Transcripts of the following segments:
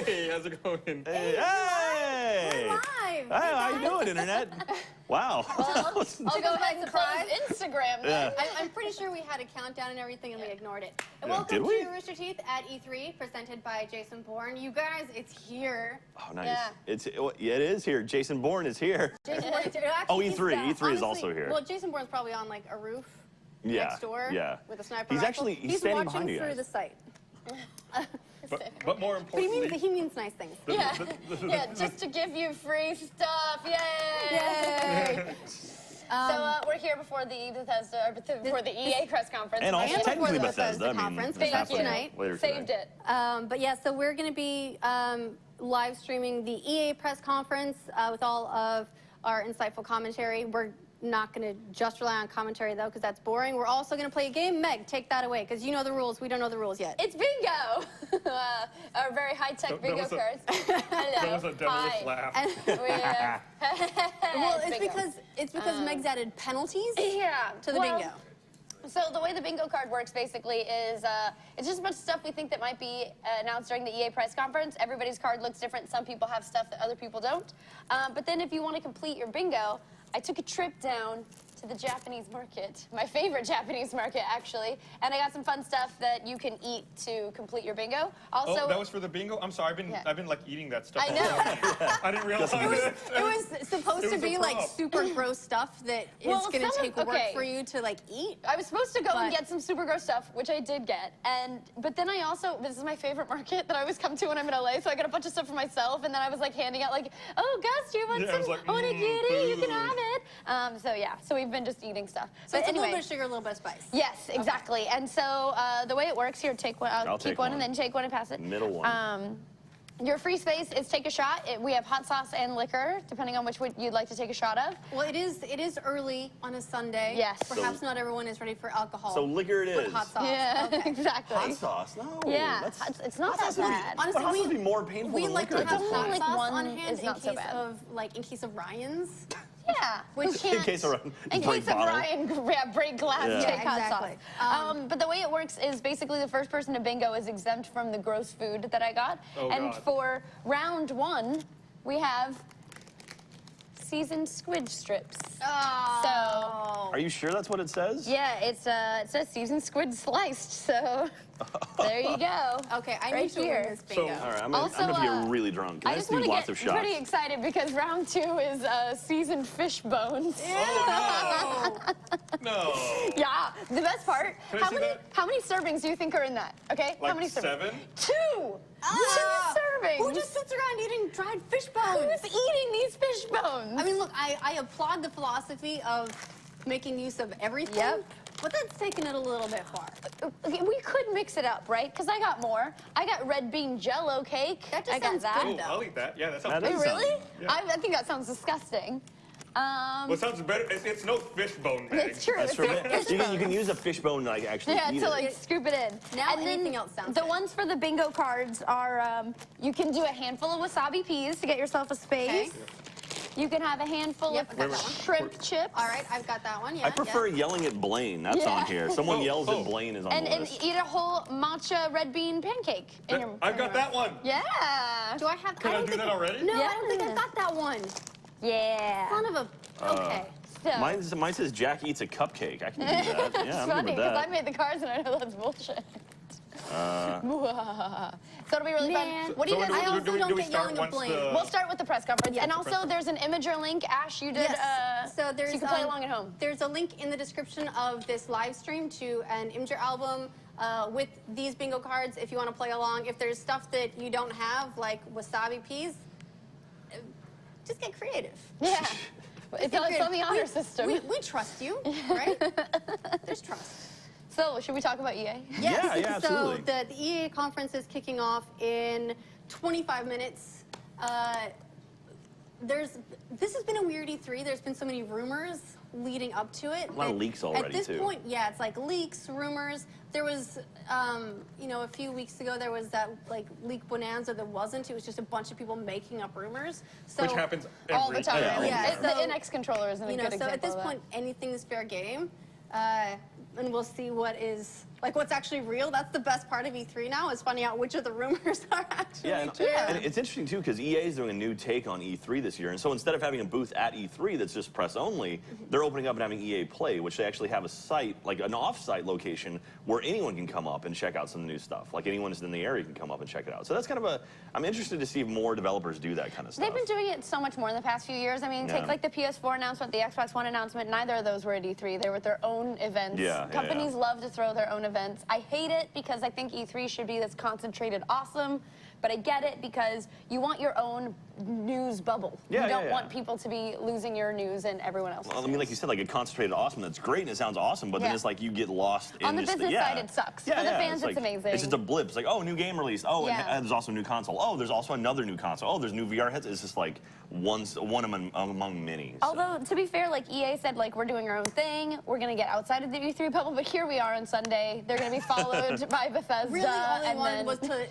Hey, how's it going? Hey! We're live! Hey, how you doing, Internet? Wow. Well, I'll go ahead and close Instagram then. Yeah. I'm pretty sure we had a countdown and everything and we ignored it. And Yeah. welcome Did we? to Rooster Teeth at E3, presented by Jason Bourne. You guys, it's here. Oh, nice. Yeah. It is here. Jason Bourne is here. Jason Bourne, Oh, he's, E3. E3 is honestly, also here. Well, Jason Bourne's probably on like a roof Yeah. next door with a sniper He's rifle. actually he's standing watching behind you through guys. the site. But more But importantly, he means nice things. Yeah, yeah, just to give you free stuff, yay! Yay! So we're here before the Bethesda, or before the EA press conference. And also And before technically the Bethesda. I mean, conference, it's but that's happening tonight. later Saved tonight. it. But yeah, so we're going to be live streaming the EA press conference with all of our insightful commentary. We're not going to just rely on commentary, though, because that's boring. We're also going to play a game. Meg, take that away, because you know the rules. We don't know the rules yet. It's bingo! Our very high-tech That bingo was a- cards. Hello. that was a devilish Hi. laugh. Well, Bingo. it's because Meg's added penalties Yeah. to the well, bingo. So the way the bingo card works basically is it's just a bunch of stuff we think that might be announced during the EA press conference. Everybody's card looks different. Some people have stuff that other people don't. But then if you want to complete your bingo, I took a trip down to the Japanese market, my favorite Japanese market, actually, and I got some fun stuff that you can eat to complete your bingo. Also, Oh, that was for the bingo? I'm sorry, I've been like eating that stuff. I all know. day. I didn't realize It was supposed It to was a be like prop. super gross stuff that is Well, going to some take of- work okay. for you to like eat. I was supposed to go and But- get some super gross stuff, which I did get, but then I also, this is my favorite market that I always come to when I'm in LA, so I got a bunch of stuff for myself, and then I was like handing out like, oh, Gus, do you want Yeah, I some? was like, I want to get it, you can food. have it. So yeah, so we've been just eating stuff. So But it's a anyway, little bit of sugar, a little bit of spice. yes, exactly. And so the way it works here, take one, I'll keep take one one. and then take one and pass it. Middle one. Your free space is take a shot. We have hot sauce and liquor, depending on which one you'd like to take a shot of. Well, it is early on a Sunday. Yes. Perhaps not everyone is ready for alcohol. So liquor it With is. hot sauce. Yeah, Okay. exactly. Hot sauce? No. Yeah, that's, it's not hot that sauce would be- bad. Honestly, hot sauce would be more painful we than like liquor to at have this hot point. Like sauce one on hand is in not so case bad. of in case of Ryan's. Yeah, who can't? In case of in break case of bottle. Ryan, break glass, Yeah. take hot exactly. sauce. But the way it works is basically the first person to bingo is exempt from the gross food that I got. Oh, and God. for round one, we have seasoned squid strips. Oh. Are you sure that's what it says? Yeah, it says seasoned squid sliced. So there you go. Okay, I Right need to here. win this bingo. All right, I'm Also, gonna get really drunk. Can I just do want to lots get of shots? pretty excited because round two is seasoned fish bones. Oh, no. Yeah, the best part. Can I see that? How many servings do you think are in that? Okay, how Like many servings? 7? 2. Ah, 2 servings. Who just sits around eating dried fish bones? Who's eating these fish bones? I mean, look, I applaud the philosophy of making use of everything. Yep. But that's taking it a little bit far. Okay, we could mix it up, right? Because I got more. I got red bean jello cake. That just I got sounds that. good. Oh, I'll eat that. Yeah, that That sounds is- good. Wait, really? Yeah. I think that sounds disgusting. Well, it sounds better. It's no fishbone egg. It's true. That's It's true. not fish You bones. can use a fish bone to like actually Yeah, eat to it. like scoop it in. Now and then anything else sounds the good. ones for the bingo cards are you can do a handful of wasabi peas to get yourself a space. Okay. You can have a handful Yep, I of got that one. shrimp chips. All right, I've got that one. Yeah. I prefer yeah. yelling at Blaine. That's Yeah. on here. Someone Oh, yells oh. at Blaine is on And, the and list. eat a whole matcha red bean pancake in your. I've got that one. Yeah. Do I have? Can I don't do think that already? No, Yeah. I don't think I got that one. Yeah. Son of a. Okay. So, Mine says Jack eats a cupcake. I can do that. Yeah, it's I'm funny good with because I that. made the cards and I know that's bullshit. So it'll be really Man. fun. What do you So guys? I also do don't we get start yelling at once Blaine. the... We'll start with the press conference. Yeah. And also, there's an Imager link. Ash, you did. Yes. So there's you can play along at home. There's a link in the description of this live stream to an Imgur album with these bingo cards if you want to play along. If there's stuff that you don't have, like wasabi peas, just get creative. Yeah. It's Get on the creative. honor system. We trust you, right? There's trust. So, should we talk about EA? Yeah, yeah, absolutely. So the EA conference is kicking off in 25 minutes. This has been a weird E3. There's been so many rumors leading up to it. A lot of leaks already, At this too. point, yeah, it's like leaks, rumors. There was, you know, a few weeks ago, there was that like leak bonanza that wasn't. It was just a bunch of people making up rumors. So, Which happens All the every time. Yeah, Yeah, The so- NX controller is a you know, good so example at this of that. point, anything is fair game. And we'll see what is like what's actually real. That's the best part of E3 now, is finding out which of the rumors are actually true. And it's interesting too because EA is doing a new take on E3 this year, and so instead of having a booth at E3 that's just press only, they're opening up and having EA Play, which they actually have a site, like an off-site location where anyone can come up and check out some new stuff. Like anyone who's in the area can come up and check it out. So that's kind of I'm interested to see if more developers do that kind of stuff. They've been doing it so much more in the past few years. I mean, take like the PS4 announcement, the Xbox One announcement. Neither of those were at E3. They were at their own events. Companies love to throw their own events. I hate it because I think E3 should be this concentrated awesome, but I get it because you want your own news bubble. You don't want people to be losing your news and everyone else's I mean, like you said, like a concentrated awesome, that's great and it sounds awesome, but then it's like you get lost in on the business side, it sucks. For the fans, it's amazing. It's just a blip. It's like, oh, new game release. Oh, and there's also a new console. Oh, there's also another new console. Oh, there's new VR headsets. It's just like one among many. So. Although, to be fair, like EA said, like, we're doing our own thing. We're going to get outside of the E3 bubble, but here we are on Sunday. They're going to be followed by Bethesda. Really, all they wanted was to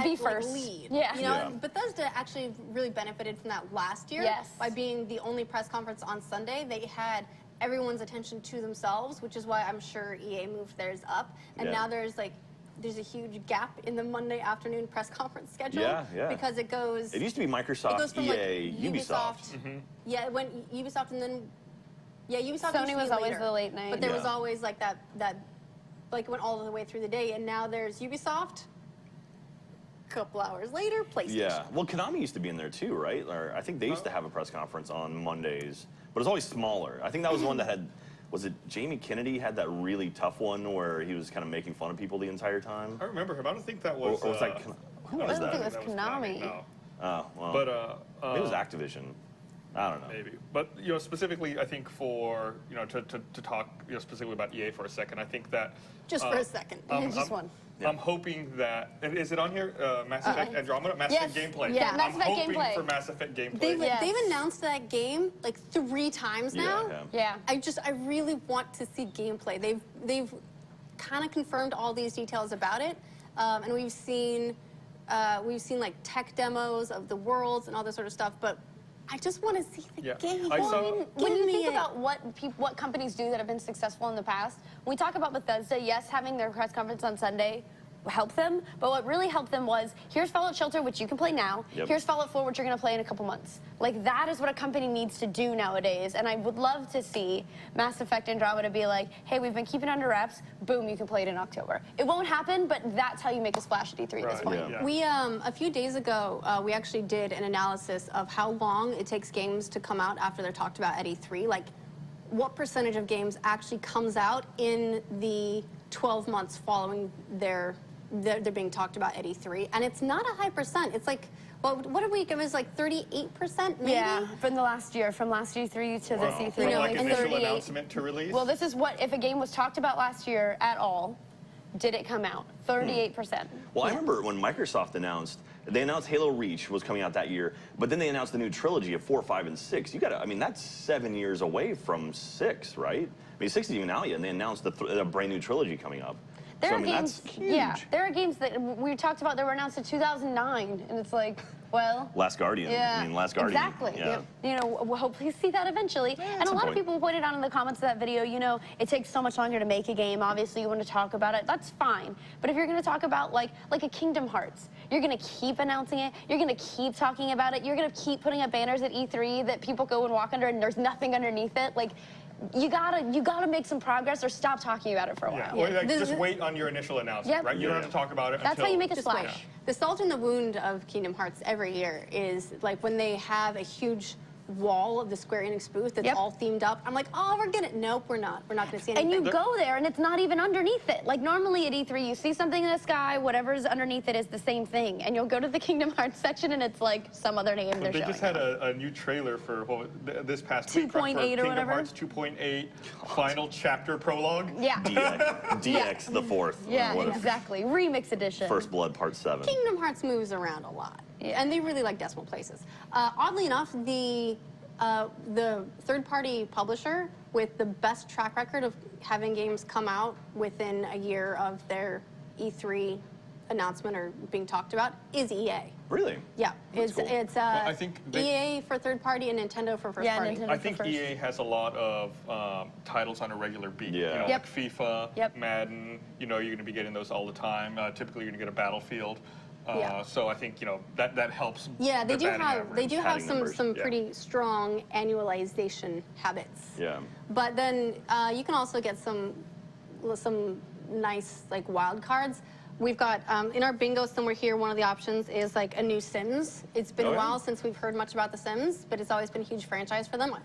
be first. Lead. Yeah. You know, Bethesda actually really benefited from that last year by being the only press conference on Sunday. They had everyone's attention to themselves, which is why I'm sure EA moved theirs up. And now there's a huge gap in the Monday afternoon press conference schedule. Because it goes... It used to be Microsoft, it goes from, EA, like, Ubisoft. Yeah, it went Ubisoft and then... Yeah, Ubisoft Sony was always the late night. But there was always like that, like, went all the way through the day. And now there's Ubisoft. Couple hours later, PlayStation. Yeah, well, Konami used to be in there too, right? Or I think they used to have a press conference on Mondays, but it was always smaller. I think that was the one that had, was it Jamie Kennedy had that really tough one where he was kind of making fun of people the entire time? I remember him. I don't think that was. Or was that, who was that? I don't think it was Konami. No. Oh, well. But it was Activision. I don't know. Maybe, but you know, specifically, I think for to talk specifically about EA for a second, I think that just for a second, just one. I'm hoping that, and is it on here? Mass Effect Andromeda, Mass Effect gameplay. Yeah, Mass Effect I'm hoping gameplay. for Mass Effect gameplay. They've announced that game like 3 times now. I really want to see gameplay. They've kind of confirmed all these details about it, and we've seen like tech demos of the worlds and all this sort of stuff, but I just want to see the game. When you think about what companies do that have been successful in the past, when we talk about Bethesda, yes, having their press conference on Sunday helped them, but what really helped them was, here's Fallout Shelter, which you can play now. Here's Fallout 4, which you're going to play in a couple months. Like, that is what a company needs to do nowadays, and I would love to see Mass Effect Andromeda be like, hey, we've been keeping it under wraps, boom, you can play it in October. It won't happen, but that's how you make a splash at E3 at this point. We, a few days ago, we actually did an analysis of how long it takes games to come out after they're talked about at E3. Like, what percentage of games actually comes out in the 12 months following they're being talked about at E3, and it's not a high percent. It's like, well, what did we give? It was like 38%, maybe? Yeah, from the last year, from last E3 to this E3. You know, like initial announcement to release? Well, this is what, if a game was talked about last year at all, did it come out? 38%. Well, I remember when Microsoft announced, they announced Halo Reach was coming out that year, but then they announced the new trilogy of 4, 5, and 6. You gotta, I mean, that's 7 years away from 6, right? I mean, 6 is even out yet, and they announced a brand new trilogy coming up. There so, are games, that's huge. There are games that we talked about that were announced in 2009, and it's like, well... Last Guardian. I mean, Last Guardian. Exactly. You know, we'll hopefully see that eventually. And a lot of people pointed out in the comments of that video, you know, it takes so much longer to make a game. Obviously, you want to talk about it. That's fine. But if you're going to talk about, like a Kingdom Hearts, you're going to keep announcing it. You're going to keep talking about it. You're going to keep putting up banners at E3 that people go and walk under, and there's nothing underneath it. Like... You gotta make some progress or stop talking about it for a while. Or like, just wait on your initial announcement, right? You don't have to talk about it That's until... how you make a splash. The salt in the wound of Kingdom Hearts every year is like when they have a huge wall of the Square Enix booth that's all themed up. I'm like, oh, we're gonna... Nope, we're not. We're not gonna see anything. And you go there and it's not even underneath it. Like normally at E3, you see something in the sky, whatever's underneath it is the same thing. And you'll go to the Kingdom Hearts section and it's like some other name they're showing. They just had a new trailer for this past week. 2.8 or whatever. Kingdom Hearts 2.8 final chapter prologue. Yeah. DX the 4th. Yeah, exactly. Remix edition. First Blood Part 7. Kingdom Hearts moves around a lot. And they really like decimal places. Oddly enough, the third-party publisher with the best track record of having games come out within a year of their E3 announcement or being talked about is EA. Really? Yeah, That's cool. it's I think EA for third party and Nintendo for first party. Nintendo I for think first. EA has a lot of titles on a regular beat. Yeah. You know, Yep. like FIFA, Yep. Madden. You know, you're going to be getting those all the time. Typically, you're going to get a Battlefield. Yeah. So I think that helps. Yeah, they their do batting have average. Padding some numbers, some yeah. pretty strong annualization habits. Yeah. But then you can also get some nice like wild cards. We've got in our bingo somewhere here. One of the options is like a new Sims. It's been Oh, a yeah? while since we've heard much about the Sims, but it's always been a huge franchise for them.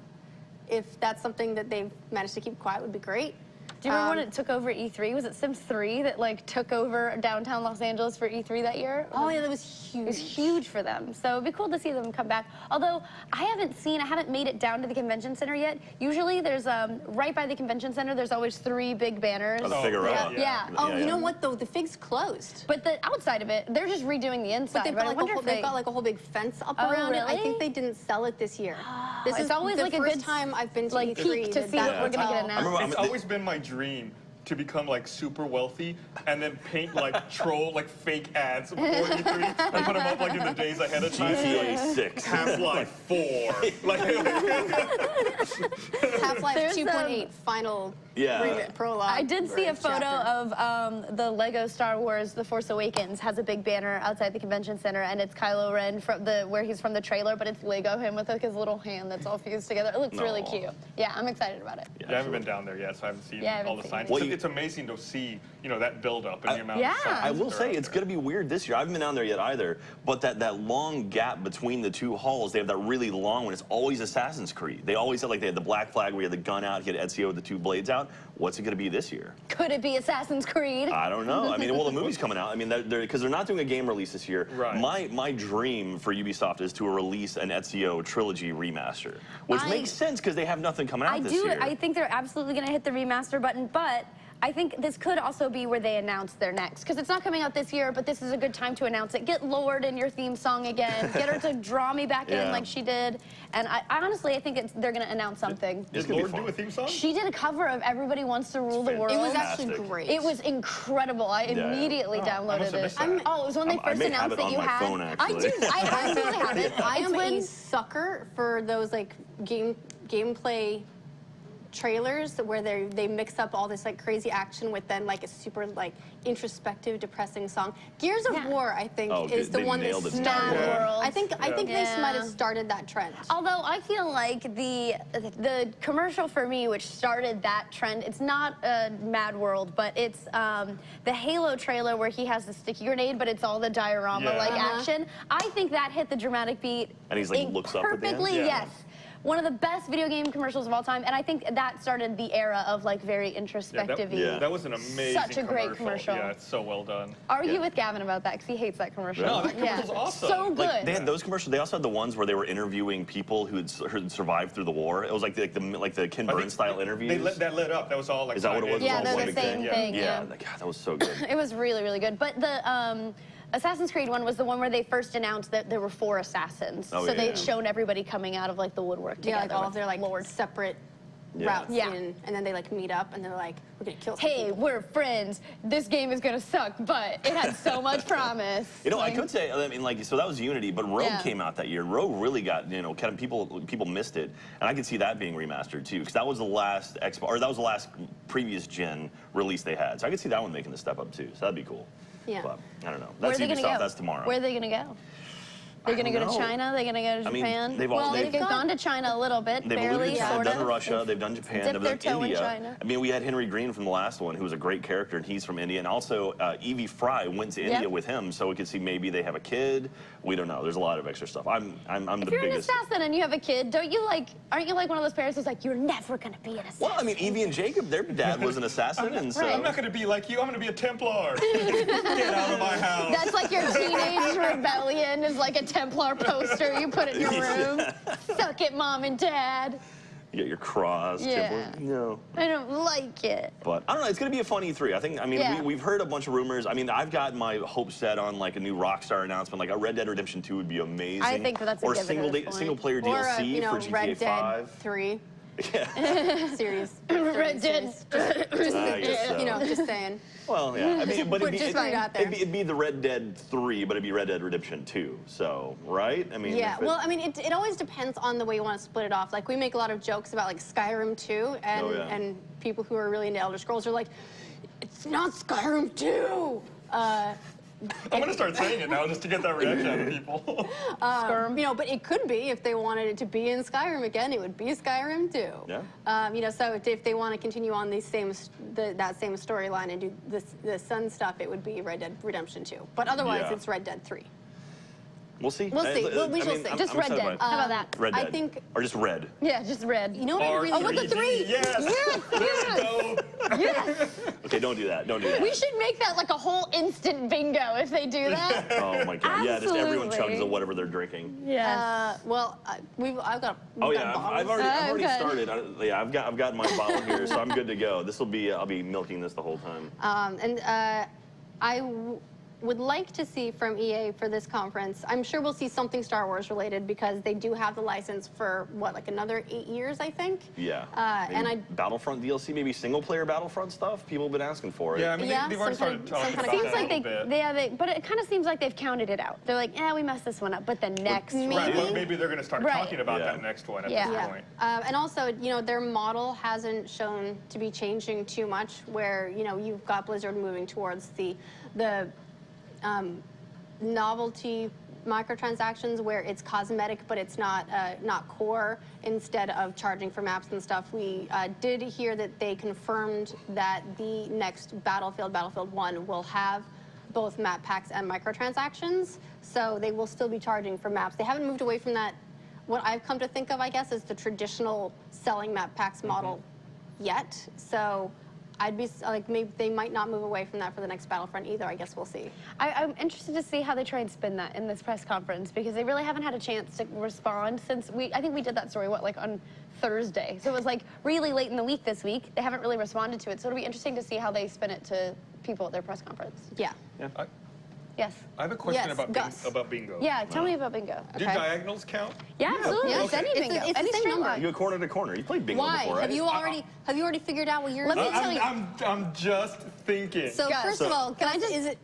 If that's something that they've managed to keep quiet, would be great. Do you remember when it took over E3? Was it Sims 3 that like took over downtown Los Angeles for E3 that year? Oh yeah, that was huge. It was huge for them. So it'd be cool to see them come back. Although I haven't made it down to the convention center yet. Usually there's right by the convention center there's always 3 big banners. Oh, the Oh, Figueroa. Yeah. Oh, Yeah, you know yeah. what though? The Fig's closed. But the outside of it, they're just redoing the inside. But they've But got, I like wonder if they've got like a whole big fence up Oh, around it. I really? think they didn't sell it this year. This It's is always the like a first good, time I've been to like, E3 peek to see that what we're gonna get hotel- announced. remember- It's always been my dream to become like super wealthy and then paint like troll like fake ads before E3 and put them up like in the days ahead of time. GTA 6. Half-Life 4. Like, Half-Life There's, 2.8 final Yeah. prologue. I did see a or photo chapter. of the Lego Star Wars: The Force Awakens has a big banner outside the convention center, and it's Kylo Ren from where he's from the trailer, but it's Lego him with like his little hand that's all fused together. It looks really Aw. cute. Yeah, I'm excited about it. yeah, I haven't been down there yet, so I haven't seen Yeah, I haven't all the seen signs. it. Well, It's amazing to see, that build up and the amount Yeah. of signs. I will that are say out it's there. going to be weird this year. I haven't been down there yet either. But that long gap between the 2 halls, they have that really long one. It's always Assassin's Creed. They always have, like, they had the Black Flag where you had the gun out, you had Ezio with the 2 blades out. What's it going to be this year? Could it be Assassin's Creed? I don't know. I mean, well, the movie's coming out. I mean, because they're not doing a game release this year. Right. My dream for Ubisoft is to release an Ezio trilogy remaster, which makes sense because they have nothing coming out this year. I think they're absolutely going to hit the remaster button, but I think this could also be where they announce their next, because it's not coming out this year, but this is a good time to announce it. Get Lorde in your theme song again. Get her to draw me back in Yeah. like she did. And I honestly, I think they're going to announce something. It's Did gonna be Lord fun. do a theme song? She did a cover of Everybody Wants to Rule the World. It was actually Fantastic. great. It was incredible. I Yeah. immediately Oh, I downloaded must have it. missed that. Oh, it was when they I first may have announced it that on you my had. phone, I actually. do. I absolutely have it. I am It's a when- sucker for those like gameplay trailers where they mix up all this like crazy action with then like a super like introspective, depressing song. Gears of Yeah. War, I think, Oh, is the they one that nailed it. started. Mad World. I think they Yeah. might have started that trend. Although I feel like the commercial for me, which started that trend, it's not Mad World, but it's the Halo trailer where he has the sticky grenade, but it's all the diorama-like Yeah. action. I think that hit the dramatic beat. And he's, like, looks up at the end? perfectly. Yeah. Yes. One of the best video game commercials of all time, and I think that started the era of like very introspective. That was an amazing Such a great commercial. Yeah, it's so well done. Argue Yeah. with Gavin about that because he hates that commercial. No, that commercial's awesome. So good. Like, they had those commercials. They also had the ones where they were interviewing people who had survived through the war. It was like the Ken I Burns think style interviews. That lit up. That was all like. Is that what it was? Yeah, It was all they're one the big same thing, yeah. God, that was so good. It was really, really good. But the Assassin's Creed one was the one where they first announced that there were 4 assassins. Oh, so yeah. they'd shown everybody coming out of like the woodwork together. Yeah, like all with of their like Lord. separate Yeah. routes Yeah. in, and then they like meet up and they're like, we're gonna kill some Hey, people. we're friends. This game is gonna suck, but it had so much promise. You know, Like, I could say, I mean, like, so that was Unity, but Rogue Yeah. came out that year. Rogue really got, kind of people missed it, and I could see that being remastered too, because that was the last that was the last previous gen release they had. So I could see that one making the step up too. So that'd be cool. Yeah. But I don't know. Where are That's they gonna Ubisoft. go? That's tomorrow. Where are they gonna go? They're gonna don't go to know. China. They're gonna go to I mean, Japan. they've all- well, they've they've gone to China a little bit, They've barely, alluded to, sort they've of. done Russia, they've done Japan, dipped they've their done toe in India. China. I mean, we had Henry Green from the last one, who was a great character, and he's from India. And also, Evie Fry went to India with him, so we could see maybe they have a kid. We don't know. There's a lot of extra stuff. I'm If the you're an biggest. assassin and you have a kid, aren't you like one of those parents who's like, you're never gonna be an assassin? Well, I mean, Evie and Jacob, their dad was an assassin, and so. Right. I'm not going to be like you. I'm going to be a Templar. Get out of my house. That's like your teenage rebellion is like a Templar poster. You put it in your room. Suck it, mom and dad. You got your cross. Yeah. No. I don't like it. But I don't know. It's going to be a fun E3. I mean, Yeah. we've heard a bunch of rumors. I mean, I've got my hopes set on like a new Rockstar announcement. Like a Red Dead Redemption 2 would be amazing. I think that's a or given at this point. single player Or DLC you know, for GTA Red 5. Dead 3. series. Red Dead. I guess so. You know, just saying. Well, yeah. I mean, but We're just throwing it out there. it'd be the Red Dead 3, but it'd be Red Dead Redemption 2. So, right? I mean, Yeah, well, I mean, it always depends on the way you want to split it off. Like, we make a lot of jokes about, like, Skyrim 2, and, and people who are really into Elder Scrolls are like, it's not Skyrim 2! I'm gonna start saying it now just to get that reaction out of people. You know, but it could be if they wanted it to be in Skyrim again, it would be Skyrim 2. Yeah. You know, so if they want to continue on that same storyline and do the Sun stuff, it would be Red Dead Redemption 2. But otherwise, it's Red Dead 3. We'll see. We'll see. We shall see. Just Red Dead. How about that? Red Dead. I think. Or just red. Yeah, just red. You know what I really? Oh, with the 3. Yes. There we go. Yes. Okay, don't do that. Don't do that. We should make that like a whole instant bingo if they do that. Oh my god. Yeah, just everyone Absolutely. chugs of whatever they're drinking. Yeah. Well, I've got. Oh yeah, I've already okay. started. I've got my bottle here, so I'm good to go. This will be I'll be milking this the whole time. I would like to see from EA for this conference. I'm sure we'll see something Star Wars related because they do have the license for what, like another 8 years, I think. Yeah. And Battlefront DLC, maybe single player Battlefront stuff. People have been asking for it. Yeah, I mean, Yeah, they've already some started kind- talking some about kind that of a Seems little like bit. but it kind of seems like they've counted it out. They're like, yeah, we messed this one up, but the next Maybe. Right, one. but maybe they're gonna start Right. talking about Yeah. that next one at Yeah. this Yeah, point. and also, you know, their model hasn't shown to be changing too much. Where you know you've got Blizzard moving towards the novelty microtransactions, where it's cosmetic but it's not core. Instead of charging for maps and stuff, we did hear that they confirmed that the next Battlefield 1, will have both map packs and microtransactions. So they will still be charging for maps. They haven't moved away from that. What I've come to think of, I guess, is the traditional selling map packs model yet. So I'd be like, maybe they might not move away from that for the next Battlefront either. I guess we'll see. I'm interested to see how they try and spin that in this press conference because they really haven't had a chance to respond since I think we did that story, like on Thursday. So it was like really late in the week this week. They haven't really responded to it. So it'll be interesting to see how they spin it to people at their press conference. Yeah. Yes. I have a question Yes, about Gus. bingo. Yeah, tell me about bingo. Do Okay. diagonals count? Yeah, absolutely. Yeah, It's any it's bingo. the Any same straight number. line. You go corner to corner. You played bingo Why? before, right? Have you already figured out what you're? Let me tell you. I'm just thinking. So Gus. first of all, Can I Gus, just- is it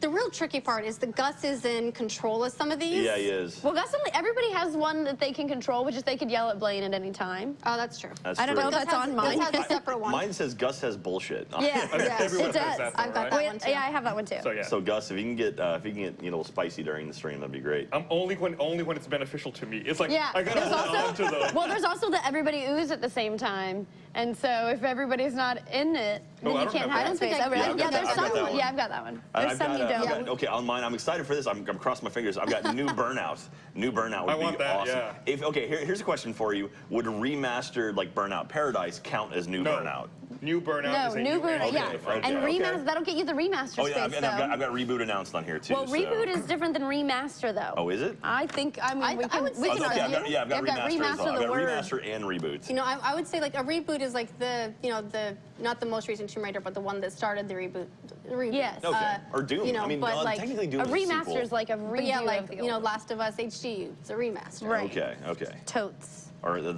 the real tricky part is that Gus is in control of some of these. Yeah, he is. Well, everybody has one that they can control, which is they could yell at Blaine at any time. Oh, that's true. That's I don't true. know if that's on mine. Gus has a separate one. Mine says Gus has bullshit. Yeah, I think everyone it has does. that, though, I've got right? that one too. Yeah, I have that one too. So yeah. So Gus, if you can get a little spicy during the stream, that'd be great. Only when it's beneficial to me. It's like Yeah, I gotta there's hold on to the. Well, there's also the everybody ooze at the same time, and so if everybody's not in it, then Oh, I you don't can't have have that. space. I don't think I- Yeah, yeah, there's I've got some. that one. Yeah, I've got that one. There's I've some got, you don't. okay, on mine, I'm excited for this. I'm crossing my fingers. I've got new Burnout. New Burnout would I want be that, awesome. yeah. Here's a question for you. Would remastered like Burnout Paradise count as new No. Burnout? New Burnout No, is a new Burnout. engine Yeah, of different. and Okay, remaster. okay. That'll get you the remaster Oh yeah, space and though. I've got reboot announced on here too. Well, so. reboot is different than remaster, though. Oh, is it? I think. I mean, I we can. would say We Oh, can okay, I've argue. got, I've got You've got remaster as well. remaster I've the got word. remaster and reboot. You know, I would say like a reboot is like the not the most recent Tomb Raider, but the one that started the reboot. Yes. Okay. Or Doom. You know, I mean, but like technically Doom A is remaster sequel. is like a redo but yeah, like of the you know, old Last of Us HD. It's a remaster. Right. Okay. totes. Or the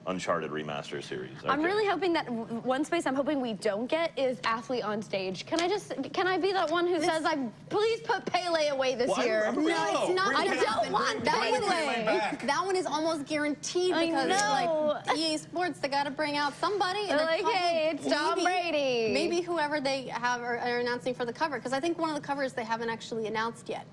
Uncharted remaster series. Okay. I'm really hoping that one space I'm hoping we don't get is athlete on stage. Can I be that one who says, please put Pele away this Well, year? I'm- No, it's not. I gonna don't happen. want that Pele. one. That one is almost guaranteed I because know. like EA Sports, they got to bring out somebody. They're like, probably- hey, it's Tom Brady. Maybe whoever they have are announcing for the cover, because I think one of the covers they haven't actually announced yet.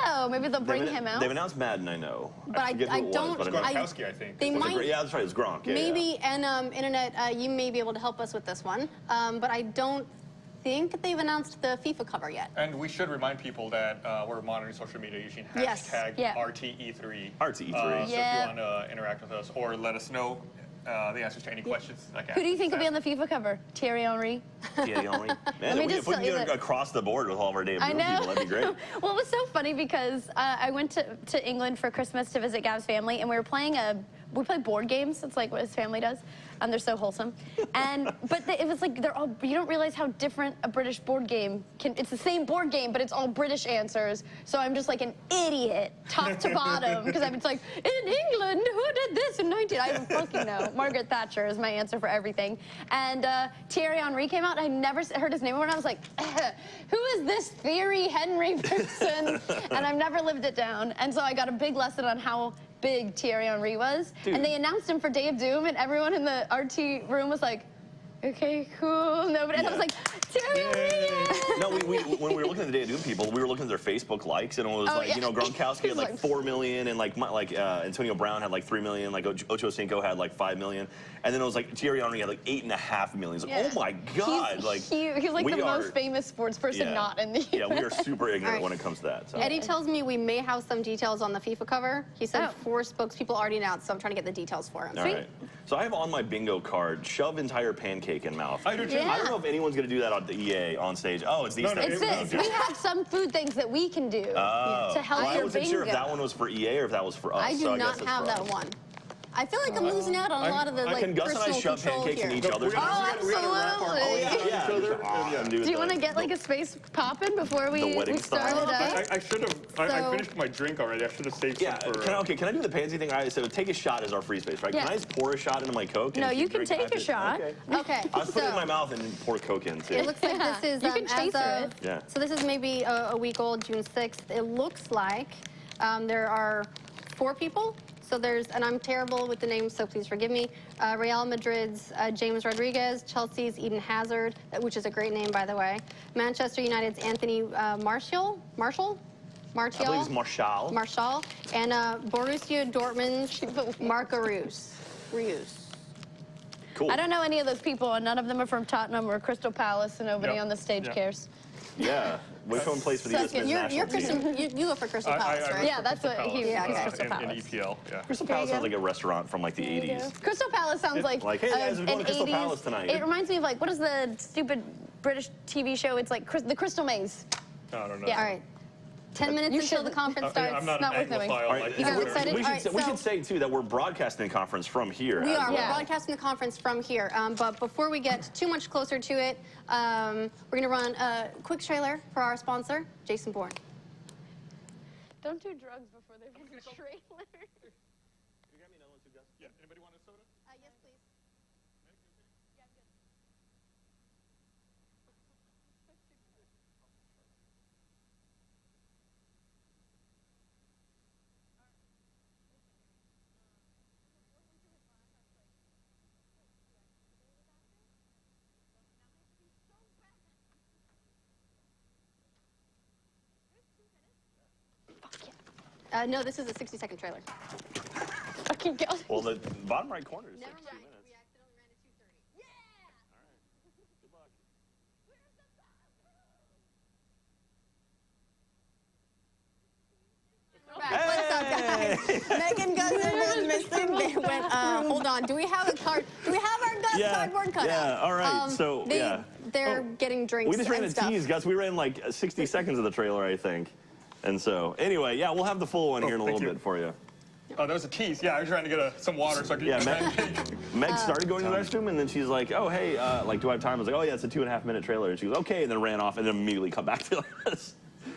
Oh, maybe they'll bring him out. They've announced Madden, I know. But I forget who it was, don't- but I- Gronkowski, I think. They Was it might. Gr- yeah, that's right. It was Gronk. Yeah, Maybe, and Internet, you may be able to help us with this one, but I don't think they've announced the FIFA cover yet. And we should remind people that we're monitoring social media using Yes. hashtag Yeah. RTE3. RTE3. So Yeah. if you want to interact with us or let us know the answers to any questions. Like Who do you think will be on the FIFA cover? Thierry Henry? Yeah, you only. Man, me if just we tell can you get that- across the board with all of our Dave I Doom know. people, that'd be great. Well, it was so funny because I went to England for Christmas to visit Gav's family, and we were playing a we play board games. It's like what his family does. And they're so wholesome. But it was like, you don't realize how different a British board game can, it's the same board game, but it's all British answers. So I'm just like an idiot, top to bottom, because it's like, in England, who did this in 19? I don't fucking know. Margaret Thatcher is my answer for everything. And Thierry Henry came out, and I never heard his name before, and I was like, who is this Thierry Henry person? And I've never lived it down. And so I got a big lesson on how big Thierry Henry was. Dude. And they announced him for Day of Doom, and everyone in the RT room was like, okay, cool. Nobody. And I was like, Thierry Henry. No, when we were looking at the Day of Doom people, we were looking at their Facebook likes, and it was like, you know, Gronkowski had like 4 million, and like Antonio Brown had like 3 million, like Ocho Cinco had like 5 million, and then it was like Thierry Henry had like 8.5 million. Like, oh my God! He's like the most famous sports person not in the US. Yeah, we are super ignorant when it comes to that. So. Eddie tells me we may have some details on the FIFA cover. He said 4 spokespeople already announced, so I'm trying to get the details for him. All right. So I have on my bingo card, shove entire pancake in mouth. I do too. I don't know if anyone's going to do that on the EA on stage. Oh, it's these things. It's this. We have some food things that we can do to help your bingo. I wasn't sure if that one was for EA or if that was for us. I do not have that one. I feel like I'm losing out on a lot of the like Gus and I personal shove control pancakes here. in each other's. Absolutely. Do you want to get like a space popping before we start it up? I should have. I finished my drink already. I should have saved some for. Can I do the pansy thing? All right, so take a shot as our free space, right? Yeah. Can I just pour a shot into my Coke? No, you can take a shot. Okay. I'll put it in my mouth and pour Coke in too. It looks like this is you can chaser it. Yeah. So this is maybe a week old, June 6th. It looks like there are 4 people. So there's, and I'm terrible with the names, so please forgive me, Real Madrid's James Rodriguez, Chelsea's Eden Hazard, which is a great name, by the way, Manchester United's Anthony Martial, I believe it's Martial. and Borussia Dortmund's Marco Reus. Cool. I don't know any of those people, and none of them are from Tottenham or Crystal Palace, and nobody on the stage cares. Yeah. Which one plays for the U.S. men's national team? You go for Crystal Palace, right? Yeah, that's what he Crystal Palace. In EPL, yeah. Crystal Palace sounds like a restaurant from like the 80s. Crystal Palace sounds like hey guys, we're going to Crystal 80s. Palace tonight. It reminds me of like, what is the stupid British TV show? It's like the Crystal Maze. I don't know. Yeah. All right. 10 minutes until the conference starts. I'm not worth knowing. Anglophile. All right, You guys excited? we should say too that we're broadcasting the conference from here. We are. We're broadcasting the conference from here. But before we get too much closer to it, we're going to run a quick trailer for our sponsor, Jason Bourne. Don't do drugs before they run the trailer. Yeah. Anybody want a soda? Yes, please. No, this is a 60-second trailer. Fucking go. Well, the bottom right corner is Never like 2 mind. minutes. We accidentally ran to 2:30. Good luck. What's up, guys? Megan Guzman missing. They went, hold on. Do we have a card? Do we have our Gus cardboard cutout? Yeah, all right. They're getting drinks. We just ran and a stuff. tease, Gus. We ran like 60 seconds of the trailer, I think. And so, anyway, yeah, we'll have the full one here in a little bit for you. Oh, that was a tease. Yeah, I was trying to get some water so I could eat the pancake. Meg started going to the restroom, and then she's like, oh, hey, like, do I have time? I was like, oh, yeah, it's a 2.5-minute trailer. And she goes, okay, and then ran off and then immediately come back to us.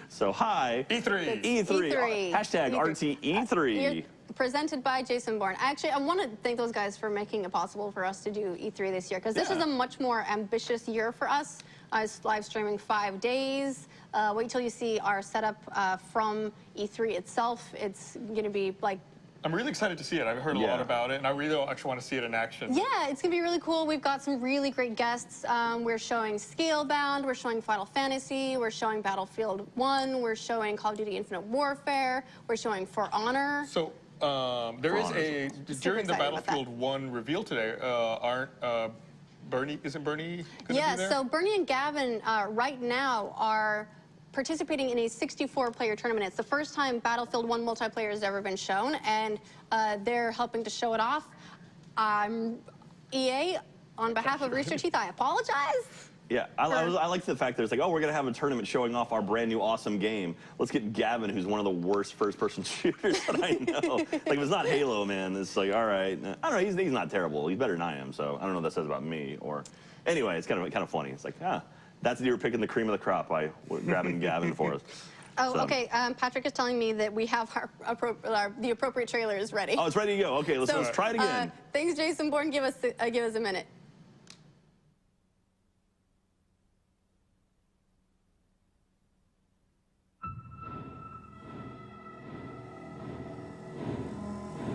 So, hi. E3. E3. Hashtag RTE3. Presented by Jason Bourne. Actually, I want to thank those guys for making it possible for us to do E3 this year, because this is a much more ambitious year for us. It's live streaming 5 days. Wait till you see our setup from E3 itself. It's going to be like... I'm really excited to see it. I've heard a lot about it, and I really actually want to see it in action. Yeah, it's going to be really cool. We've got some really great guests. We're showing Scalebound. We're showing Final Fantasy. We're showing Battlefield 1. We're showing Call of Duty Infinite Warfare. We're showing For Honor. So there is a... During the Battlefield 1 reveal today, isn't Bernie going to be there? So Bernie and Gavin right now are participating in a 64-player tournament. It's the first time Battlefield 1 multiplayer has ever been shown, and they're helping to show it off. EA, on behalf of Rooster Teeth, I apologize. Yeah, I like the fact that it's like, oh, we're going to have a tournament showing off our brand new awesome game. Let's get Gavin, who's one of the worst first-person shooters that I know. Like, if it's not Halo, man, it's like, all right. I don't know, he's not terrible. He's better than I am, so I don't know what that says about me. Or anyway, it's kind of funny. It's like, that's you were picking the cream of the crop by grabbing Gavin for us. Oh, so. Okay. Patrick is telling me that we have the appropriate trailer is ready. Oh, it's ready to go. Okay, let's try it again. Thanks, Jason Bourne. Give us a minute.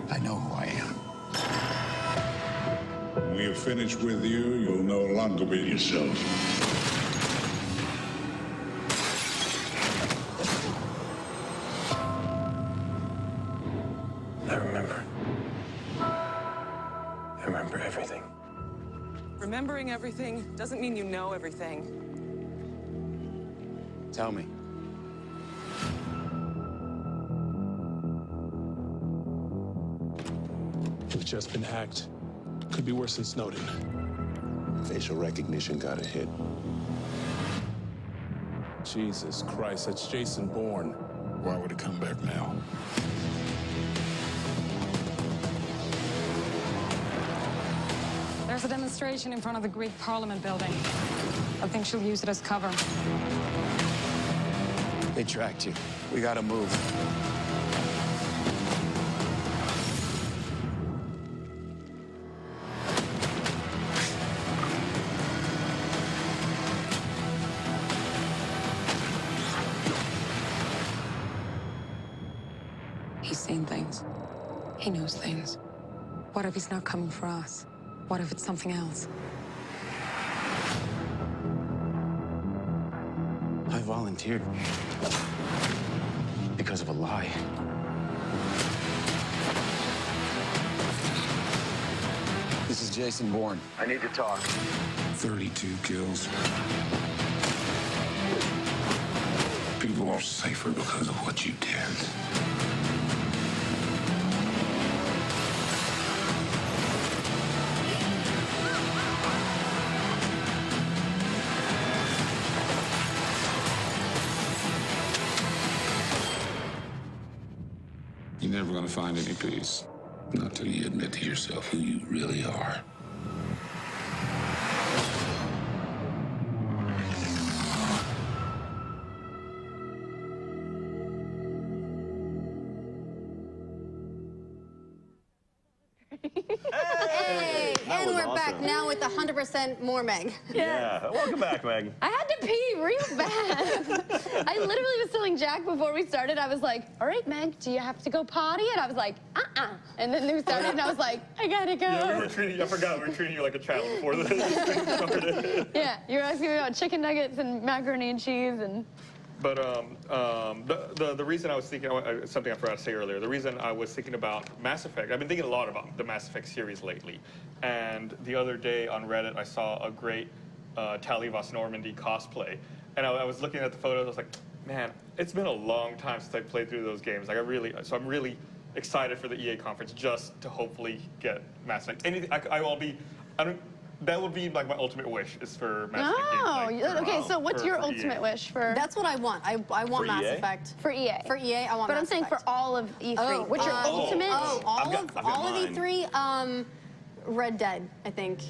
I know who I am. When we are finished with you, you'll no longer be yourself. I remember everything. Remembering everything doesn't mean you know everything. Tell me. We've just been hacked. Could be worse than Snowden. Facial recognition got a hit. Jesus Christ, that's Jason Bourne. Why would it come back now? There's a demonstration in front of the Greek Parliament building. I think she'll use it as cover. They tracked you. We gotta move. He's seen things. He knows things. What if he's not coming for us? What if it's something else? I volunteered because of a lie. This is Jason Bourne. I need to talk. 32 kills. People are safer because of what you did. You're never gonna find any peace. Not till you admit to yourself who you really are. Hey, and we're back now with 100% more Meg. Yeah, welcome back, Meg. I had to pee real bad. I literally was telling Jack before we started, I was like, all right, Meg, do you have to go potty? And I was like, And then we started, and I was like, I gotta go. Yeah, I forgot, we were treating you like a child before this thing started. Yeah, you were asking me about chicken nuggets and macaroni and cheese and... But the reason I was thinking, something I forgot to say earlier, the reason I was thinking about Mass Effect, I've been thinking a lot about the Mass Effect series lately. And the other day on Reddit, I saw a great Tali Vos Normandy cosplay. And I was looking at the photos, I was like, man, it's been a long time since I played through those games. Like, so I'm really excited for the EA conference just to hopefully get Mass Effect. Anything, that would be like my ultimate wish is for Mass Effect games. Like, okay, so what's your ultimate wish for? That's what I want. I want Mass EA? Effect. For EA. For EA, I want But Mass I'm saying Effect. for all of E3. Oh, What's your ultimate? all I've got of mine. E3, Red Dead, I think.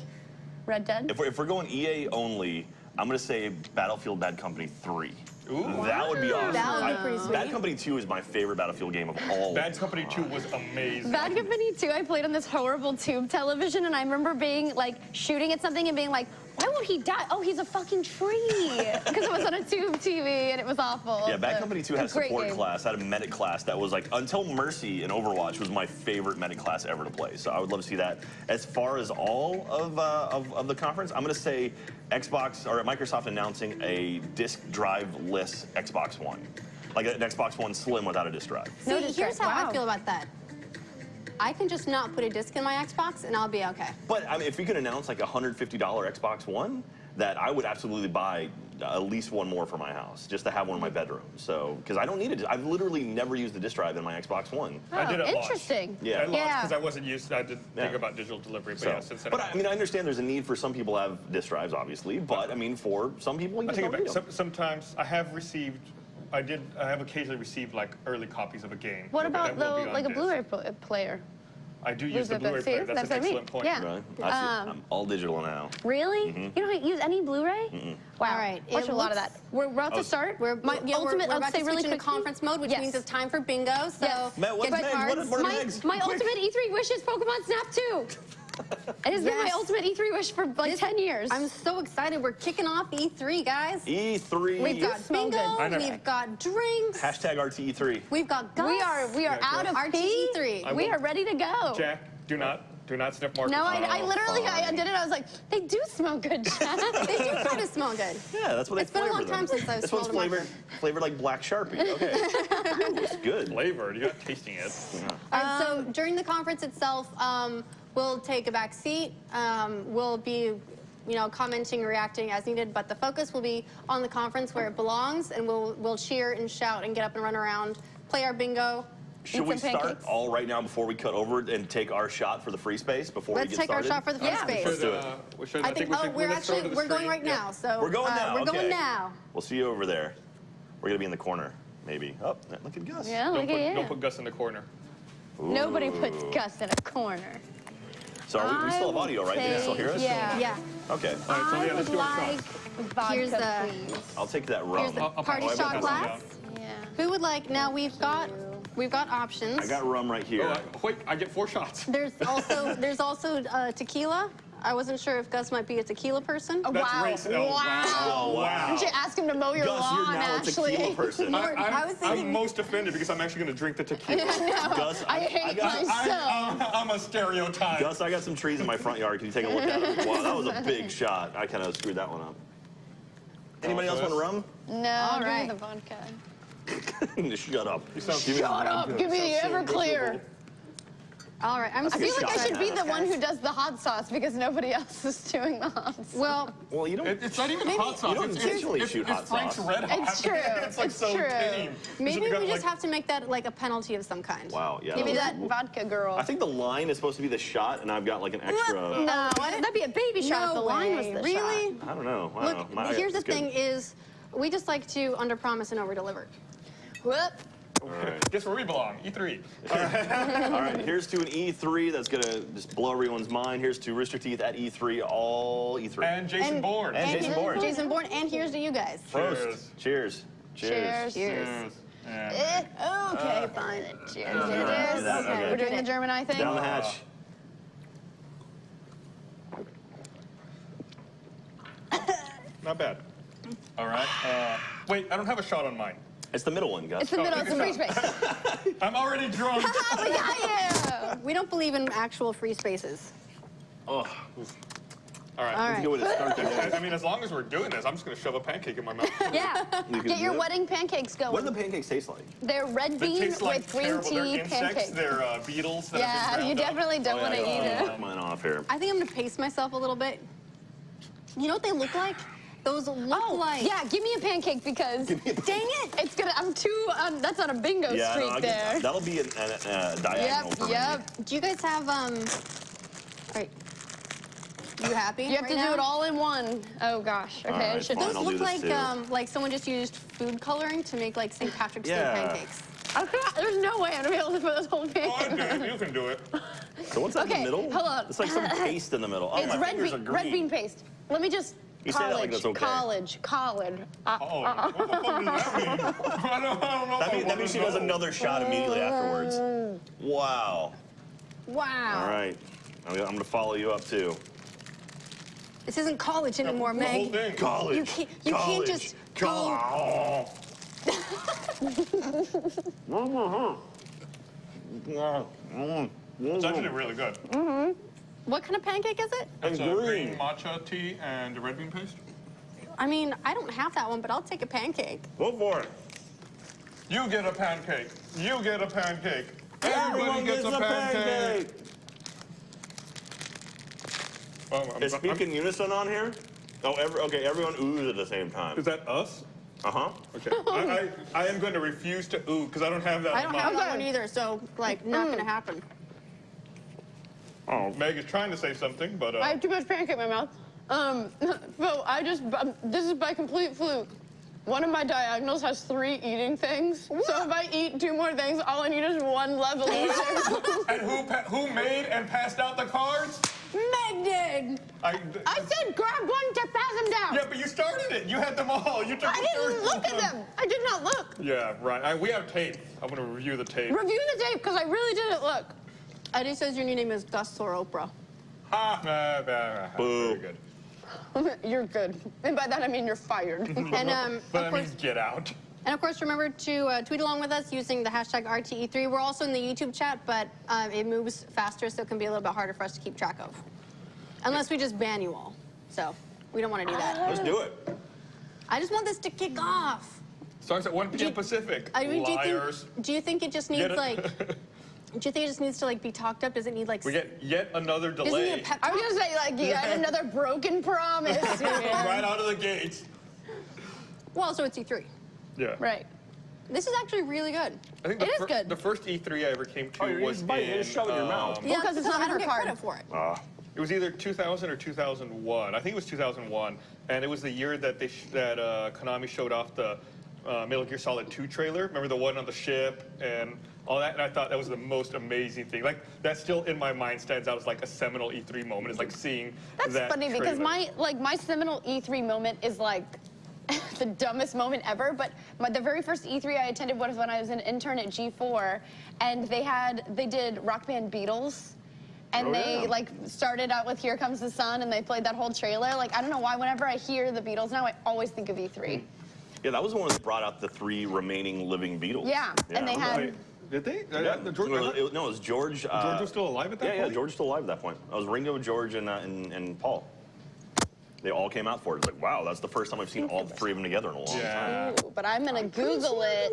Red Dead? If we're going EA only, I'm going to say Battlefield Bad Company 3. Ooh. That would be awesome. That would be pretty sweet. Bad Company 2 is my favorite Battlefield game of all. Bad Company 2 was amazing. Bad Company 2, I played on this horrible tube television, and I remember being, like, shooting at something and being like, why won't he die? Oh, he's a fucking tree. Because it was on a tube TV, and it was awful. Yeah, Bad Company 2 had a great support game. class, had a medic class that was like, until Mercy in Overwatch was my favorite medic class ever to play. So I would love to see that. As far as all of the conference, I'm going to say Microsoft announcing a disk drive-less Xbox One. Like an Xbox One Slim without a disk drive. See, here's how I feel about that. I can just not put a disc in my Xbox, and I'll be okay. But I mean, if we could announce like a $150 Xbox One, that I would absolutely buy at least one more for my house, just to have one in my bedroom. So, because I don't need it. I've literally never used the disk drive in my Xbox One. Oh, I did at launch. interesting. Yeah. At launch, because I wasn't used. I didn't think Yeah. about digital delivery, but So, yeah, since then. but I mean, I understand there's a need for some people to have disk drives, obviously. But I mean, for some people, you I just take it don't back. need them. Sometimes I have received. I have occasionally received like early copies of a game. What that about will be though, on like a disc. Blu-ray player? I do use the Blu-ray See, player. That's that's an what I mean. excellent point. Yeah. Right? I'm all digital now. Really? You don't use any Blu-ray? Wow. All right. Watch It a lot of looks- that. We're about to start. We're My ultimate. we're I'll about say to really switch into quickly. conference mode, which Yes. means it's time for bingo. So Yes. Matt, what's get next? cards. What are My, next? my ultimate E3 wish is Pokemon Snap 2. It has been my Yes. ultimate E3 wish for like 10 years. I'm so excited. We're kicking off E3, guys. E3. We've got smell bingo. good. I know. We've got drinks. Hashtag RTE3. We've got Gus. we are out of pee. RTE3. We are ready to go. Jack, do not sniff markers. No, I literally fine. I did it. I was like, they do smell good, Jack. They do kind of small good. Yeah, that's what It's I been a flavor long time them. since I've This one's smelled a flavored, marker. flavored like black Sharpie. Okay. Ooh, it's good. Flavored. You're not tasting it. All right, so during the conference itself, we'll take a back seat. We'll be, commenting and reacting as needed, but the focus will be on the conference where it belongs, and we'll cheer and shout and get up and run around, play our bingo. Should Eat we some start pancakes. all right now before we cut over and take our shot for the free space before we Let's get take started? our shot for the free Yeah. space. Let's do it. I think we're going right now. So We're going now. We're okay. going now. We'll see you over there. We're gonna be in the corner, maybe. Oh, look at Gus. Yeah, Don't look put, at don't you. put Gus in the corner. Nobody puts Gus in a corner. So we still have audio, right? They can still hear us? Yeah. Yeah. Okay. All right, so I yeah, let's would do our shot. like vodka, Here's the- please. I'll take that rum. Here's the I'll party pass shot it glass. down. Yeah. Who would like? Now we've got options. I got rum right here. Wait, I get 4 shots. There's also tequila. I wasn't sure if Gus might be a tequila person. Oh, That's wow. racist. Oh, Wow. wow. You should ask him to mow your Gus, lawn, you're now actually. a tequila person. I was thinking- I'm most offended because I'm actually going to drink the tequila. Gus, I hate myself. I'm a stereotype. Gus, I got some trees in my front yard. Can you take a look at them? Wow, that was a big shot. I kind of screwed that one up. Anybody else want rum? No, All give me right. the vodka. Shut up. Shut up. Give me the Everclear. All right. I feel like I shot. should be the one who does the hot sauce because nobody else is doing the hot sauce. Well, Well, you don't. It's not even hot sauce. you don't It's intentionally shoot hot it's Frank's sauce. Red Hot. It's true. It's like It's so true. tame. maybe You we gotta, just have to make that like a penalty of some kind. Wow, yeah. Give me that that vodka, girl. I think the line is supposed to be the shot, and I've got like an extra. No, that'd be a baby shot if No the line was way. the Really? shot. I don't know. I Look, don't know. here's the It's good. thing: is we just like to underpromise and overdeliver. Whoop. All right. Guess where we belong? E3. All right, here's to an E3 that's gonna just blow everyone's mind. Here's to Rooster Teeth at E3, all E3. And Jason Bourne. And Jason Bourne. Jason Bourne, and here's to you guys. Prost. Cheers. Cheers. Cheers. Yeah. Okay, fine. Cheers. do Cheers. that, okay. We're doing the German eye thing. Down the hatch. Not bad. All right. Wait, I don't have a shot on mine. It's the middle one, Gus. It's the middle. It's the free space. I'm already drunk. We got you. We don't believe in actual free spaces. Oh, All right. All let's right. go with a start there. I mean, as long as we're doing this, I'm just going to shove a pancake in my mouth. Yeah. You can Get your do it. wedding pancakes going. What do the pancakes taste like? They're red They bean taste like with green terrible. They're tea insects. pancakes. They're beetles. That Yeah, have been you ground up. definitely don't want to eat it. Take mine off here. I think I'm gonna pace myself a little bit. You know what they look like? Those look like. Yeah, give me a pancake because dang it, it's gonna. I'm too. That's on a bingo Yeah, streak no, there. that'll be a diagonal for me. Yep. Do you guys have All right. You happy? You have right to now? do it all in one. Oh gosh. Okay, right, I should. fine. Those I'll do look this like someone just used food coloring to make like St. Patrick's Day Yeah. pancakes. There's no way I'm gonna be able to put this whole Oh, pancake. I do. You can do it. So what's that in Okay, the middle? hold on. It's like some paste in the middle. Oh, It's my red fingers are bean, green. red bean paste. Let me just. You say that like that's okay. College. Oh, what the fuck does that mean? I don't know. That means she does another shot immediately afterwards. Wow. Wow. All right. I'm gonna follow you up too. This isn't college anymore, The whole Meg. thing. College. You can't just go. College. It's actually really good. What kind of pancake is it? It's a green. green matcha tea and red bean paste. I mean, I don't have that one, but I'll take a pancake. Go for it. You get a pancake. You get a pancake. Everyone Everybody gets a pancake. Oh, Is speak in unison on here? Oh, okay, everyone oohs at the same time. Is that us? Uh-huh. Okay. I am going to refuse to ooh because I don't have that. I don't have mine. that one either, so like not gonna happen. Oh, Meg is trying to say something, but I have too much pancake in my mouth. So I just, this is by complete fluke. One of my diagonals has 3 eating things. So if I eat 2 more things, all I need is 1 level. And who made and passed out the cards? Meg did. I said grab one to pass them down. Yeah, but you started it. You had them all. You took I the didn't first look at one. them. I did not look. Yeah, right. We have tape. I'm going to review the tape. Review the tape, because I really didn't look. Eddie says your new name is Gus or Oprah. Very good. You're good. And by that I mean you're fired. And But of I course, mean, get out. and of course, remember to tweet along with us using the hashtag RTE3. We're also in the YouTube chat, but it moves faster, so it can be a little bit harder for us to keep track of. Unless we just ban you all. So we don't want to do that. Let's do it. I just want this to kick off. Starts at 1 p.m. Pacific. I mean, Liars. do you think it just needs Get it? like? Do you think it just needs to like be talked up? Does it need like? We get yet another does it delay. need a pep I was talk? gonna say, like, you had another broken promise. Right out of the gates. Well, so it's E3. Yeah. Right. This is actually really good. I think It is good. The first E3 I ever came to you're was just biting it, in, just shove it in your mouth. Yeah, because it's not I on don't her get card. credit for it. It was either 2000 or 2001. I think it was 2001, and it was the year that Konami showed off the Metal Gear Solid 2 trailer. Remember the one on the ship and all that? And I thought that was the most amazing thing. Like that still in my mind stands out as like a seminal E3 moment. It's like seeing That's that funny because trailer. my seminal E3 moment is like the dumbest moment ever. But the very first E3 I attended was when I was an intern at G4, and they did Rock Band Beatles. And they like started out with "Here Comes the Sun," and they played that whole trailer. Like I don't know why. Whenever I hear the Beatles now, I always think of E3. Yeah, that was the one that brought out the 3 remaining living Beatles. Yeah, and they had. Wait, did they? Yeah. George, No, it was George. George was still alive at that Yeah, point? yeah, George was still alive at that point. It was Ringo, George, and Paul. They all came out for it. It's like, wow, that's the first time I've seen all 3 of them together in a long time. Yeah. Ooh, but I'm gonna Google it.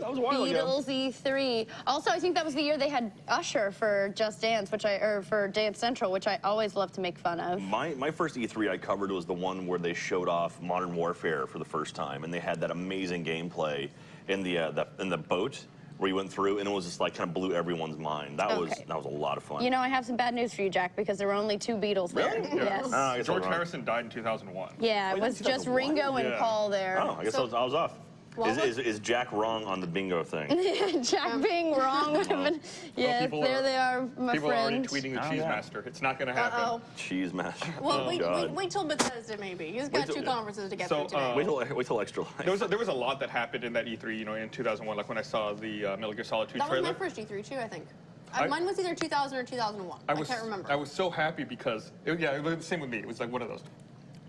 That was a while ago. Beatles E3. Also, I think that was the year they had Usher for Just Dance, or for Dance Central, which I always love to make fun of. My first E3 I covered was the one where they showed off Modern Warfare for the first time, and they had that amazing gameplay in the boat where you went through, and it was just like kind of blew everyone's mind. That was a lot of fun. You know, I have some bad news for you, Jack, because there were only 2 Beatles there. Really? Yeah. Yes. I guess I was George wrong. Harrison died in 2001. Yeah, it Wait, was that's just 2001? Ringo and Yeah. Paul there. Oh, I guess I was off. Well, Is Jack wrong on the bingo thing? Jack being wrong would have been. Yes, people there are- they are, my People are already friend. tweeting the Oh, Cheese yeah. Master. It's not going to happen. Uh-oh. Cheese master. Well, Oh, wait God. till Bethesda maybe. He's got till- 2 conferences to get So, through today. Wait till Extra Life. There was a lot that happened in that E3, you know, in 2001, like when I saw the Metal Gear Solid 2 That was trailer. my first E3 too, I think. I- Mine was either 2000 or 2001. I can't remember. I was so happy because, it was the same with me. It was like one of those.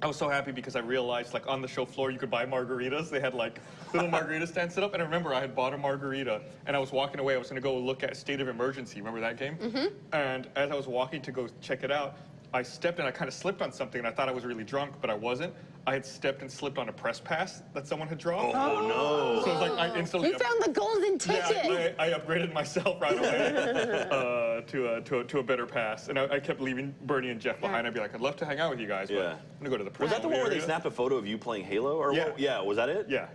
I was so happy because I realized, like, on the show floor, you could buy margaritas. They had, like, little margarita stands set up. And I remember I had bought a margarita, and I was walking away. I was going to go look at State of Emergency. Remember that game? Mm-hmm. And as I was walking to go check it out, I stepped and I kind of slipped on something, and I thought I was really drunk, but I wasn't. I had stepped and slipped on a press pass that someone had drawn. Oh, no. So it was like I instantly... You found the golden ticket. Yeah, I upgraded myself right away to a better pass, and I kept leaving Bernie and Jeff behind. I'd be like, I'd love to hang out with you guys, but Yeah. I'm gonna go to the press. Was that the one where they area. snapped a photo of you playing Halo? Or Yeah. what? Yeah, was that it? Yeah.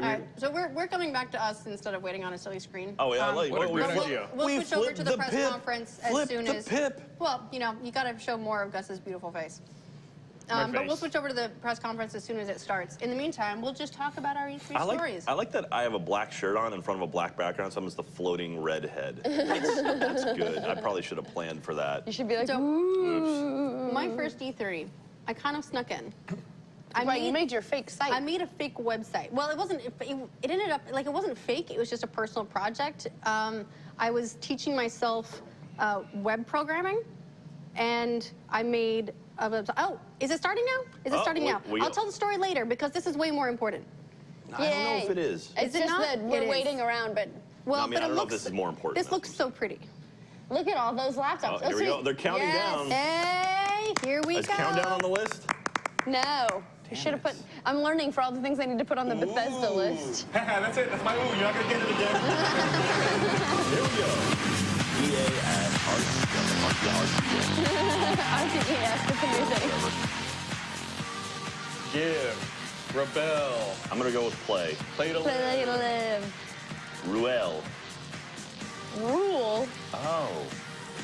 All right, so we're coming back to us instead of waiting on a silly screen. Oh, yeah, What a great We'll, idea. we'll We switch over flipped to the the press pip. conference as Flipped soon the as. pip. Well, you know, you got to show more of Gus's beautiful face. But we'll face. switch over to the press conference as soon as it starts. In the meantime, we'll just talk about our E3 stories. I like that I have a black shirt on in front of a black background, so I'm just the floating red head. That's good. I probably should have planned for that. You should be like, So- ooh. My first E3, I kind of snuck in. You made your fake site. I made a fake website. Well, it wasn't. It ended up like it wasn't fake. It was just a personal project. I was teaching myself web programming, and I made a website. Oh, is it starting now? Is it starting now? I'll tell the story later because this is way more important. I don't know if it is. It's Is it just not? that we're It is. waiting around, but Well, I mean, but I it don't know looks, if this is more important. This looks so pretty. look at all those laptops. Oh, here we go. They're counting down. Hey, here we Is go. countdown on the list? No. You should have put. I'm learning for all the things I need to put on the Bethesda list. That's it. That's my ooh. You're not gonna get it again. Here we go. EA at RTES, it's a new thing. Give. Rebel. I'm going to go with play. Play to live. Play to live. Ruel. Rule? Oh.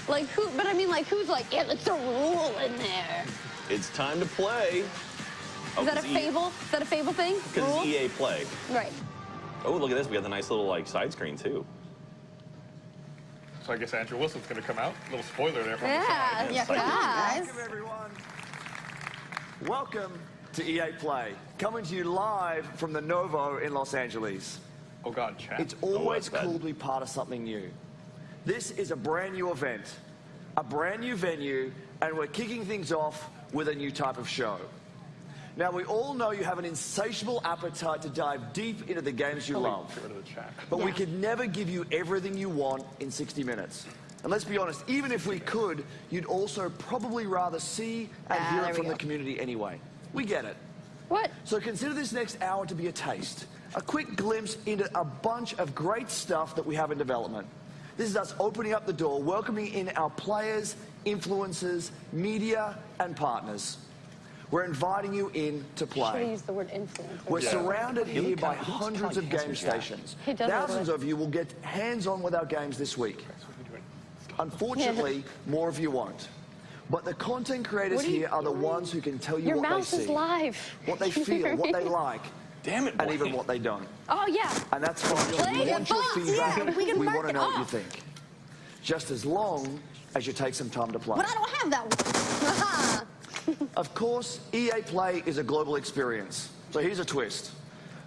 Like who? But I mean, like who's like, yeah, let's throw rule in there. It's time to play. Oh, Is that a fable? Is that a fable thing? Because Rule? it's EA Play. Right. Oh, look at this. We got the nice little like side screen too. So I guess Andrew Wilson's going to come out. Little spoiler there from the Yeah. side. Yeah. Guys. Welcome, everyone. Welcome to EA Play, coming to you live from the Novo in Los Angeles. Oh, God, chat. It's always that's bad. cool to be part of something new. This is a brand new event, a brand new venue, and we're kicking things off with a new type of show. Now, we all know you have an insatiable appetite to dive deep into the games you love. Get rid of the chat. But we could never give you everything you want in 60 minutes. And let's be honest, even if we could, you'd also probably rather see and hear there it we from the go. community anyway. We get it. What? So consider this next hour to be a taste, a quick glimpse into a bunch of great stuff that we have in development. This is us opening up the door, welcoming in our players, influencers, media, and partners. We're inviting you in to Should have play. used the word influencer. We're surrounded here by hundreds of game stations. He does look Thousands like- of you will get hands-on with our games this week. Unfortunately, more of you won't. But the content creators What are you here are the doing? ones who can tell you Your what they mouse is see, live. what they feel, what they like, Damn it, and boy. even what they don't. Oh yeah. And that's fine. Play We it, want your boss, feedback. yeah, we can We mark want to it know what you off. think. Just as long as you take some time to play. But I don't have that one. Of course, EA Play is a global experience. So here's a twist.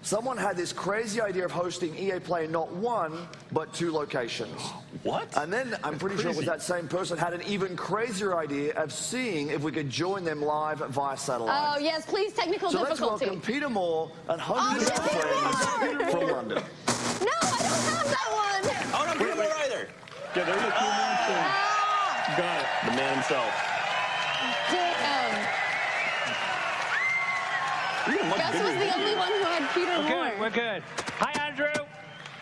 Someone had this crazy idea of hosting EA Play in not one, but 2 locations. What? And then I'm pretty sure it was that same person had an even crazier idea of seeing if we could join them live via satellite. Oh yes, please, technical So let's difficulty. welcome Peter Moore and hundreds of friends from London. No, I don't have that one. Oh, no, Peter Moore either. Yeah, there's a few more things. Got it. The man himself. Damn. You're much Gus bigger was than the you. only one who had Peter Moore. Good, we're good. Hi, Andrew.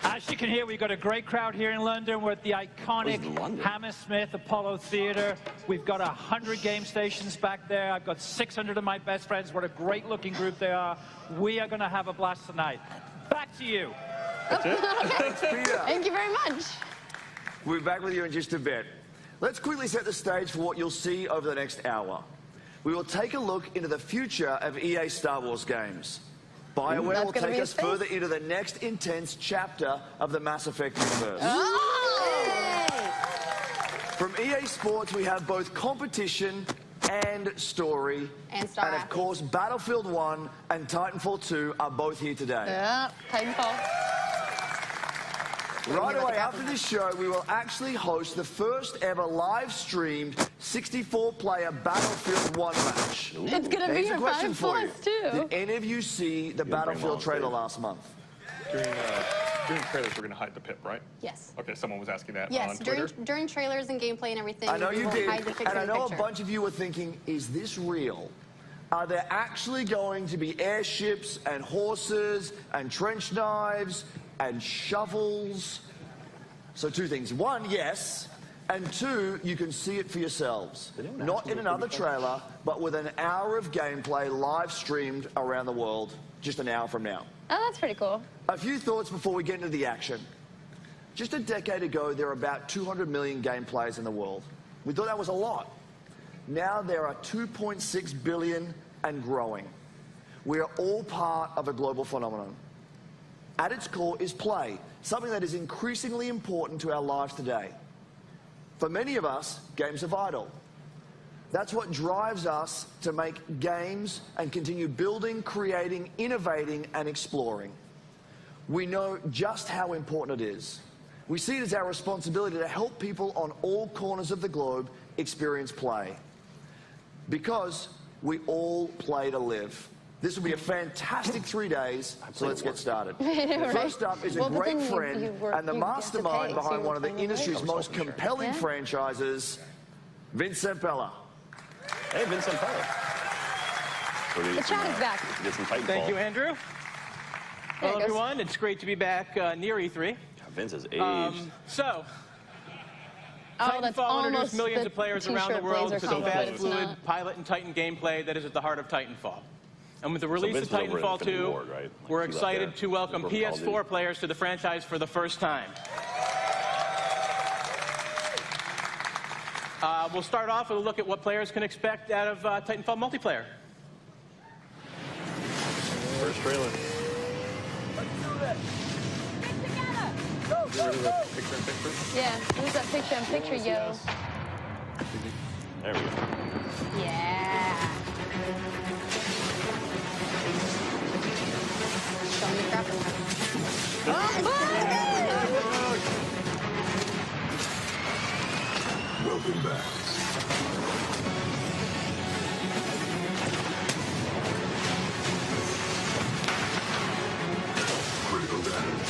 As you can hear, we've got a great crowd here in London. We're at the iconic Where's London? Hammersmith Apollo Theatre. We've got 100 game stations back there. I've got 600 of my best friends. What a great looking group they are. We are going to have a blast tonight. Back to you. Thanks, Peter. Thank you very much. We'll be back with you in just a bit. Let's quickly set the stage for what you'll see over the next hour. We will take a look into the future of EA Star Wars games. BioWare That's will gonna take be us a space. further into the next intense chapter of the Mass Effect universe. Oh! From EA Sports, we have both competition and story. And Star And of Athletes. course, Battlefield 1 and Titanfall 2 are both here today. Yeah, Titanfall. Right away after this show, we will actually host the first ever live-streamed 64-player Battlefield 1 match. It's gonna be Here's a your question 5 for you. plus too. Did any of you see the bring them Battlefield on trailer stage. last month? During trailers, we're going to hide the pip, right? Yes. Okay, someone was asking that on Yes, Twitter. during trailers and gameplay and everything. I know we you will did, hide the picture and I in the know a picture. bunch of you were thinking, is this real? Are there actually going to be airships and horses and trench knives and shovels? So 2 things. 1, yes. And 2, you can see it for yourselves. Not in another trailer, but with an hour of gameplay live streamed around the world just an hour from now. Oh, that's pretty cool. A few thoughts before we get into the action. Just a decade ago, there were about 200 million game players in the world. We thought that was a lot. Now there are 2.6 billion and growing. We are all part of a global phenomenon. At its core is play, something that is increasingly important to our lives today. For many of us, games are vital. That's what drives us to make games and continue building, creating, innovating, and exploring. We know just how important it is. We see it as our responsibility to help people on all corners of the globe experience play. Because we all play to live. This will be a fantastic 3 days, so let's get started. First up is a Well, but great then you friend work- and the you have to pay, mastermind so behind you're one of the playing the industry's game. most compelling Yeah. franchises, Vincent Bella. Hey, Vincent Pellet. The chat is back. Get some Titanfall. Thank you, Andrew. There Hello, it goes. everyone. It's great to be back near E3. Vince has aged. So, Oh, that's Titanfall introduced almost millions the of players around the t-shirt world blazer to the combo, but fast, it's fluid not. pilot and Titan gameplay that is at the heart of Titanfall. And with the release of Vince was over at Titanfall Infinity 2, Ward, right? Like, we're he left excited there. to welcome Worked Call of Duty. PS4 players to the franchise for the first time. We'll start off with a look at what players can expect out of Titanfall multiplayer. First trailer. Yeah, who's that picture-in-picture, yo? There we go. Yeah. Show me the graphics. Welcome back. Critical damage.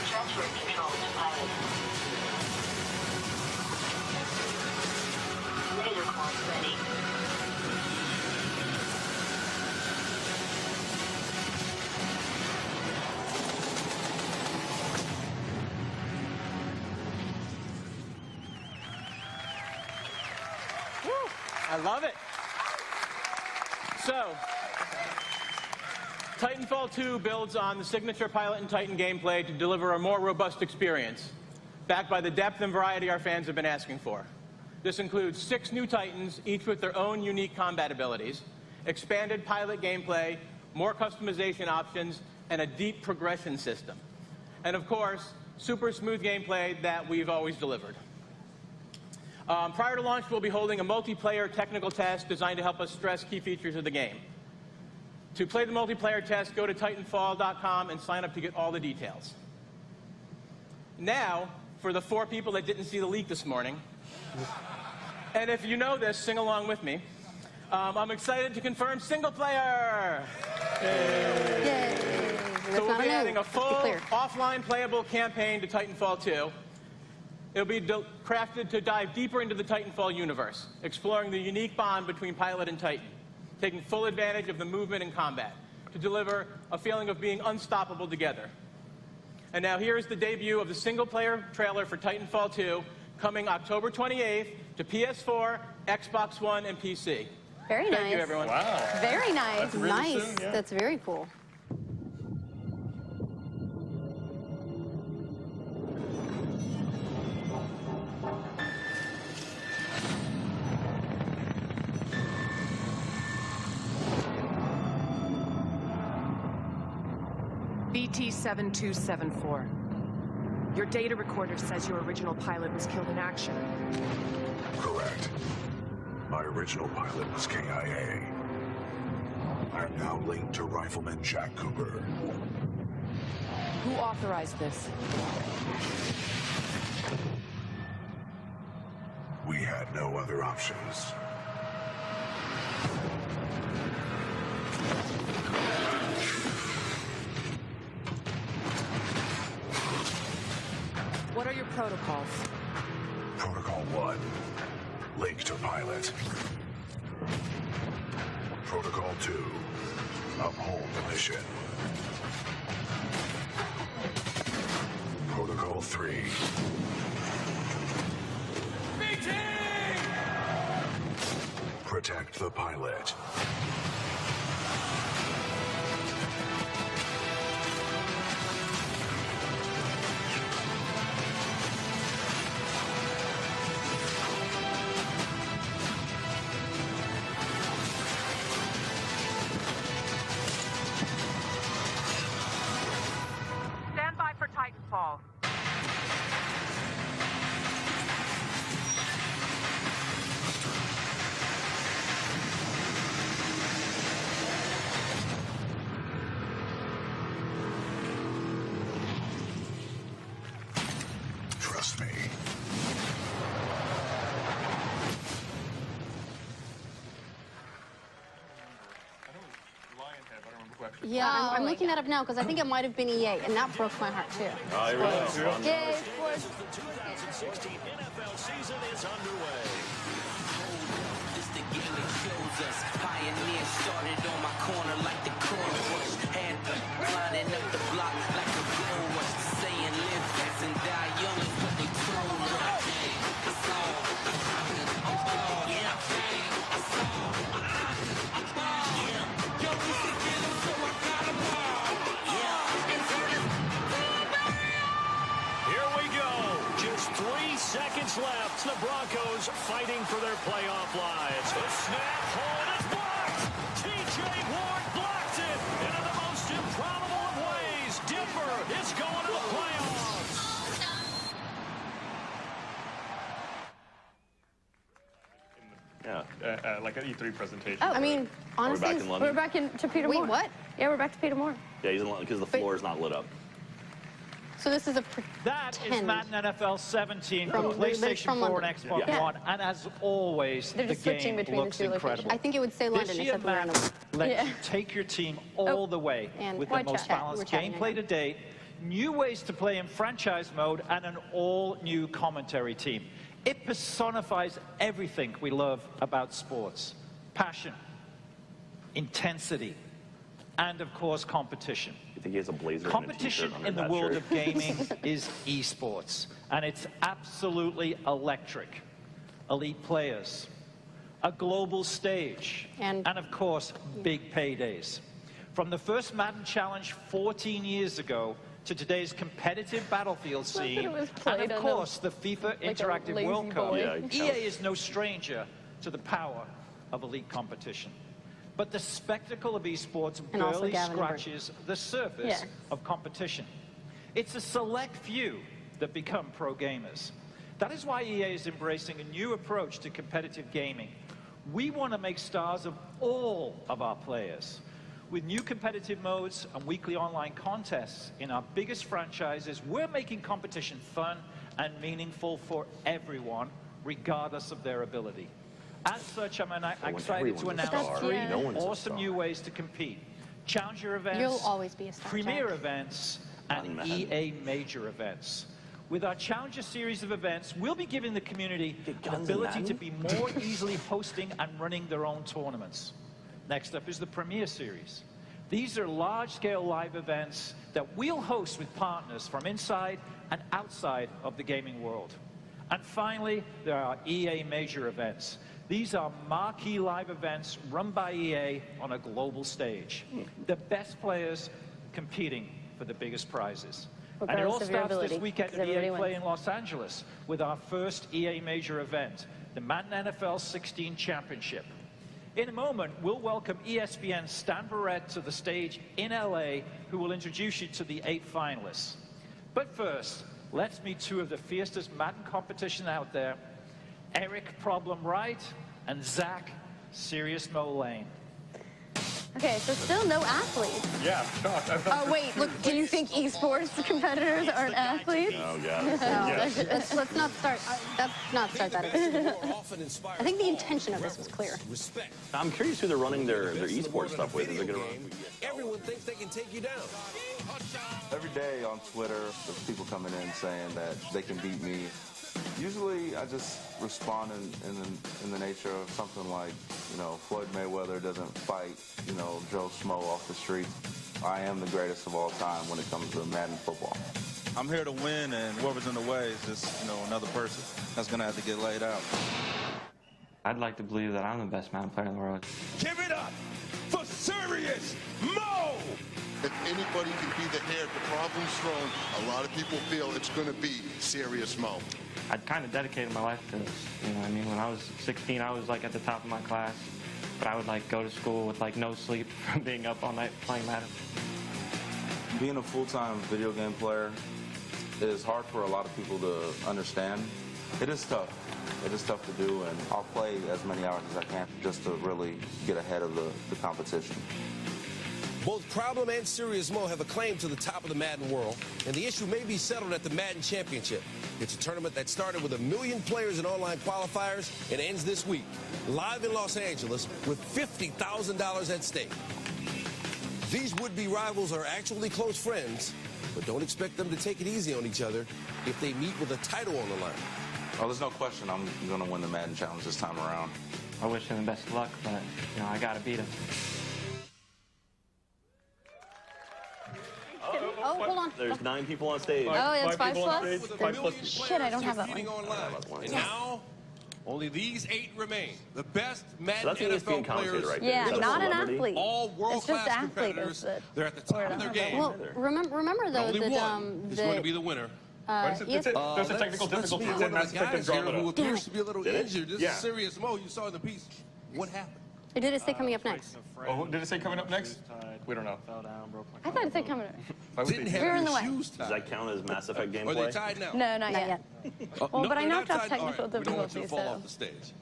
Transferring control to pilot. Laser quad ready. I love it. So, Titanfall 2 builds on the signature Pilot and Titan gameplay to deliver a more robust experience, backed by the depth and variety our fans have been asking for. This includes 6 new Titans, each with their own unique combat abilities, expanded pilot gameplay, more customization options, and a deep progression system. And of course, super smooth gameplay that we've always delivered. Prior to launch, we'll be holding a multiplayer technical test designed to help us stress key features of the game. To play the multiplayer test, go to Titanfall.com and sign up to get all the details. Now, for the 4 people that didn't see the leak this morning, and if you know this, sing along with me. I'm excited to confirm single player! Yay. So we'll be adding a full offline playable campaign to Titanfall 2. It'll be crafted to dive deeper into the Titanfall universe, exploring the unique bond between Pilot and Titan, taking full advantage of the movement and combat to deliver a feeling of being unstoppable together. And now here's the debut of the single-player trailer for Titanfall 2, coming October 28th to PS4, Xbox One, and PC. Very nice. Thank you, everyone. Wow. Very nice. That's really Nice. soon, yeah. That's very cool. BT-7274. Your data recorder says your original pilot was killed in action. Correct. My original pilot was KIA. I am now linked to Rifleman Jack Cooper. Who authorized this? We had no other options. What are your protocols? Protocol 1, link to pilot. Protocol 2, uphold the mission. Protocol 3. Protect the pilot. Stand by for Titanfall. Yeah, I'm looking that up now because I think it might have been EA, and that broke my heart too. Oh, here we go. Yay, sports. The 2016 NFL season is underway. This the game that chose us. Pioneer started on my corner like the corner rush. Had lining up the block like a goal rush. Saying live fast and die young is what they told us. It's all. Here we go. Just 3 seconds left. The Broncos fighting for their playoff lives. The snap, hold, it's blocked. T.J. Ward blocked it into the most improbable of ways. Denver is going to the playoffs. Yeah. Like an E3 presentation. Oh, I mean, honestly, back in London? We're back to Peter Wait, Moore. what? Yeah, we're back to Peter Moore. Yeah, he's in because the floor is not lit up. So this is a That is pretend. Madden NFL 17 for From- PlayStation from 4 and London. Xbox Yeah. One, and as always, They're the just switching game between the looks two incredible. locations. I think it would say London This year, except we're in Madden a... lets Yeah. you take your team all the way And with the why most chat? balanced We're chatting gameplay right to date, new ways to play in franchise mode, and an all-new commentary team. It personifies everything we love about sports. Passion, intensity, and of course, competition. You think he has a blazer Competition and a t-shirt under in the that world shirt? of gaming is esports, and it's absolutely electric. Elite players, a global stage, And of course, big paydays. From the first Madden Challenge 14 years ago to today's competitive battlefield Love that scene, it was and played of on course, the FIFA like a Interactive lazy World Cup. boy. Yeah, EA is no stranger to the power of elite competition. But the spectacle of esports And also barely Gavin and Bert. scratches the surface Yeah. of competition. It's a select few that become pro gamers. That is why EA is embracing a new approach to competitive gaming. We want to make stars of all of our players. With new competitive modes and weekly online contests in our biggest franchises, we're making competition fun and meaningful for everyone, regardless of their ability. As such, I'm excited to everyone's a announce star. 3 No one's a awesome star. new ways to compete. Challenger events, You'll always be a star, premier Jack. events, Not and Madden. EA major events. With our Challenger series of events, we'll be giving the community Get an guns in ability to be Madden? more easily hosting and running their own tournaments. Next up is the Premier Series. These are large-scale live events that we'll host with partners from inside and outside of the gaming world. And finally, there are EA major events. These are marquee live events run by EA on a global stage. The best players competing for the biggest prizes. And it all Regardless of your starts ability, this weekend 'cause at EA everybody Play wins. in Los Angeles with our first EA major event, the Madden NFL 16 Championship. In a moment, we'll welcome ESPN's Stan Barrett to the stage in LA, who will introduce you to the 8 finalists. But first, let's meet 2 of the fiercest Madden competition out there, Eric Problem Right and Zach Serious Mo Lane. Okay, so still no athletes. Yeah, shocked. Oh, wait, look, do you think esports competitors aren't athletes? Oh, God. Let's not start. Let's not start that. I think the intention of this was clear. I'm curious who they're running their esports stuff with. Is it going to run? Everyone thinks they can take you down. Every day on Twitter, there's people coming in saying that they can beat me. Usually, I just respond in the nature of something like, Floyd Mayweather doesn't fight, Joe Schmo off the street. I am the greatest of all time when it comes to Madden football. I'm here to win, and whoever's in the way is just, another person that's going to have to get laid out. I'd like to believe that I'm the best Madden player in the world. Give it up for Serious Mo! If anybody can be the heir to problems thrown, a lot of people feel it's going to be Serious Mo. I'd kind of dedicated my life to this. You know what I mean? When I was 16, I was like at the top of my class, but I would like go to school with like no sleep from being up all night playing Madden. Being a full-time video game player is hard for a lot of people to understand. It is tough. It is tough to do, and I'll play as many hours as I can just to really get ahead of the competition. Both Problem and Serious Mo have a claim to the top of the Madden world, and the issue may be settled at the Madden Championship. It's a tournament that started with 1 million players in online qualifiers and ends this week, live in Los Angeles with $50,000 at stake. These would-be rivals are actually close friends, but don't expect them to take it easy on each other if they meet with a title on the line. Oh, there's no question I'm going to win the Madden Challenge this time around. I wish him the best of luck, but, you know, I got to beat him. Oh, hold on. There's 9 people on stage. Oh, that's 5 plus? Shit, I don't have that one. And now, only these 8 remain. The best Madden that's an NFL ESPN commentator players. right there. Yeah, Is that a not an celebrity? athlete. All It's world-class just athlete. competitors. They're at the top of their game. Well, remember though Only that one is going to be the winner. There's a technical difficulty. It's in Mass Effect Andromeda. Who appears to be a little Did it? injured. This Yeah. is serious mode you saw in the piece. What happened? Did it say coming up next? Oh, did it say coming up next? We don't know. Fell down, broke my I thought it said coming up. Why would Didn't they have do We're in your the way. shoes tied. Does that count as Mass Effect gameplay? Are they tied now? No, not yet. Well, but I they're knocked not off tied. All technical right, we don't want you to difficulty, fall so. off the stage.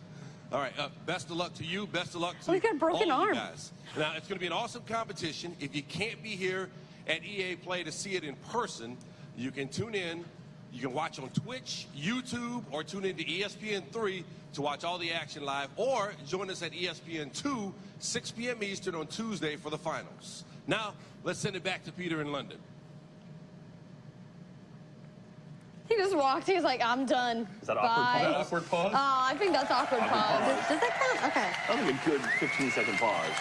All right, best of luck to you. Best of luck to Oh, he's got a broken all arm. you guys. Now, it's going to be an awesome competition. If you can't be here at EA Play to see it in person, you can tune in. You can watch on Twitch, YouTube, or tune into ESPN3 to watch all the action live, or join us at ESPN2, 6 p.m. Eastern on Tuesday for the finals. Now, let's send it back to Peter in London. He just walked. He's like, I'm done. Is that Bye. awkward pause? Awkward pause? Oh, I think that's awkward pause. Does that count? Okay. That was a good 15-second pause.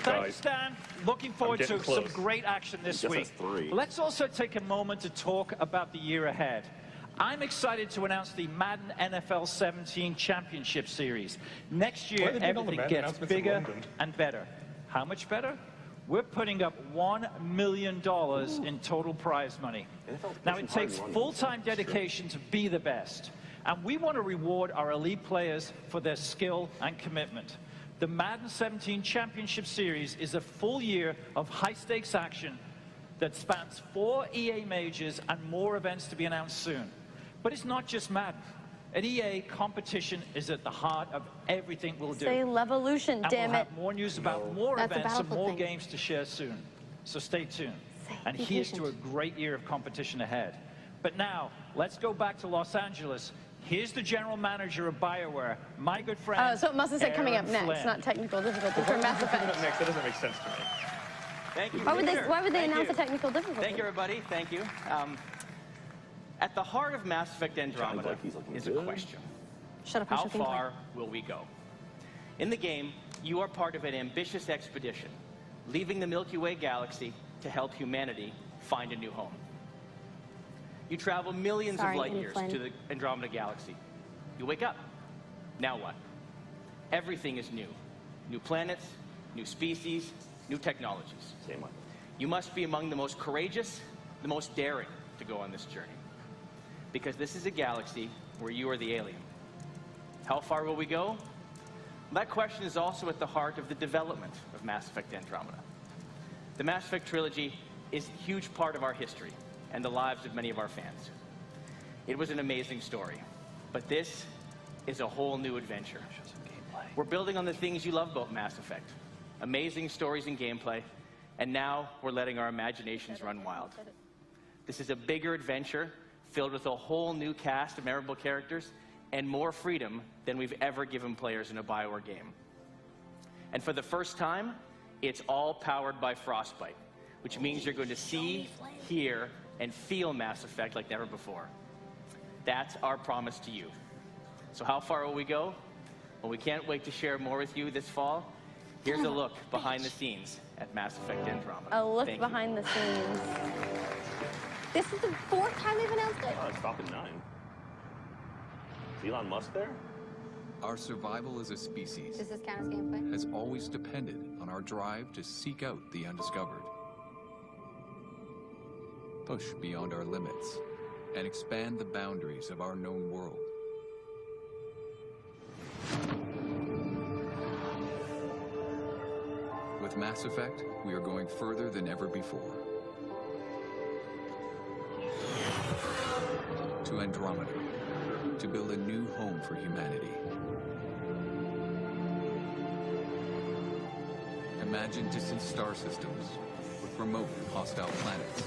Thanks, Stan. Looking forward getting to some close. great action this I guess week. that's 3. Let's also take a moment to talk about the year ahead. I'm excited to announce the Madden NFL 17 Championship Series. Next Why year, are they doing all the everything Madden gets announcements in bigger London? and better. How much better? We're putting up $1 million in total prize money. Now, it takes full-time dedication to be the best. And we want to reward our elite players for their skill and commitment. The Madden 17 Championship Series is a full year of high-stakes action that spans 4 EA majors and more events to be announced soon. But it's not just Madden. At EA, competition is at the heart of everything we'll do. Say Levolution, And damn we'll it. have more news about more That's a events and Battlefield more thing. games to share soon. So stay tuned. And be here's to a patient. great year of competition ahead. But now, let's go back to Los Angeles. Here's the general manager of BioWare, my good friend. Oh, so it must have said coming up Aaron next, Flynn. not technical difficulty for Mass Effect. Next, that doesn't make sense to me. Thank you. Why would they Thank announce you. the technical difficulty? Thank you, everybody. Thank you. At the heart of Mass Effect Andromeda is a question. Shut up, How I'm far will we go? In the game, you are part of an ambitious expedition, leaving the Milky Way galaxy to help humanity find a new home. You travel millions Sorry, of light years Flynn. to the Andromeda galaxy. You wake up. Now what? Everything is new. New planets, new species, new technologies. Same one. You must be among the most courageous, the most daring to go on this journey. Because this is a galaxy where you are the alien. How far will we go? That question is also at the heart of the development of Mass Effect Andromeda. The Mass Effect trilogy is a huge part of our history and the lives of many of our fans. It was an amazing story, but this is a whole new adventure. We're building on the things you love about Mass Effect. Amazing stories and gameplay, and now we're letting our imaginations run wild. This is a bigger adventure filled with a whole new cast of memorable characters and more freedom than we've ever given players in a BioWare game. And for the first time, it's all powered by Frostbite, which means you're going to see, hear, and feel Mass Effect like never before. That's our promise to you. So how far will we go? Well, we can't wait to share more with you this fall. Here's a look behind the scenes at Mass Effect Andromeda. A look Thank you. behind the scenes. This is the 4th time they've announced it. Oh, it's stopping 9. Is Elon Musk there? Our survival as a species Does this count as gameplay? has always depended on our drive to seek out the undiscovered, push beyond our limits, and expand the boundaries of our known world. With Mass Effect, we are going further than ever before. To Andromeda, to build a new home for humanity. Imagine distant star systems with remote and hostile planets,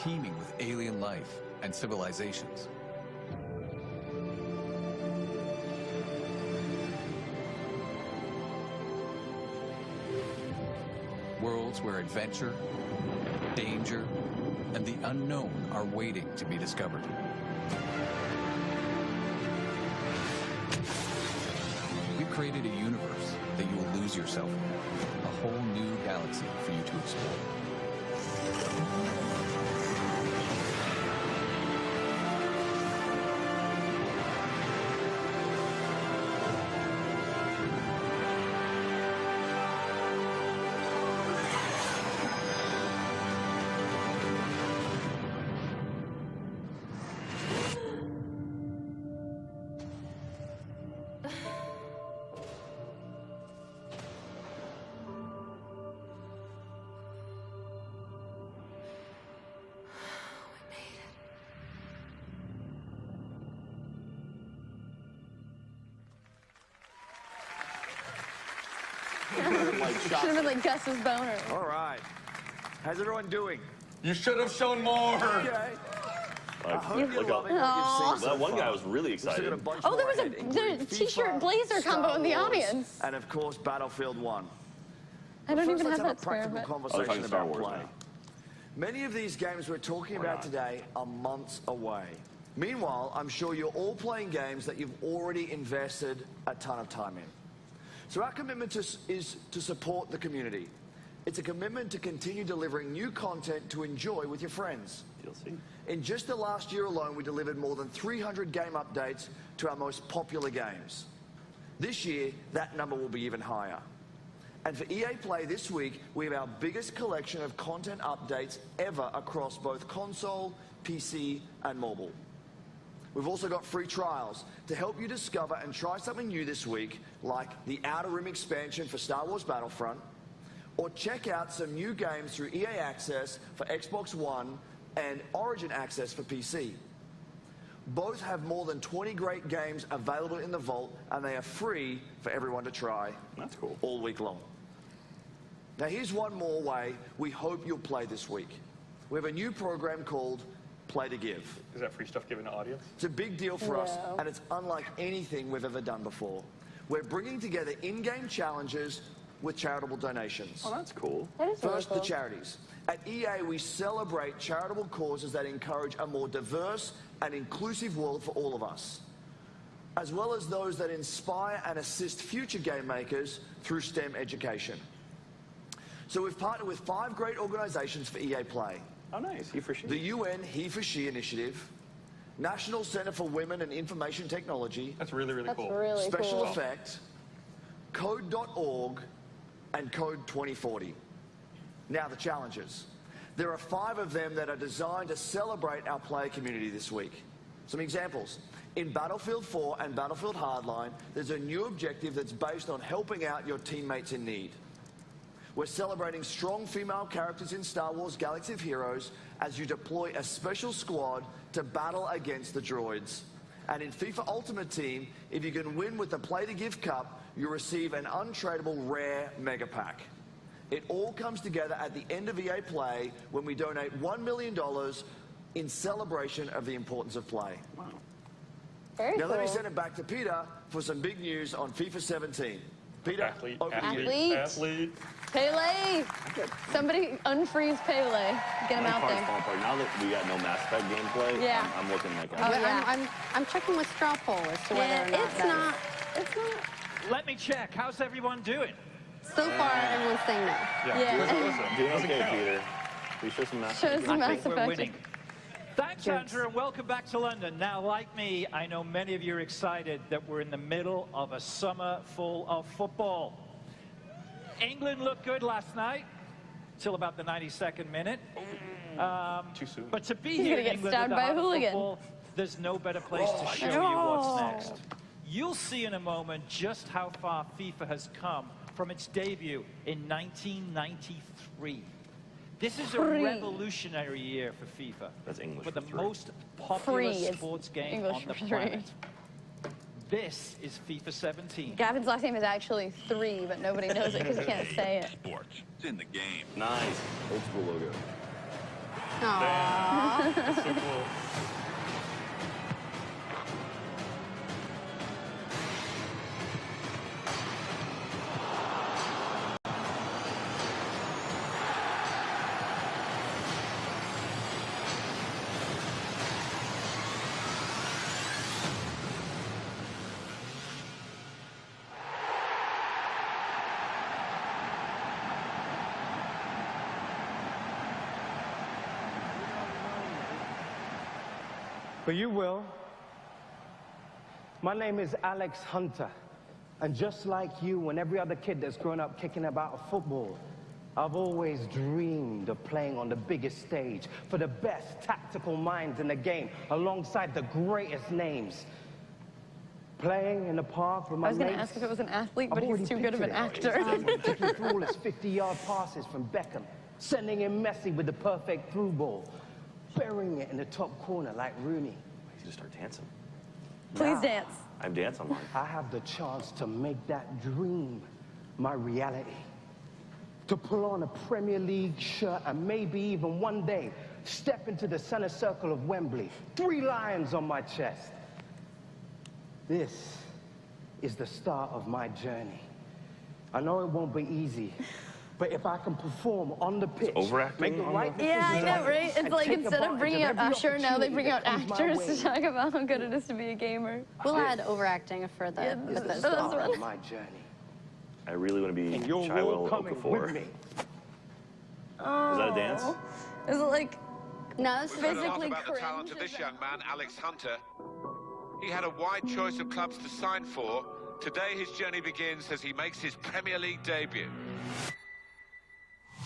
teeming with alien life and civilizations. Worlds where adventure, danger, and the unknown are waiting to be discovered. We've created a universe that you will lose yourself in, a whole new galaxy for you to explore. Should have been like Gus's boner. All right. How's everyone doing? You should have shown more. Okay. I hope you're Look loving what you've seen so that one far. guy was really We've still excited. got a bunch Oh, there more was ahead, including a t-shirt FIFA, blazer Star combo in the Wars, audience. And of course, Battlefield 1. I don't First, even let's have have that a practical spare, but... conversation Star about Wars play. now. Many of these games we're talking about today are months away. Meanwhile, I'm sure you're all playing games that you've already invested a ton of time in. So our commitment is to support the community. It's a commitment to continue delivering new content to enjoy with your friends. DLC. In just the last year alone, we delivered more than 300 game updates to our most popular games. This year, that number will be even higher. And for EA Play this week, we have our biggest collection of content updates ever across both console, PC, and mobile. We've also got free trials to help you discover and try something new this week, like the Outer Rim expansion for Star Wars Battlefront, or check out some new games through EA Access for Xbox One and Origin Access for PC. Both have more than 20 great games available in the vault, and they are free for everyone to try. That's cool. All week long. Now here's one more way we hope you'll play this week. We have a new program called Play to Give. Is that free stuff given to audience? It's a big deal for us, and it's unlike anything we've ever done before. We're bringing together in-game challenges with charitable donations. Oh, that's cool. That is really First, cool. the charities. At EA, we celebrate charitable causes that encourage a more diverse and inclusive world for all of us, as well as those that inspire and assist future game makers through STEM education. So we've partnered with 5 great organizations for EA Play. Oh, nice. He for she. The UN He for She Initiative, National Center for Women and Information Technology, That's really, really cool. That's really Special cool. Effect, Code.org, and Code 2040. Now the challenges. There are 5 of them that are designed to celebrate our player community this week. Some examples. In Battlefield 4 and Battlefield Hardline, there's a new objective that's based on helping out your teammates in need. We're celebrating strong female characters in Star Wars Galaxy of Heroes as you deploy a special squad to battle against the droids. And in FIFA Ultimate Team, if you can win with the Play to Give Cup, you receive an untradeable rare mega pack. It all comes together at the end of EA Play when we donate $1 million in celebration of the importance of play. Wow. Very Now cool. let me send it back to Peter for some big news on FIFA 17. Peter, Athlete, over to you. Athlete. athlete. Pele! Somebody unfreeze Pele. Get him out Parts there. fall apart. Now that we got no Mass Effect gameplay, Yeah. I'm looking like Oh, yeah. I'm checking with straw poll as to whether or not it's that not. is. It's not. Let me check. How's everyone doing? So far, everyone's saying no. Yeah. Doing okay, Peter. We show some Mass Show Effect. some I Mass think we're Effect. winning. Thanks, Andrew, and welcome back to London. Now, like me, I know many of you are excited that we're in the middle of a summer full of football. England looked good last night, till about the 92nd minute. Too soon. But to be He's here gonna in get England stabbed with the by a heart of hooligan. football, there's no better place to show you what's next. You'll see in a moment just how far FIFA has come from its debut in 1993. This is a revolutionary year for FIFA. That's English for the for three. most popular Free is sports game English on the for three. planet. This is FIFA 17. Gavin's last name is actually 3, but nobody knows it because he can't say it. Sports. It's in the game. Nice. Old school logo. Aww. That's so cool. But you will. My name is Alex Hunter. And just like you and every other kid that's grown up kicking about a football, I've always dreamed of playing on the biggest stage for the best tactical minds in the game, alongside the greatest names. Playing in the park with my mates. I was going to ask if it was an athlete, but he's too good of an actor. Kicking flawless 50-yard passes from Beckham, sending in Messi with the perfect through ball, burying it in the top corner like Rooney. You just start dancing. Please dance. I'm dancing, Mark. I have the chance to make that dream my reality. To pull on a Premier League shirt and maybe even one day step into the center circle of Wembley, 3 lions on my chest. This is the start of my journey. I know it won't be easy, but if I can perform on the pitch, overacting make the right Yeah, I decisions, know, right? It's and like take instead of advantage bringing out every Usher, now they bring out opportunity that actors comes my to talk about how good it is to be a gamer. We'll add overacting for the. Yeah, It's the that's start right. of my journey. I really want to be And you're Chaiwell all coming Okafor. with me. Is that a dance? Is it like No, this is We've heard a lot physically about the talent of this young man, Alex Hunter. He had a wide choice of clubs to sign for. Today his journey begins as he makes his Premier League debut.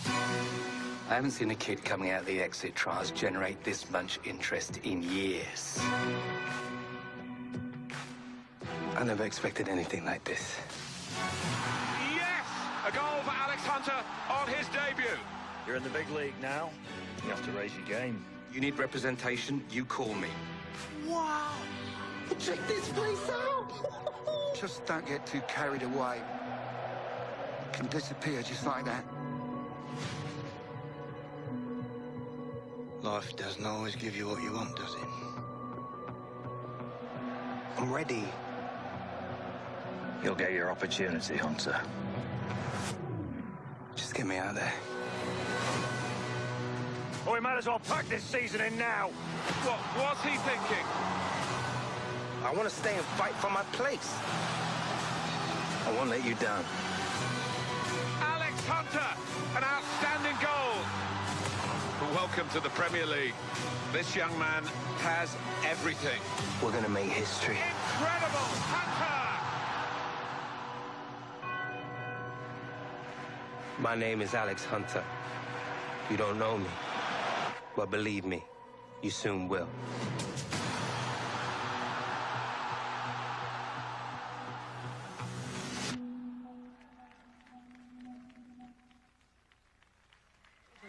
I haven't seen a kid coming out of the exit trials generate this much interest in years. I never expected anything like this. Yes! A goal for Alex Hunter on his debut. You're in the big league now. You have to raise your game. You need representation, you call me. Wow! Check this place out! Just don't get too carried away. You can disappear just like that. Life doesn't always give you what you want, does it? I'm ready. You'll get your opportunity, Hunter. Just get me out of there. Well, we might as well pack this season in now. What was he thinking? I want to stay and fight for my place. I won't let you down. Alex Hunter, an outstanding goal. Welcome to the Premier League. This young man has everything. We're going to make history. Incredible! Hunter! My name is Alex Hunter. You don't know me, but believe me, you soon will.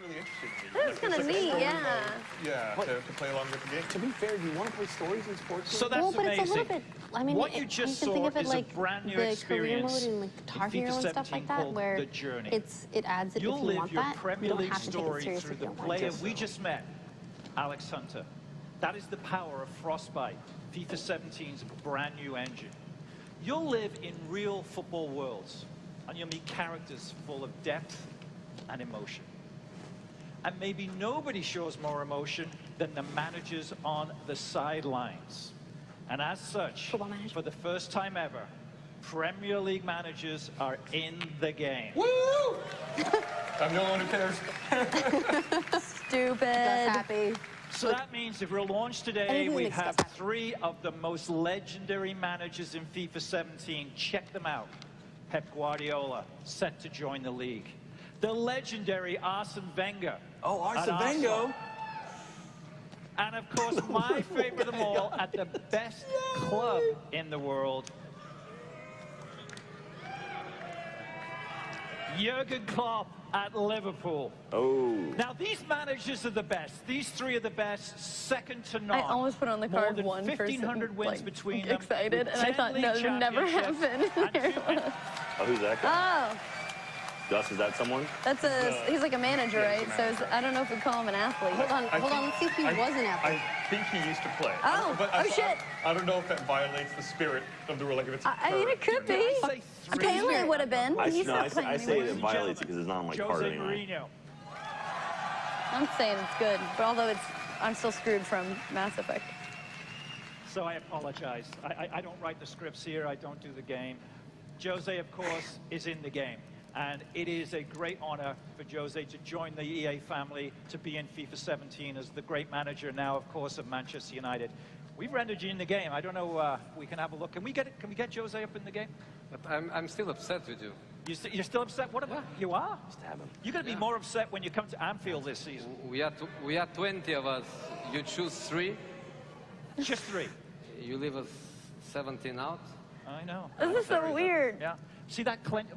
Really interesting to me. That's kind of neat, yeah. Yeah, to play along with the game. To be fair, do you want to play stories in sports? So that's well, but amazing. it's a little bit. I mean, What you just can think saw of it is like a brand new the career experience mode and like Guitar in Hero FIFA and stuff 17 like that, called where The Journey. it adds it You'll if you live want your that. Premier You don't League have to take it story seriously through if you the don't want player to. we just met, Alex Hunter. That is the power of Frostbite, FIFA 17's brand new engine. You'll live in real football worlds, and you'll meet characters full of depth and emotion. And maybe nobody shows more emotion than the managers on the sidelines. And as such, for the first time ever, Premier League managers are in the game. Woo! I'm the only one who cares. Stupid. Just happy. So that means if we're launched today, Anything we makes us have happy. 3 of the most legendary managers in FIFA 17. Check them out. Pep Guardiola, set to join the league. The legendary Arsene Wenger. Oh, at Arsene Arsenal. Wenger. And of course, my favorite of them all, at the best club in the world, Jurgen Klopp at Liverpool. Oh. Now, these managers are the best. These 3 are the best, second to none. I almost put on the More card than one 1,500 wins like, between them. excited, with and I 10 thought, league no, it would never championships happen. Oh, who's that guy? Oh, Gus, is that someone? that's he's like a manager, right? So I don't know if we call him an athlete. Hold on, let's see if he was an athlete. I think he used to play. Oh, shit. I don't know if that violates the spirit of the rule. Like if it's. I mean, it could be. Apparently it would have been. He's not playing I say anymore. it violates it because it's not on my card Jose anyway. Mourinho. I'm saying it's good, but although I'm still screwed from Mass Effect. So I apologize. I don't write the scripts here. I don't do the game. Jose, of course, is in the game. And it is a great honor for Jose to join the EA family, to be in FIFA 17 as the great manager now, of course, of Manchester United. We've rendered you in the game. I don't know. We can have a look. Can we get Jose up in the game? But I'm still upset with you. You're still upset? What about you are? You're going to be more upset when you come to Anfield this season. We are 20 of us. You choose 3. Just 3. You leave us 17 out. I know. This is so weird. Yeah. See that Clint?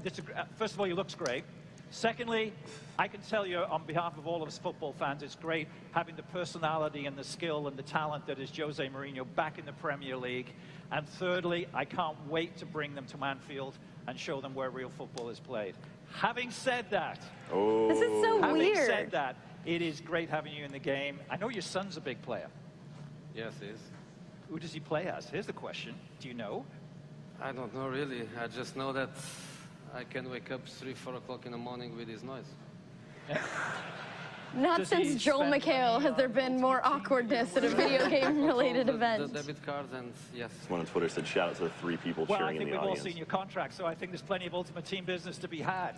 First of all, he looks great. Secondly, I can tell you on behalf of all of us football fans, it's great having the personality and the skill and the talent that is Jose Mourinho back in the Premier League. And thirdly, I can't wait to bring them to Anfield and show them where real football is played. Having said that, this is so having weird. said that, it is great having you in the game. I know your son's a big player. Yes, he is. Who does he play as? Here's the question. Do you know? I don't know really. I just know that I can wake up 3, 4 o'clock in the morning with his noise. Not since Joel McHale has there been more awkwardness at a video game-related event. The debit cards and yes. Someone on Twitter said, shout out to the 3 people Well, I cheering in think the we've all audience. seen your contract, so I think there's plenty of Ultimate Team business to be had.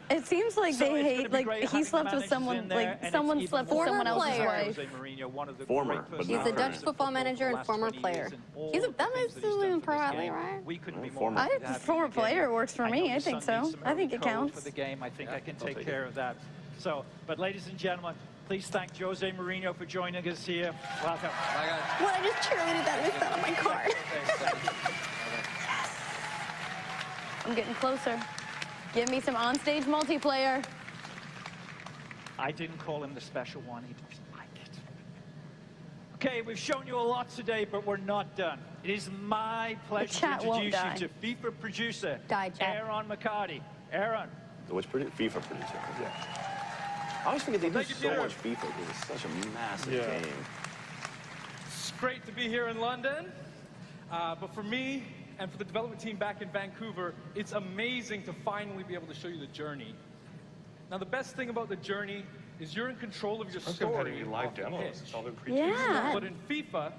It seems like So they it's hate, gonna be like, great he having slept the with managers someone, in there, like, and someone it's slept even with more someone else's player. wife. Jose Mourinho, one of the Former, great but He's not a current. Dutch football manager and former player. He's a, that is still probably right. We couldn't be more Former. happy I to have you former in the game. player works for I me. know I your think son needs so. some I think it code counts. for the game. I think I can take care of that. So, but ladies and gentlemen, please thank Jose Mourinho for joining us here. Welcome. Bye, guys. Well, I just cheerleaded that and sat on my card. I'm getting closer. Give me some onstage multiplayer. I didn't call him the special one. He doesn't like it. Okay, we've shown you a lot today, but we're not done. It is my pleasure to chat won't introduce you to FIFA producer, Die, chat. Aaron McCarty. Aaron. Which FIFA producer? Yeah. I always forget they do Thank you, so Peter. much FIFA because it's such a massive Yeah. game. It's great to be here in London, but for me and for the development team back in Vancouver, it's amazing to finally be able to show you the journey. Now, the best thing about the journey is you're in control of your story. live off the demos. pitch. It's all been Yeah. But in FIFA,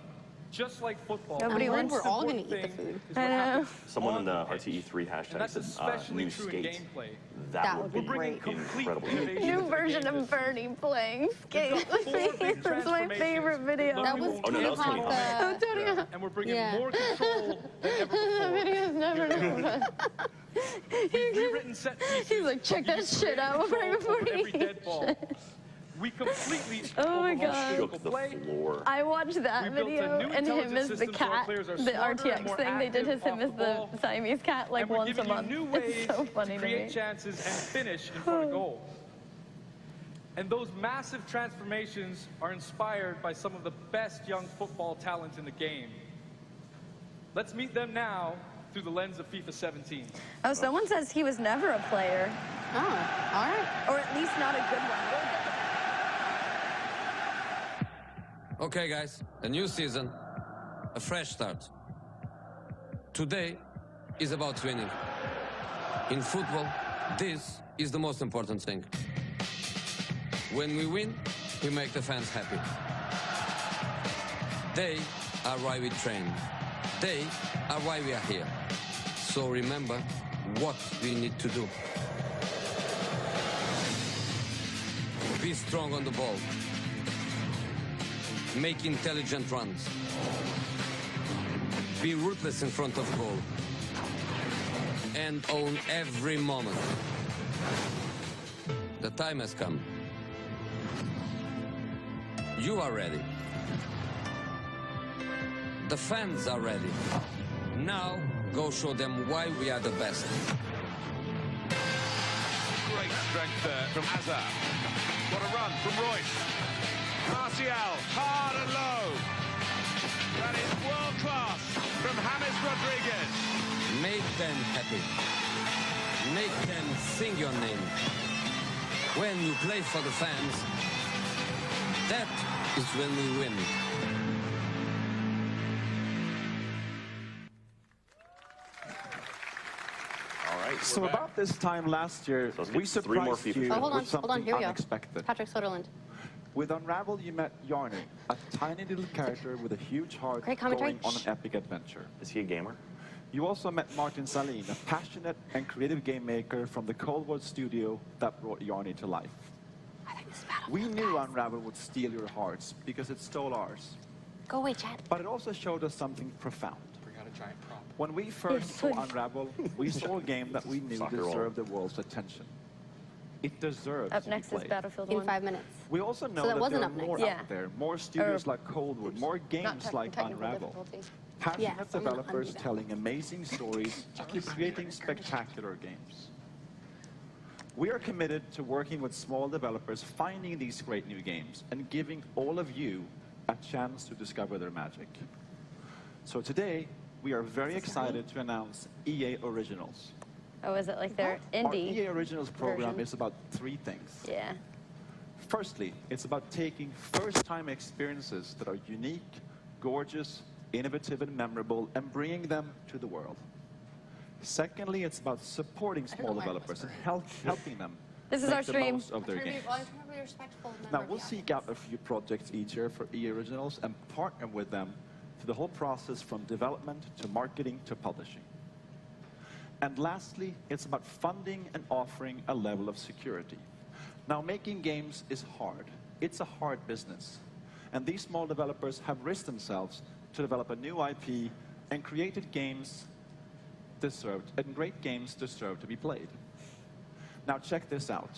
just like football, Nobody the wants most we're all gonna important eat the thing food. is I what know. happens Someone on in the the pitch. RTE3 And hashtag that's said especially new true in skate. gameplay. That would would be be great. Complete incredible. innovation New to the version game of Bernie playing skate We've got with 4 me. big That's my favorite video. That was Oh, no, that was Tony Tony Hawk. Hawk. Tony Hawk. and we're bringing Yeah. more control than ever That before. video's never known. We've rewritten set pieces. He's like, check that shit out right before he every dead eats ball. shit. We completely Oh my overhauled God. Shook physical the play. floor. I watched that We built a video new and him intelligent as the system so our cat, players are the smarter and RTX more thing. They did active him off as the the ball. Siamese cat like And we're once a giving you month. new It's ways so funny to to create me. chances and finish in front of goal. And those massive transformations are inspired by some of the best young football talent in the game. Let's meet them now through the lens of FIFA 17. Oh, someone says he was never a player. Oh, all right. Or at least not a good one. Okay, guys, a new season, a fresh start. Today is about winning. In football, this is the most important thing. When we win, we make the fans happy. They are why we train. They are why we are here. So remember what we need to do. Be strong on the ball. Make intelligent runs. Be ruthless in front of goal. And own every moment. The time has come. You are ready. The fans are ready. Now, go show them why we are the best. Great strength there from Hazard. What a run from Royce. Martial, hard and low. That is world class from James Rodriguez. Make them happy. Make them sing your name. When you play for the fans, that is when we win. All right. So about this time last year, So let's we get 3 more surprised FIFA you Oh, hold on, with hold on. something Here we go. unexpected. Patrick Soderlund. With Unravel, you met Yarny, a tiny little character with a huge heart Great commentary. going on an epic adventure. Is he a gamer? You also met Martin Salin, a passionate and creative game maker from the Cold War studio that brought Yarny to life. We knew Unravel would steal your hearts because it stole ours. Go away, Chad. But it also showed us something profound. Bring out a giant prop. When we first saw Unravel, we saw a game that we knew deserved the world's attention. It deserves Up to next be is played. Battlefield In 1. 5 minutes. We also know So that that wasn't there up are more next. out there, more studios like Coldwood, more games like Unravel. Passionate Yes, I'm gonna developers undo that. telling amazing stories, creating spectacular games. We are committed to working with small developers, finding these great new games, and giving all of you a chance to discover their magic. So today, we are very excited to announce EA Originals. Oh, is it like their Our indie EA Originals program version? is about 3 things. Yeah. Firstly, it's about taking first-time experiences that are unique, gorgeous, innovative, and memorable, and bringing them to the world. Secondly, it's about supporting small developers and helping them This is make our the stream. most of their games. Now, we'll seek out a few projects each year for EA Originals and partner with them through the whole process from development to marketing to publishing. And lastly, it's about funding and offering a level of security. Now, making games is hard. It's a hard business. And these small developers have risked themselves to develop a new IP and created games and great games deserve to be played. Now, check this out.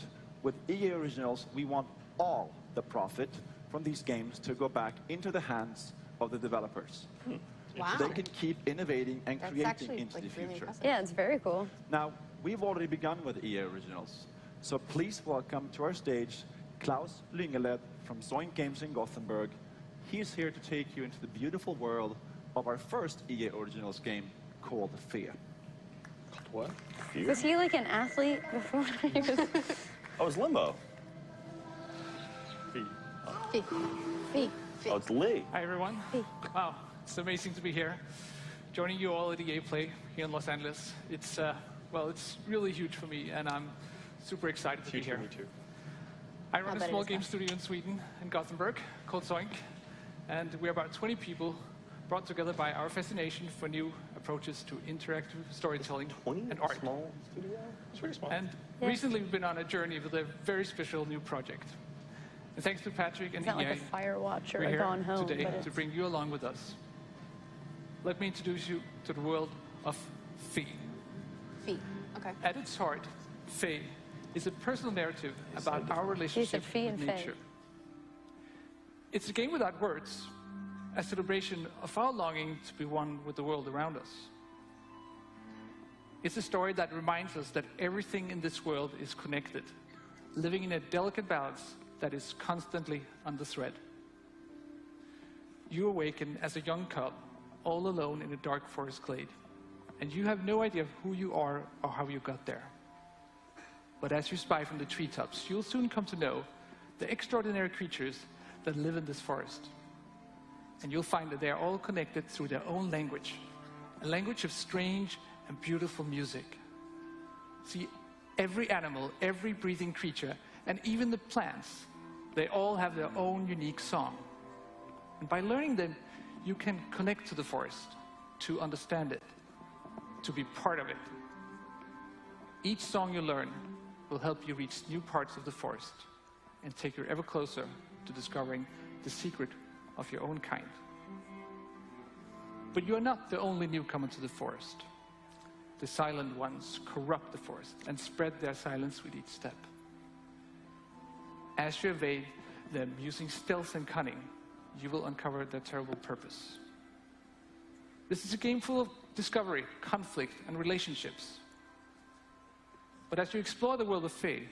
With EA Originals, we want all the profit from these games to go back into the hands of the developers. Wow. They can keep innovating and That's creating actually, into like, the really future. impressive. Yeah, it's very cool. Now, we've already begun with EA Originals. So please welcome to our stage Klaus Lyngeled from Zoink Games in Gothenburg. He's here to take you into the beautiful world of our first EA Originals game called Fear. What? Was he like an athlete before he was... Oh, it's Limbo. Fee. Fee. Oh, it's Lee. Hi, everyone. Wow, it's amazing to be here. Joining you all at EA Play here in Los Angeles. It's, well, it's really huge for me, and I'm super excited to be here. Me too. I run a small game studio in Sweden, in Gothenburg, called Zoink, and we're about 20 people brought together by our fascination for new approaches to interactive storytelling and art. Small studio? It's pretty small. And recently we've been on a journey with a very special new project. And thanks to Patrick and It's not EA, like a Firewatch or we're a here Gone Home. today but to bring you along with us. Let me introduce you to the world of Fee. Fee. Okay. At its heart, Fee is a personal narrative about our relationship Fee with and nature. It's a game without words, a celebration of our longing to be one with the world around us. It's a story that reminds us that everything in this world is connected, living in a delicate balance that is constantly under threat. You awaken as a young cub, all alone in a dark forest glade, and you have no idea who you are or how you got there. But as you spy from the treetops, you'll soon come to know the extraordinary creatures that live in this forest. And you'll find that they are all connected through their own language, a language of strange and beautiful music. See, every animal, every breathing creature, and even the plants, they all have their own unique song. And by learning them, you can connect to the forest, to understand it, to be part of it. Each song you learn will help you reach new parts of the forest and take you ever closer to discovering the secret of your own kind. But you are not the only newcomer to the forest. The silent ones corrupt the forest and spread their silence with each step. As you evade them using stealth and cunning, you will uncover their terrible purpose. This is a game full of discovery, conflict, and relationships. But as you explore the world of Fey,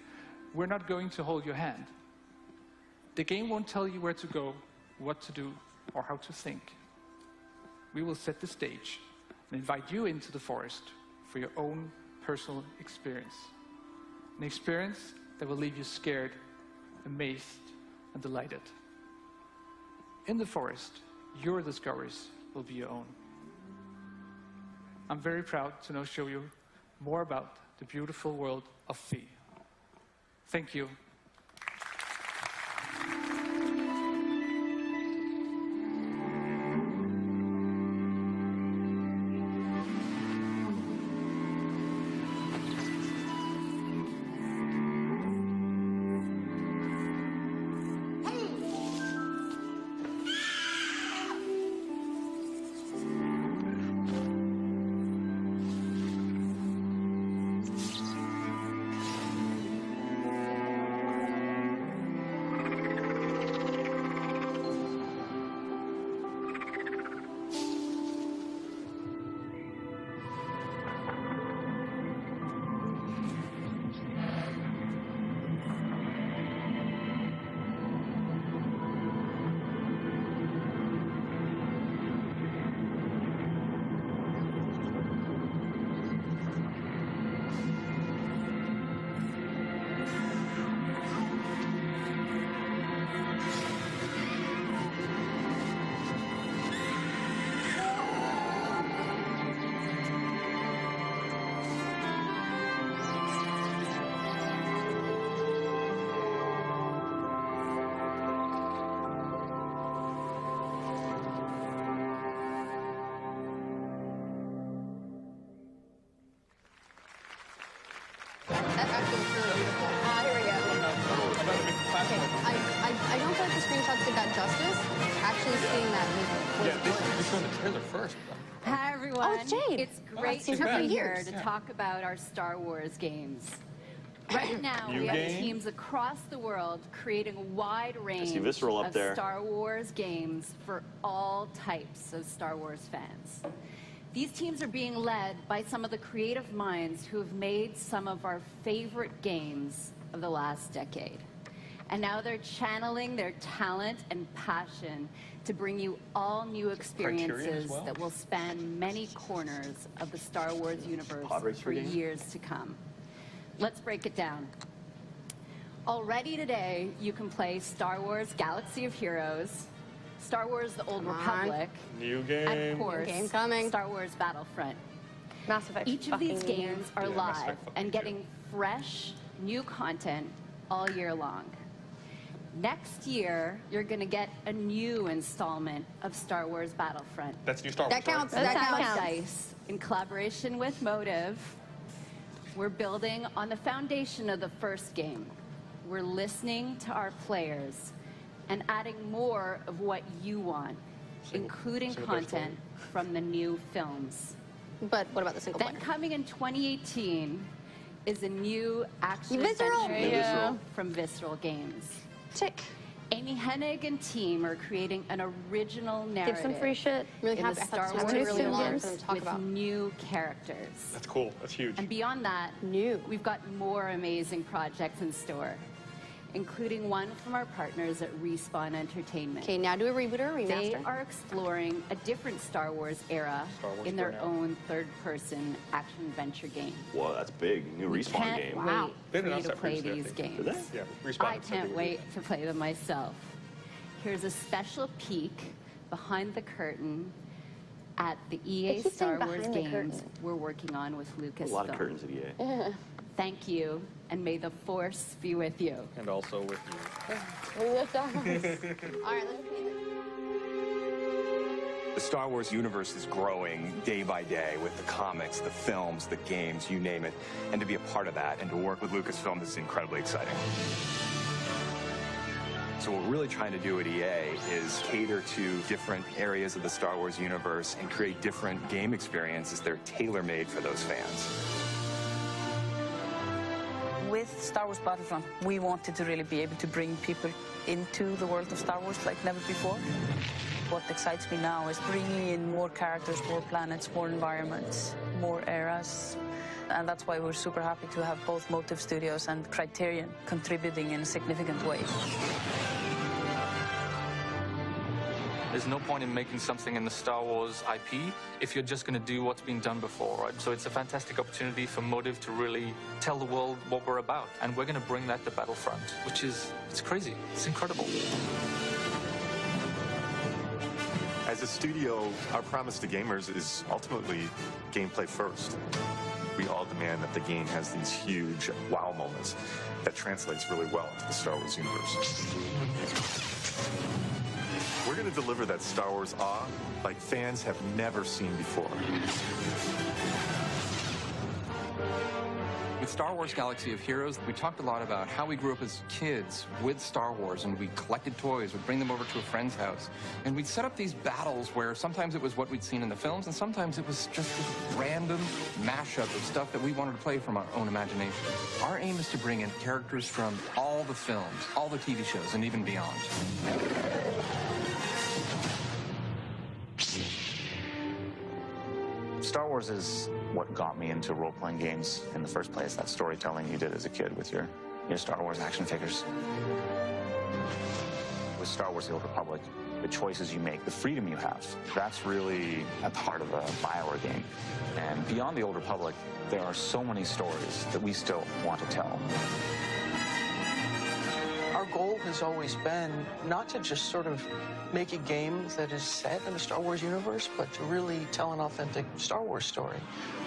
we're not going to hold your hand. The game won't tell you where to go, what to do, or how to think. We will set the stage and invite you into the forest for your own personal experience. An experience that will leave you scared, amazed, and delighted. In the forest, your discoveries will be your own. I'm very proud to now show you more about the beautiful world of Fee. Thank you. Yeah, they showed the trailer first. Hi, everyone. Oh, it's Jade. It's great too to bad. be here to Yeah. talk about our Star Wars games. Right now, New we have game? teams across the world creating a wide range Visceral up of there. Star Wars games for all types of Star Wars fans. These teams are being led by some of the creative minds who have made some of our favorite games of the last decade. And now they're channeling their talent and passion to bring you all new experiences well? that will span many corners of the Star Wars universe Pod race for game? years to come. Let's break it down. Already today, you can play Star Wars Galaxy of Heroes, Star Wars The Old Republic, New game. and of course, Game coming. Star Wars Battlefront. Mass Effect. Each of these fucking games are Yeah, Mass live Effect fucking and getting fresh, new content all year long. Next year, you're going to get a new installment of Star Wars Battlefront. That's new Star Wars. That counts. Right? That By counts. DICE, in collaboration with Motive, we're building on the foundation of the first game. We're listening to our players and adding more of what you want, including single player content from the new films. But what about the single Then player? coming in 2018 is a new action Visceral. adventure Yeah. from Visceral Games. Tick. Amy Hennig and team are creating an original narrative. Give some free shit. Really in happy. the I thought Star this was Wars really long universe for them to talk with about. new characters. That's cool. That's huge. And beyond that, we've got more amazing projects in store, including one from our partners at Respawn Entertainment. Okay, now do a reboot or a They remaster. are exploring a different Star Wars era Star Wars in their Burnout. own third-person action-adventure game. Whoa, that's big. New We Respawn can't game. wait They for you announced to that play previously, I these think. games. Did they? Yeah, Respawn I had said they can't would wait to play them myself. Here's a special peek behind the curtain at the EA keep saying Star Wars behind the games curtain. we're working on with A Lucasfilm. lot of curtains at EA. Thank you, and may the Force be with you. And also with you. All right, let's play this. The Star Wars universe is growing day by day with the comics, the films, the games, you name it. And to be a part of that and to work with Lucasfilm is incredibly exciting. So what we're really trying to do at EA is cater to different areas of the Star Wars universe and create different game experiences that are tailor-made for those fans. With Star Wars Battlefront, we wanted to really be able to bring people into the world of Star Wars like never before. What excites me now is bringing in more characters, more planets, more environments, more eras. And that's why we're super happy to have both Motive Studios and Criterion contributing in a significant way. There's no point in making something in the Star Wars IP if you're just going to do what's been done before, right? So it's a fantastic opportunity for Motive to really tell the world what we're about. And we're going to bring that to Battlefront, which is, it's crazy. It's incredible. As a studio, our promise to gamers is ultimately gameplay first. We all demand that the game has these huge wow moments that translates really well into the Star Wars universe. We're going to deliver that Star Wars awe like fans have never seen before. With Star Wars Galaxy of Heroes, we talked a lot about how we grew up as kids with Star Wars, and we collected toys, we'd bring them over to a friend's house, and we'd set up these battles where sometimes it was what we'd seen in the films, and sometimes it was just this random mashup of stuff that we wanted to play from our own imagination. Our aim is to bring in characters from all the films, all the TV shows, and even beyond. Star Wars is what got me into role-playing games in the first place, that storytelling you did as a kid with your Star Wars action figures. With Star Wars The Old Republic, the choices you make, the freedom you have, that's really at the heart of a BioWare game. And beyond The Old Republic, there are so many stories that we still want to tell. Our goal has always been not to just sort of make a game that is set in the Star Wars universe, but to really tell an authentic Star Wars story.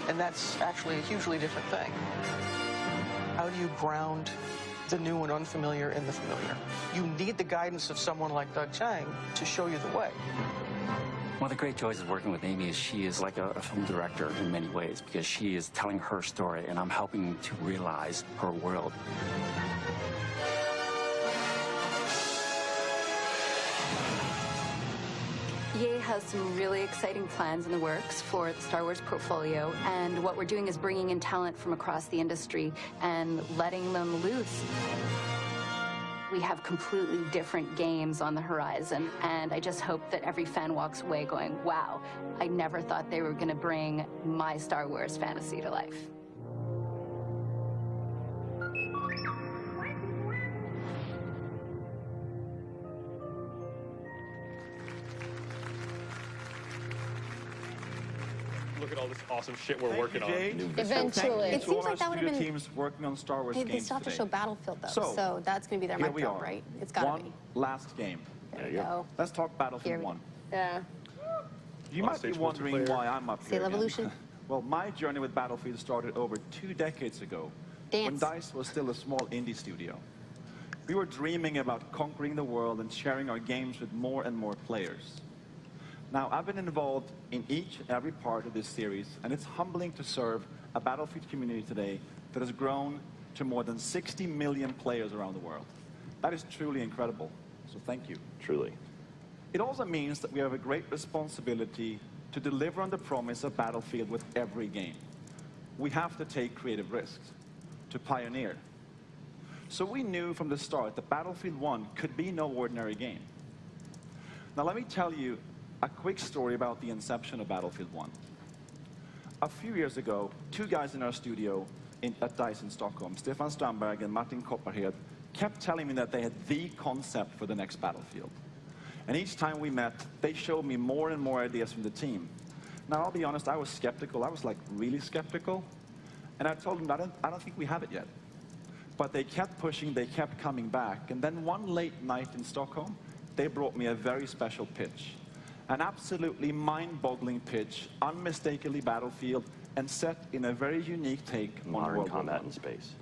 And that's actually a hugely different thing. How do you ground the new and unfamiliar in the familiar? You need the guidance of someone like Doug Chiang to show you the way. One of the great joys of working with Amy is she is like a film director in many ways, because she is telling her story and I'm helping to realize her world. EA has some really exciting plans in the works for the Star Wars portfolio, and what we're doing is bringing in talent from across the industry and letting them loose. We have completely different games on the horizon, and I just hope that every fan walks away going, wow, I never thought they were going to bring my Star Wars fantasy to life. Look at all this awesome shit we're working on. Eventually. It seems like that would have been... teams working on Star Wars They games still have to today. show Battlefield, though, So, so that's going to be their here mic we drop, are. right? It's got to be. One last game. There we go. Let's talk Battlefield 1. Yeah. You might be wondering why I'm up here Sail again. Evolution. Well, my journey with Battlefield started over 2 decades ago, when DICE was still a small indie studio. We were dreaming about conquering the world and sharing our games with more and more players. Now, I've been involved in each and every part of this series, and it's humbling to serve a Battlefield community today that has grown to more than 60 million players around the world. That is truly incredible, so thank you. Truly. It also means that we have a great responsibility to deliver on the promise of Battlefield with every game. We have to take creative risks, to pioneer. So we knew from the start that Battlefield 1 could be no ordinary game. Now let me tell you a quick story about the inception of Battlefield 1. A few years ago, 2 guys in our studio at DICE in Stockholm, Stefan Strandberg and Martin Kopparhed, kept telling me that they had the concept for the next Battlefield. And each time we met, they showed me more and more ideas from the team. Now, I'll be honest, I was skeptical. I was like really skeptical. And I told them, I don't think we have it yet. But they kept pushing, they kept coming back. And then one late night in Stockholm, they brought me a very special pitch. An absolutely mind-boggling pitch, unmistakably Battlefield, and set in a very unique take on Modern World War combat I. in space.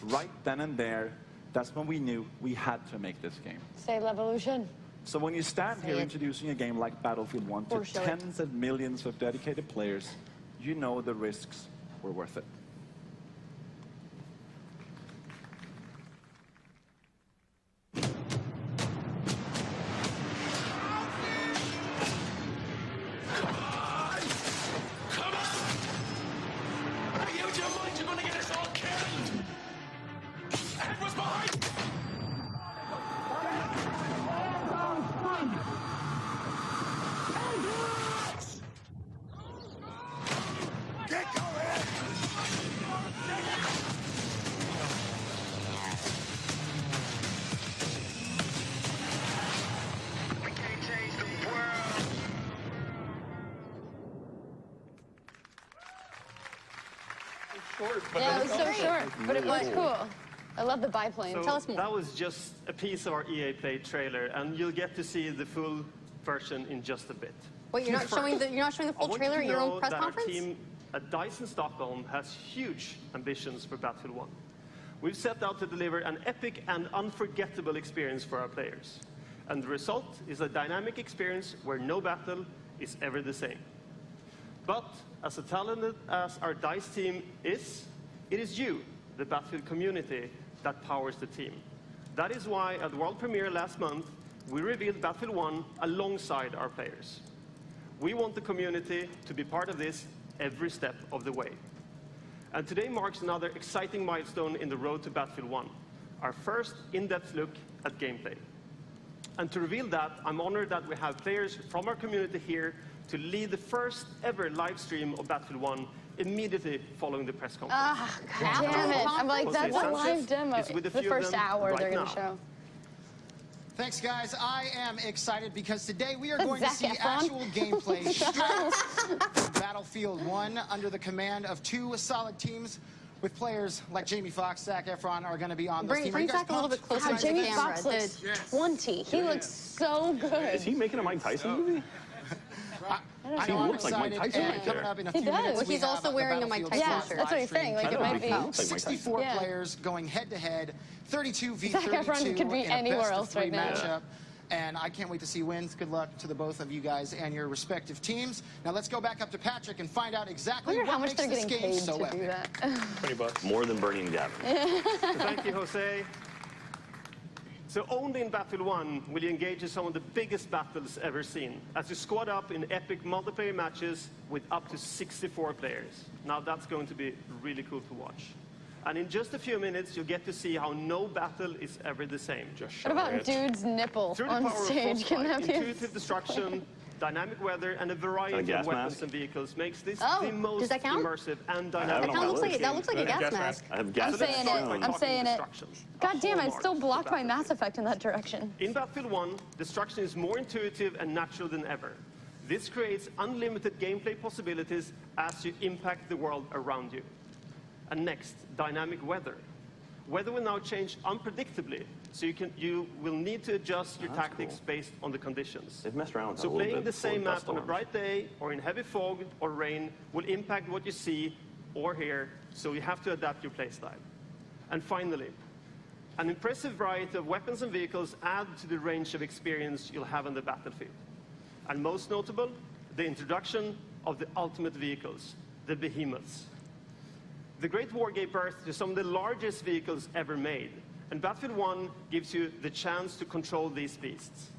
Right then and there, that's when we knew we had to make this game. Sail Evolution. So when you stand here introducing a game like Battlefield 1 to tens of millions of dedicated players, you know the risks were worth it. Yeah, it was so short, but it was cool. I love the biplane. So Tell us more. That was just a piece of our EA Play trailer, and you'll get to see the full version in just a bit. Wait, you're not showing the full trailer at your own press conference? Our team at DICE in Stockholm has huge ambitions for Battlefield 1. We've set out to deliver an epic and unforgettable experience for our players. And the result is a dynamic experience where no battle is ever the same. But as talented as our DICE team is, it is you, the Battlefield community, that powers the team. That is why at the world premiere last month, we revealed Battlefield 1 alongside our players. We want the community to be part of this every step of the way. And today marks another exciting milestone in the road to Battlefield 1, our first in-depth look at gameplay. And to reveal that, I'm honored that we have players from our community here to lead the first ever live stream of Battlefield 1 immediately following the press conference. Ah, God damn it. I'm like, Jose that's a live Sanchez demo. is with a The few of first them hour right they're going now. to show. Thanks, guys. I am excited because today we are That's going to Zac see Efron. actual gameplay straight from Battlefield 1 under the command of 2 solid teams with players like Jamie Foxx, Zac Efron are going to be on this team. Are you guys Zach a little bit pumped? closer to the Jamie camera. Foxx looks 20. He looks so good. Is he making a Mike Tyson movie? I He know I'm looks like Mike excited, Tyson and right coming there. up in a He few does. minutes, Well, we he's have also the wearing a Mike Battlefield Tyson 1 shirt. That's what live he's saying. Like, stream it might be. coming He looks like Mike Tyson. 64 Yeah. players going head-to-head, 32 v Zac 32 Efron could be in a anywhere best of else 3 right now. matchup. And I can't wait to see wins. Good luck to the both of you guys and your respective teams. Now let's go back up to Patrick and find out I exactly wonder what how much makes they're this getting game paid so to epic. do that. $20. More than Bernie and Gavin. Thank you, Jose. So only in Battlefield 1 will you engage in some of the biggest battles ever seen, as you squad up in epic multiplayer matches with up to 64 players. Now that's going to be really cool to watch. And in just a few minutes, you'll get to see how no battle is ever the same. What about dude's nipple Through the on power of stage? Can that be? intuitive destruction, dynamic weather, and a variety of weapons and vehicles makes this the most does that count? immersive and dynamic. That looks like a gas mask. I'm saying it. I'm saying it. God damn, I still blocked my Mass Effect in that direction. In Battlefield 1, destruction is more intuitive and natural than ever. This creates unlimited gameplay possibilities as you impact the world around you. And next, dynamic weather. Weather will now change unpredictably, so you will need to adjust your tactics based on the conditions. They've messed around with So that a little playing bit the same before map on a dust bright day or in heavy fog or rain will impact what you see or hear, so you have to adapt your playstyle. And finally, an impressive variety of weapons and vehicles add to the range of experience you'll have on the battlefield. And most notable, the introduction of the ultimate vehicles, the behemoths. The Great War gave birth to some of the largest vehicles ever made, and Battlefield 1 gives you the chance to control these beasts.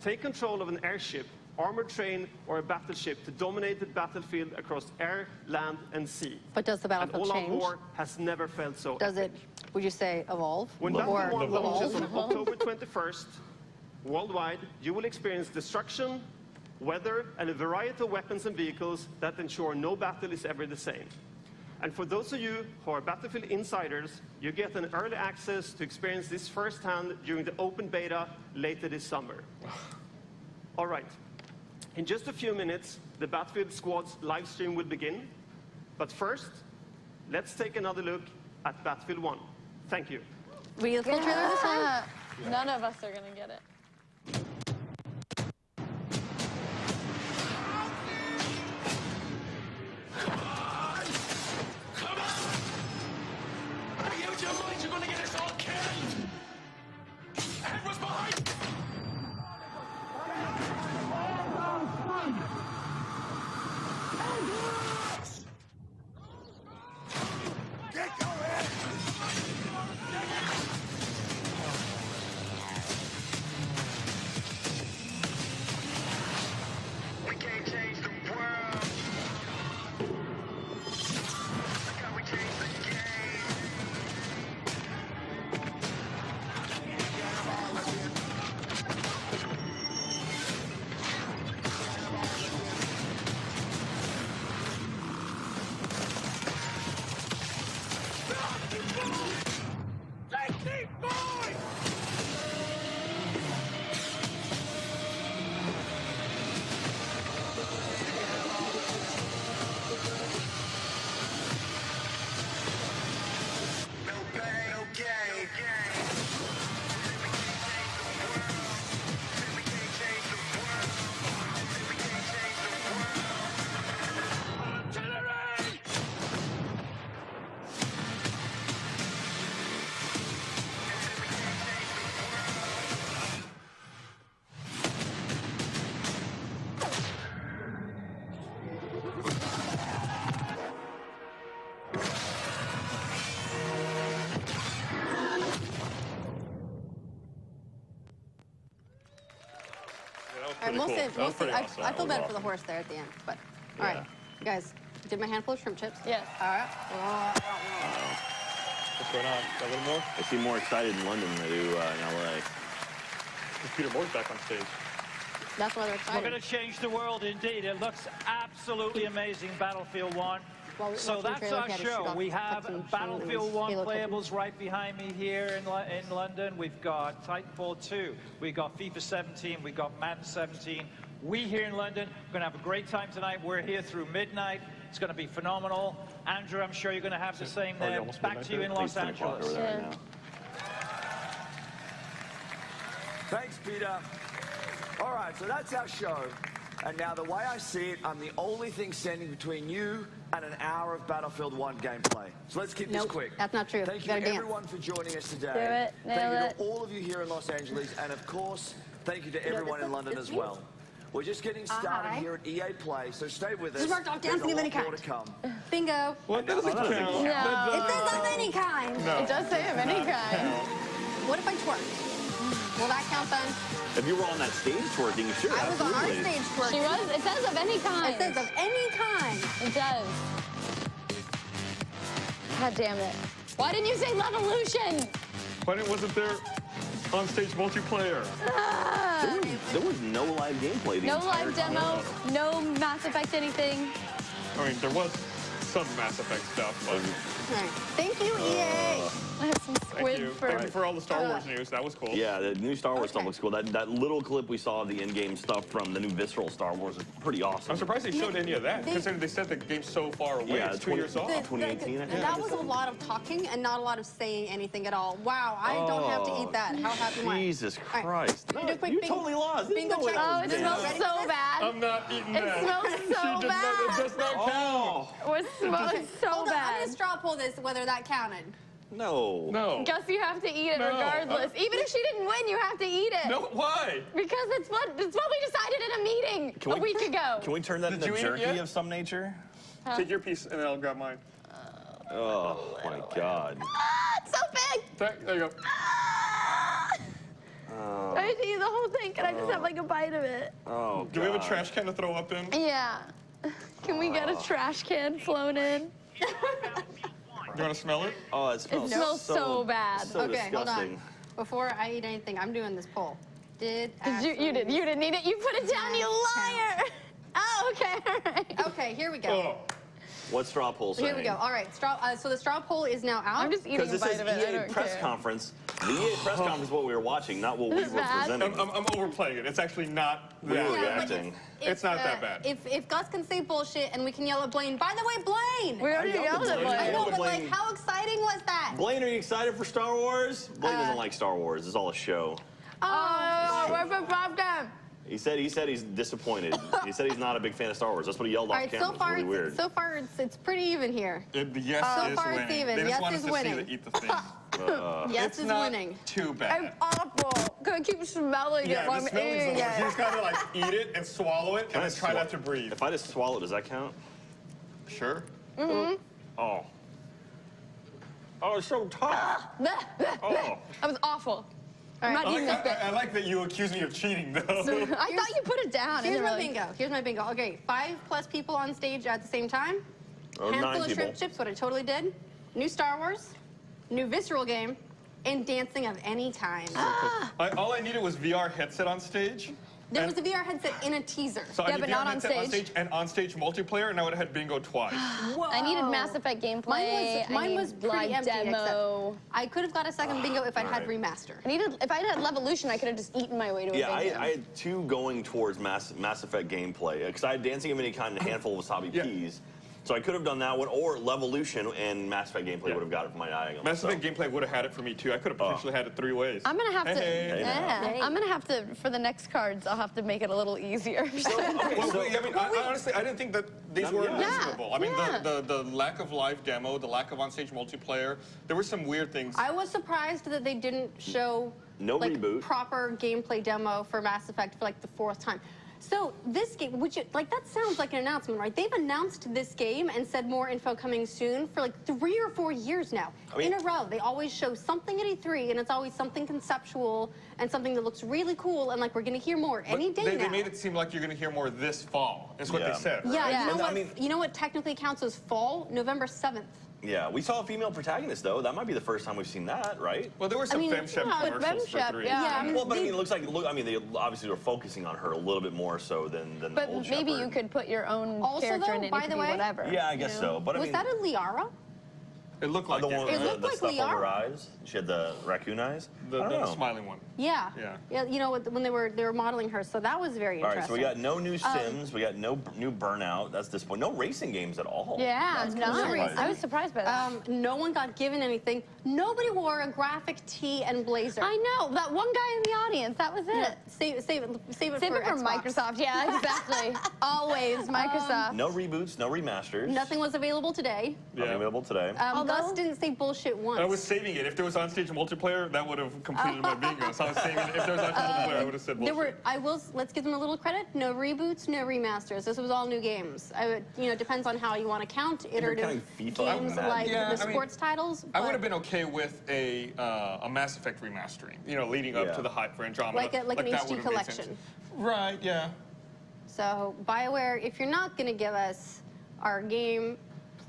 Take control of an airship, armored train, or a battleship to dominate the battlefield across air, land, and sea. But does the battlefield All-out change? war has never felt so Does epic. it, would you say, evolve? When or Battlefield 1 launches on evolve? October 21st, worldwide, you will experience destruction, weather, and a variety of weapons and vehicles that ensure no battle is ever the same. And for those of you who are Battlefield insiders, you get an early access to experience this firsthand during the open beta later this summer. All right. In just a few minutes, the Battlefield Squad's live stream will begin. But first, let's take another look at Battlefield 1. Thank you. We get the full trailer this time? None of us are going to get it. You're gonna get us all killed! Everyone's behind! Get going! We can't change the world. Look how we changed the game. I feel better for the horse there at the end, but all right, you guys, did my handful of shrimp chips? Yes. All right. What's going on? Got a little more? They seem more excited in London than they do in LA. Peter Moore's back on stage. That's why they're excited. We're going to change the world indeed. It looks absolutely amazing, Battlefield 1. So that's our show. We have Battlefield 1 playables right behind me here in London. We've got Titanfall 2. We've got FIFA 17. We've got Madden 17. We here in London are going to have a great time tonight. We're here through midnight. It's going to be phenomenal. Andrew, I'm sure you're going to have the same there. Back to you in Los Angeles. Thanks, Peter. All right, so that's our show. And now the way I see it, I'm the only thing standing between you and an hour of Battlefield 1 gameplay. So let's keep this quick. That's not true. Thank you everyone for joining us today. Do it. Thank you to all of you here in Los Angeles. And of course, thank you to everyone in London as well. We're just getting started here at EA Play, so stay with us. This is marked off dancing of any kind. More to come. Bingo. What doesn't count? No. It says of any kind. No. It does say of any kind. What if I twerked. Will that count then? If you were on that stage twerking, sure, I was on our absolutely. stage twerking. She was. It says of any kind. It says of any kind. It does. God damn it. Why didn't you say Levolution? Why wasn't there on-stage multiplayer? There was no live gameplay the No entire live time. demo, no Mass Effect anything. I mean, there was some Mass Effect stuff, but... All right. Thank you, EA. I have some Thank you. Thank you for all the Star Wars news. That was cool. Yeah, the new Star Wars stuff looks cool. That little clip we saw of the in-game stuff from the new Visceral Star Wars is pretty awesome. I'm surprised they showed any of that, considering they said the game's so far away. Yeah, it's 2 years off. 2018, I think. That was a lot of talking and not a lot of saying anything at all. Wow, I don't have to eat that. How happy am I? Jesus All right. Christ. Let me do a quick You bingo. totally lost. Bingo check. Oh, it smells so bad. I'm not eating It that. smells so bad. It does not count. It smells so Hold on, I'm bad. gonna straw poll this whether that counted. No. No. Gus, you have to eat it No. regardless. Even if she didn't win, you have to eat it. No, why? Because it's what we decided in a meeting a week ago. Can we turn that Did into you eat it jerky yet? of some nature? Take your piece and then I'll grab mine. Oh, my God. Ah, it's so big. There you go. Oh. I have to eat the whole thing. Can I just have like a bite of it? Oh, Do we have a God. trash can to throw up in? Yeah. Can we get a trash can flown in? You want to smell it? Oh, it smells, smells so bad. So Okay, hold disgusting. on. Before I eat anything, I'm doing this poll. You didn't eat it. You put it down, you liar. Oh, okay, all right. Okay, here we go. Oh. What straw poll saying? Here we go. All right, so the straw poll is now out. I'm just eating a Because this bite is of it. I EA don't press care. conference. The EA press conference is what we were watching, not what we were presenting. I'm overplaying it. It's actually not We that were bad. reacting. It's not that bad. If Gus can say bullshit and we can yell at Blaine, by the way, Blaine! We already yelled at I Blaine. know, but Blaine. like, how exciting was that? Blaine, are you excited for Star Wars? Blaine doesn't like Star Wars. It's all a show. Oh, where's the problem? He said he's disappointed. He said he's not a big fan of Star Wars. That's what he yelled All off right, camera. so far, It's really weird. it's pretty even here. The yes So is far it's winning. even. They just Yes want is us to winning. see the eat the thing. Yes it's is not winning. too bad. Awful. Cause I keep smelling it Yeah, while the I'm smelling's the eating worst. You it. just gotta like eat it and swallow it Can and I then try swallow- not to breathe. If I just swallow, does that count? Sure. Mm-hmm. Oh. Oh, it's so tough. Oh. That was awful. I'm not eating this bit. I like that you accuse me of cheating, though. I thought you put it down. Here's and my then, like, bingo. Here's my bingo. Okay, 5+ people on stage at the same time. Or Handful 9 of people. shrimp chips, what I totally did. New Star Wars, new Visceral game, and dancing of any kind. All I needed was VR headset on stage. There was a VR headset in a teaser. So I Yeah, need but VR not on headset on stage. stage and on stage multiplayer, and I would have had bingo twice. I needed Mass Effect gameplay. Mine was pretty live empty, demo. except I could have got a second bingo if I'd had Alright. remaster. If I had Levolution, I could have just eaten my way to Yeah, a bingo. I had 2 going towards Mass Effect gameplay. Because I had Dancing of Any Kind and a handful of Wasabi Peas. So I could have done that one, or Levolution and Mass Effect gameplay would have got it for my diagonal. Mass Effect gameplay would have had it for me, too. I could have potentially had it 3 ways. I'm gonna have to. Hey. Yeah, I'm gonna have to for the next cards. I'll have to make it a little easier. Honestly, I didn't think that these were Yeah. reasonable. I mean, Yeah. the lack of live demo, the lack of on-stage multiplayer, there were some weird things. I was surprised that they didn't show No like reboot. proper gameplay demo for Mass Effect for like the 4th time. So this game, that sounds like an announcement, right? They've announced this game and said more info coming soon for like 3 or 4 years now. I mean- in a row, they always show something at E3, and it's always something conceptual and something that looks really cool, and like we're gonna hear more any day they now. made it seem like you're going to hear more this fall, is what Yeah. they said. Yeah, right? you know And I what? mean- You know what technically counts as fall? November 7th. Yeah, we saw a female protagonist, though. That might be the first time we've seen that, right? Well, there were some mean, FemShep yeah, commercials for FemShep, 3. yeah. Well, but I mean, it looks like, I mean, they obviously were focusing on her a little bit more so than the But old maybe Shepard. you could put your own Also, character though, in it. by It could the be way- whatever. Yeah, I guess you know? so. But I Was mean, that a Liara? It looked like the that. one It with looked the like stuff on her Liara. eyes. She had the raccoon eyes. The I don't know. smiling one. Yeah. Yeah. You know, when they were modeling her, so that was very All right, interesting. so we got no new Sims. We got no new Burnout. That's disappointing. No racing games at all. Yeah, That's none. surprising. I was surprised by that. No one got given anything. Nobody wore a graphic tee and blazer. I know that one guy in the audience. That was it. Yeah, save it Save for it for Xbox. Microsoft. Yeah, exactly. Always Microsoft. No reboots, no remasters. Nothing was available today. Nothing available today. Well, Gus didn't say bullshit once. I was saving it. If there was on-stage multiplayer, that would have completed my bingo. So I was saving it. If there was on-stage multiplayer, I would have said bullshit. Let's give them a little credit. No reboots, no remasters. This was all new games. Depends on how you want to count. Iterative games like the sports titles. I would have been okay with a Mass Effect remastering. Leading up to the hype for Andromeda. Like an HD collection. Right. Yeah. So BioWare, if you're not going to give us our game,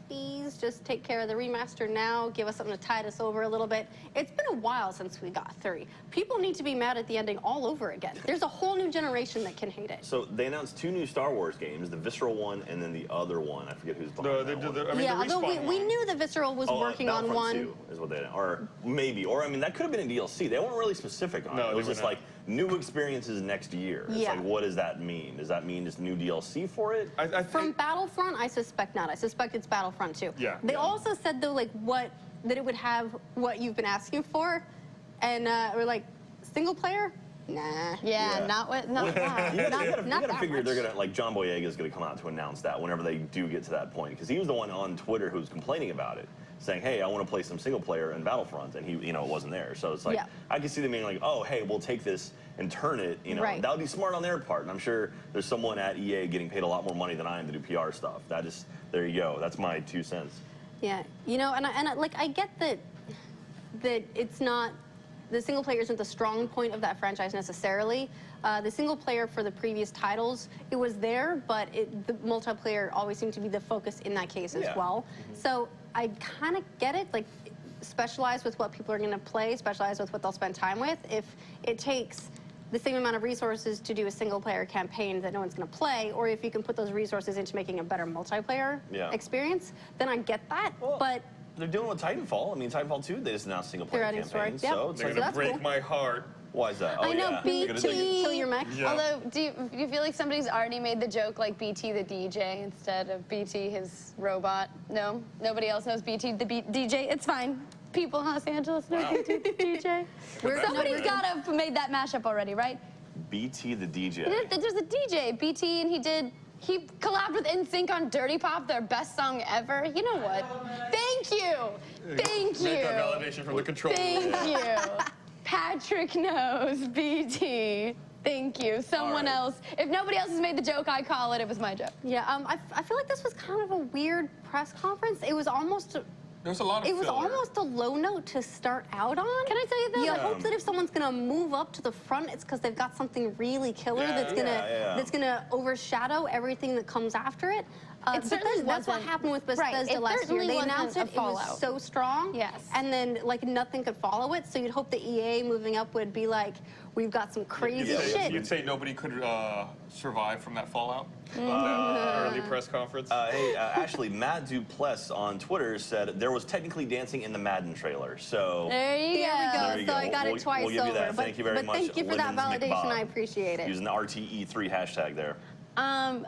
please just take care of the remaster now. Give us something to tide us over a little bit. It's been a while since we got 3. People need to be mad at the ending all over again. There's a whole new generation that can hate it. So they announced 2 new Star Wars games, the Visceral one and then the other one. I forget who's behind that one. Although we knew the Visceral was working on one. 2 is what they, or maybe, or that could have been a DLC. They weren't really specific on it. It was just like new experiences next year. It's like, what does that mean? Does that mean just new DLC for it? From Battlefront, I suspect not. I suspect it's Battlefront 2. Yeah. They also said though, that it would have what you've been asking for, and we're like, single player? Nah. Not that. You gotta figure they're gonna, like, John Boyega's gonna come out to announce that whenever they do get to that point, because he was the one on Twitter who was complaining about it, saying, hey, I want to play some single player in Battlefront, and he, it wasn't there. So it's like, I can see them being like, oh, hey, we'll take this and turn it, that would be smart on their part. And I'm sure there's someone at EA getting paid a lot more money than I am to do PR stuff. There you go. That's my 2 cents. Yeah, I get that it's not, the single player isn't the strong point of that franchise necessarily. The single player for the previous titles, it was there, but the multiplayer always seemed to be the focus in that case as well. So I kind of get it, like, specialize with what people are going to play, specialize with what they'll spend time with. If it takes the same amount of resources to do a single player campaign that no one's going to play, or if you can put those resources into making a better multiplayer experience, then I get that. But they're doing it with Titanfall. Titanfall 2, they just announced single player campaign. So it's going to break my heart. Why is that? I know, BT. Kill your mech. Although, do you feel like somebody's already made the joke like BT the DJ instead of BT his robot? No? Nobody else knows BT the DJ? It's fine. People in Los Angeles know BT the DJ. Somebody's got to have made that mashup already, right? BT the DJ. There's a DJ, BT, and he collabed with NSYNC on Dirty Pop, their best song ever. You know what? Thank you. Thank you. Make that validation from the control room. Thank you. Patrick knows, BT. Thank you. Someone else. If nobody else has made the joke, I call it. It was my joke. Yeah, I feel like this was kind of a weird press conference. It was almost... There was a lot of It was almost a low note to start out on. Can I tell you though? You hope that if someone's gonna move up to the front, it's because they've got something really killer that's gonna overshadow everything that comes after it. That's what happened with Bethesda last year. They announced it was so strong, and then nothing could follow it. So you'd hope the EA moving up would be like, we've got some crazy shit. You'd say nobody could survive from that fallout of that early press conference. Hey, Ashley, Matt Duplessis on Twitter said there was technically dancing in the Madden trailer. So there we go. So I got it twice we'll give you over. that. Thank you very much. But thank you for that validation. I appreciate it. Using the RTE3 hashtag there.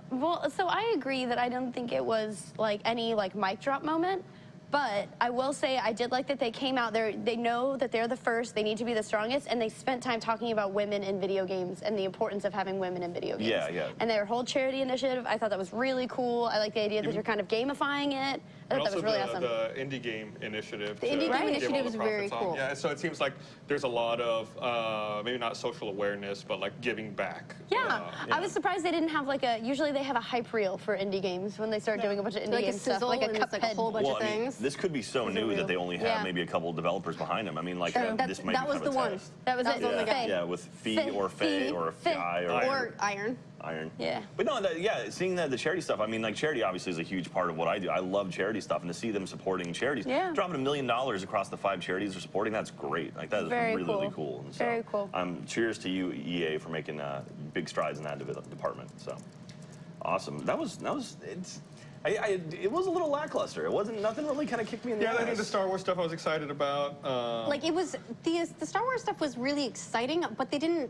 Well, so I agree that I don't think it was any mic drop moment. But I will say I did like that they came out there. They know that they're the first. They need to be the strongest. And they spent time talking about women in video games and the importance of having women in video games. Yeah. And their whole charity initiative, I thought that was really cool. I like the idea that you're kind of gamifying it. I thought that was really awesome. The indie game initiative. The indie game initiative is very cool. Yeah, so it seems like there's a lot of maybe not social awareness, but giving back. Yeah. I was surprised they didn't have usually they have a hype reel for indie games when they start doing a bunch of indie game stuff, like a Cuphead. A whole bunch of things. This could be so new that they only have maybe a couple of developers behind them. This might that was the one. That was it. Yeah, with Fee or Faye or Fi or Iron. Yeah. But no, seeing the charity stuff, charity obviously is a huge part of what I do. I love charity stuff, and to see them supporting charities, dropping $1 million across the 5 charities they're supporting, that's great. That is really cool. And so, very cool. Cheers to you, EA, for making big strides in that department. So, awesome. It was a little lackluster. It wasn't, nothing really kind of kicked me in the ass. I think the Star Wars stuff I was excited about. It was, the Star Wars stuff was really exciting, but they didn't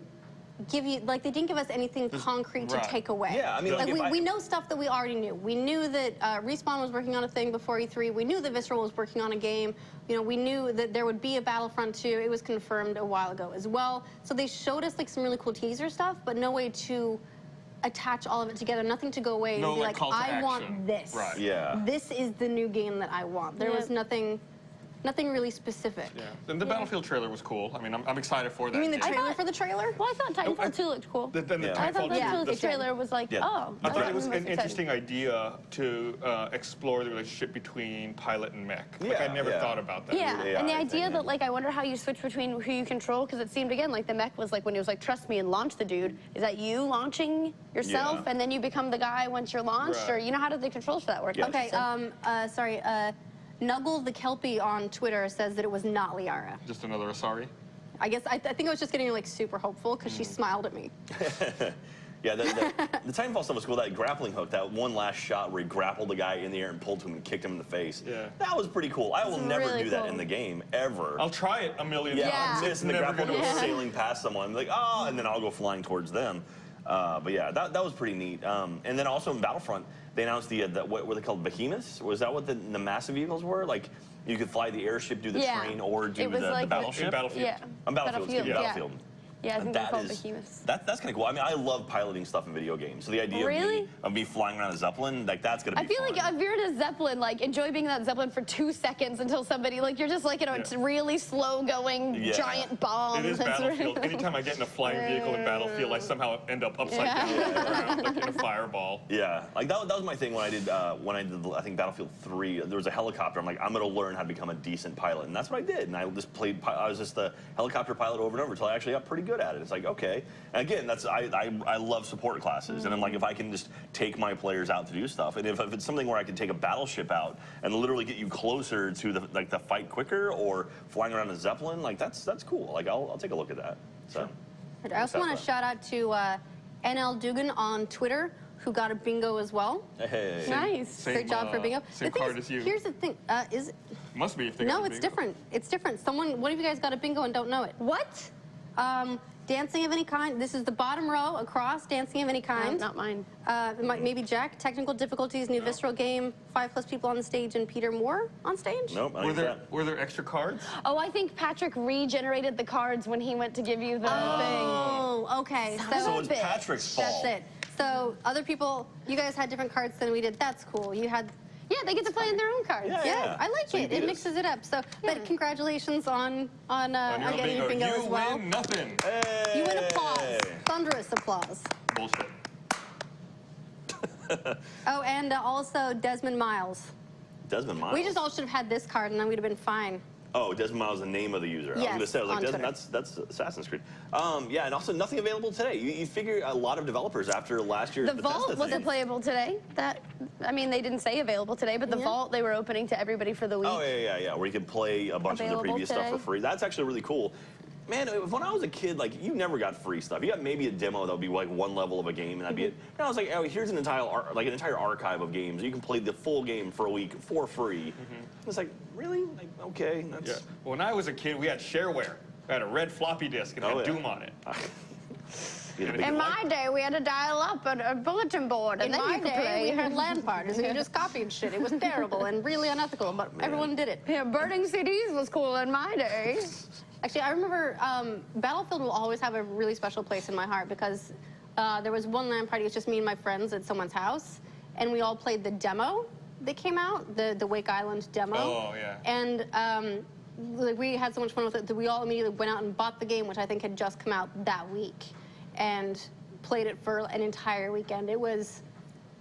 give you, they didn't give us anything concrete to take away. Yeah, we know stuff that we already knew. We knew that Respawn was working on a thing before E3. We knew that Visceral was working on a game. We knew that there would be a Battlefront 2. It was confirmed a while ago as well. So they showed us some really cool teaser stuff, but no way to attach all of it together, nothing to go away and No, be like, like, call to I want action. this. Right. Yeah. This is the new game that I want. There was nothing really specific. Yeah. And the Battlefield trailer was cool. I mean, I'm excited for that. You mean the game. trailer for the trailer? Well, I thought Titanfall 2 looked cool. Then the I thought Titanfall that 2, the trailer was like, oh. I thought that it was most an exciting. interesting idea to explore the relationship between pilot and mech. Like, I never thought about that. Yeah, and the idea that, like, I wonder how you switch between who you control, because it seemed, again, like the mech was like, when he was like, trust me and launch the dude, is that you launching yourself, and then you become the guy once you're launched, or, you know, how did the controls for that work? Okay, sorry, Nuggle the Kelpie on Twitter says that it was not Liara. Just another Asari? I guess, I think I was just getting, like, super hopeful, because she smiled at me. Yeah, the Titanfall stuff was cool. That grappling hook, that one last shot where he grappled the guy in the air and pulled him and kicked him in the face. Yeah. That was pretty cool. I will never really do that cool. in the game, ever. I'll try it a million Yeah, times. I'll miss and the Never grapple gonna goes work. sailing past someone. Like, oh, and then I'll go flying towards them. But yeah, that was pretty neat. And then also in Battlefront, they announced what were they called? Behemoths? Was that what the massive vehicles were? Like, you could fly the airship, do the train, or do the battleship? Battlefield. Yeah. Battlefield. Yeah, I think they're That called is- behemoths. That's kind of cool. I mean, I love piloting stuff in video games. So the idea of me flying around a Zeppelin, like, that's going to I be feel fun. like if you're in a Zeppelin, like, enjoy being in that Zeppelin for 2 seconds until somebody, like, you're just like, you know, it's really slow-going giant bomb. It is that's Battlefield. Anytime I get in a flying vehicle in Battlefield, I somehow end up upside down on the ground, like in a fireball. Yeah, like that was my thing when I did I think Battlefield 3. There was a helicopter. I'm like, I'm gonna learn how to become a decent pilot, and that's what I did. And I just played. I was just the helicopter pilot over and over until I actually got pretty good at it. It's like, okay. And again, I love support classes, and I'm like, if I can just take my players out to do stuff, and if it's something where I can take a battleship out and literally get you closer to the fight quicker, or flying around a Zeppelin, like that's cool. Like I'll take a look at that. So. I also want to shout out to NL Dugan on Twitter, who got a bingo as well. Hey. Nice. Great job for bingo. Same The thing card is, as you. Here's the thing. Is it? Must be if they No, got a it's bingo. different. It's different. One of you guys got a bingo and don't know it. What? Dancing of any kind. This is the bottom row across. Dancing of any kind. Not mine. Maybe Jack. Technical difficulties. New visceral game. 5+ people on the stage and Peter Moore on stage. Nope. Were there extra cards? Oh, I think Patrick regenerated the cards when he went to give you the thing. Oh, okay. So it's Patrick's fault. That's it. So other people, you guys had different cards than we did. That's cool. You had. Yeah, they get to play in their own cards. Yeah, I like So you it. beat It us. mixes it up. So, but congratulations on On your getting a bingo you as well. win nothing. You win applause. Thunderous applause. Bullshit. Oh, and also Desmond Miles. Desmond Miles. We just all should have had this card, and then we'd have been fine. Oh, Desmond Miles is the name of the user. I was Yes, going to say, I was like, on Desmond, Twitter. that's Assassin's Creed. Yeah, and also nothing available today. You figure a lot of developers after last year's The Vault Bethesda wasn't thing. playable today. I mean, they didn't say available today, but the Vault they were opening to everybody for the week. Oh, yeah, where you could play a bunch of the Available previous stuff for today. free. That's actually really cool. Man, when I was a kid, like, you never got free stuff. You got maybe a demo that would be like one level of a game, and that'd be it. And I was like, oh, here's an entire archive of games. You can play the full game for a week for free. It's like, really? Like, okay, that's... Yeah. When I was a kid, we had shareware. We had a red floppy disk and had Doom on it. In my day, we had to dial up a bulletin board, and In then my you could day, play. we had LAN parties, and you just copied shit. It was terrible and really unethical, but everyone did it. Yeah, burning CDs was cool in my day. Actually, I remember Battlefield will always have a really special place in my heart because there was one LAN party. It was just me and my friends at someone's house, and we all played the demo that came out, the Wake Island demo. Oh, yeah. And like, we had so much fun with it that we all immediately went out and bought the game, which I think had just come out that week, and played it for an entire weekend. It was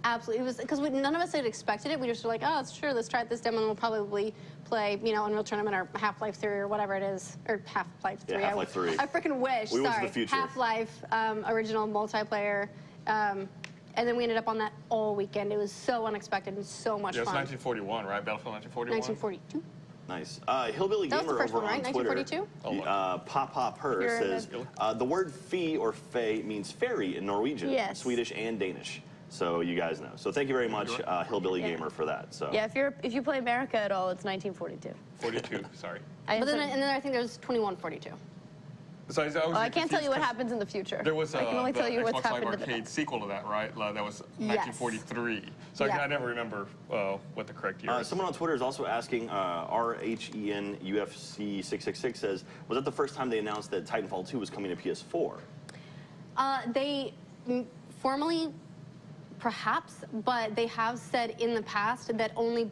absolutely, it was, because none of us had expected it. We just were like, oh, it's true, let's try this demo, and we'll probably play, you know, Unreal Tournament or Half-Life 3 or whatever it is, or Half-Life 3. Yeah, Half-Life 3. I freaking wish, We went to sorry. the future. Half-Life, original multiplayer, and then we ended up on that all weekend. It was so unexpected and so much Yeah, it's fun. 1941, right? Battlefield 1941? 1942. Nice. Hillbilly That was Gamer the first over one, right? on Twitter. 1942? Pop Her You're says the word fee or fey means fairy in Norwegian, Yes. Swedish, and Danish. So you guys know. So thank you very much, Hillbilly Gamer, for that. So Yeah, if you play America at all, it's 1942. 42, sorry. But then, and then I think there's 2142. So I Well, I can't tell you what happens in the future. There was I can only the tell you what's Xbox Live happened in the Arcade sequel to that, right? That was Yes. 1943. So Yeah. I never remember what the correct year is. someone on Twitter is also asking, RHENUFC666 says, was that the first time they announced that Titanfall 2 was coming to PS4? They Formally, perhaps, but they have said in the past that only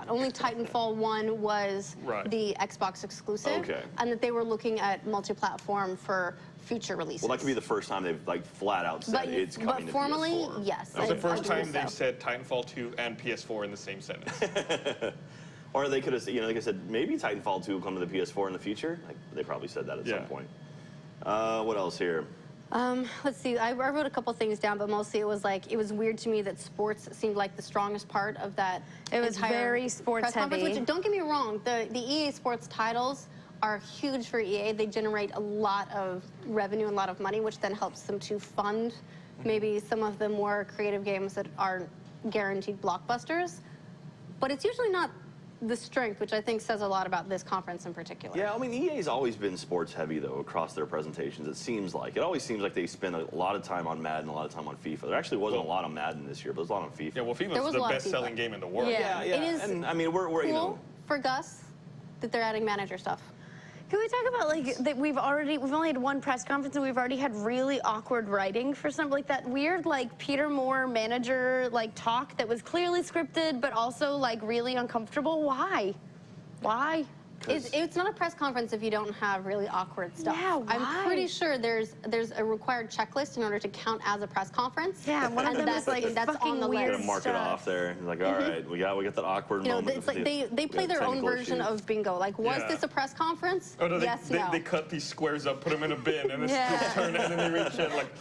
only Titanfall 1 was the Xbox exclusive, and that they were looking at multi-platform for future releases. Well, that could be the first time they've like flat out said it's coming but formally, to PS4. yes. That was the first time they said Titanfall 2 and PS4 in the same sentence. Or they could have, you know, like I said, maybe Titanfall 2 will come to the PS4 in the future. Like, they probably said that at some point. What else here? Let's see. I wrote a couple things down, but mostly it was like it was weird to me that sports seemed like the strongest part of that. It was very sports heavy. Which, don't get me wrong, the EA Sports titles are huge for EA. They generate a lot of revenue and a lot of money, which then helps them to fund maybe some of the more creative games that aren't guaranteed blockbusters. But it's usually not the strength, which I think says a lot about this conference in particular. Yeah, I mean, EA's always been sports heavy, though, across their presentations, it seems like. It always seems like they spend a lot of time on Madden, a lot of time on FIFA. There actually wasn't a lot on Madden this year, but there was a lot on FIFA. Yeah, well, FIFA's the best-selling game in the world. Yeah, yeah. It is and, I mean, we're cool you know... for Gus that they're adding manager stuff. Can we talk about like that we've only had one press conference and we've already had really awkward writing for some like that weird like Peter Moore manager like talk that was clearly scripted but also like really uncomfortable. Why? Why? It's not a press conference if you don't have really awkward stuff. Yeah, why? I'm pretty sure there's a required checklist in order to count as a press conference. Yeah, one of them is like that's on the weird list. Gonna mark it off there. It's like, all right, we got that awkward You know, moment. it's like they play their own version of bingo. Like, was this a press conference? Oh, no, yes, no. They cut these squares up, put them in a bin, and then turn it, and then they reach in like,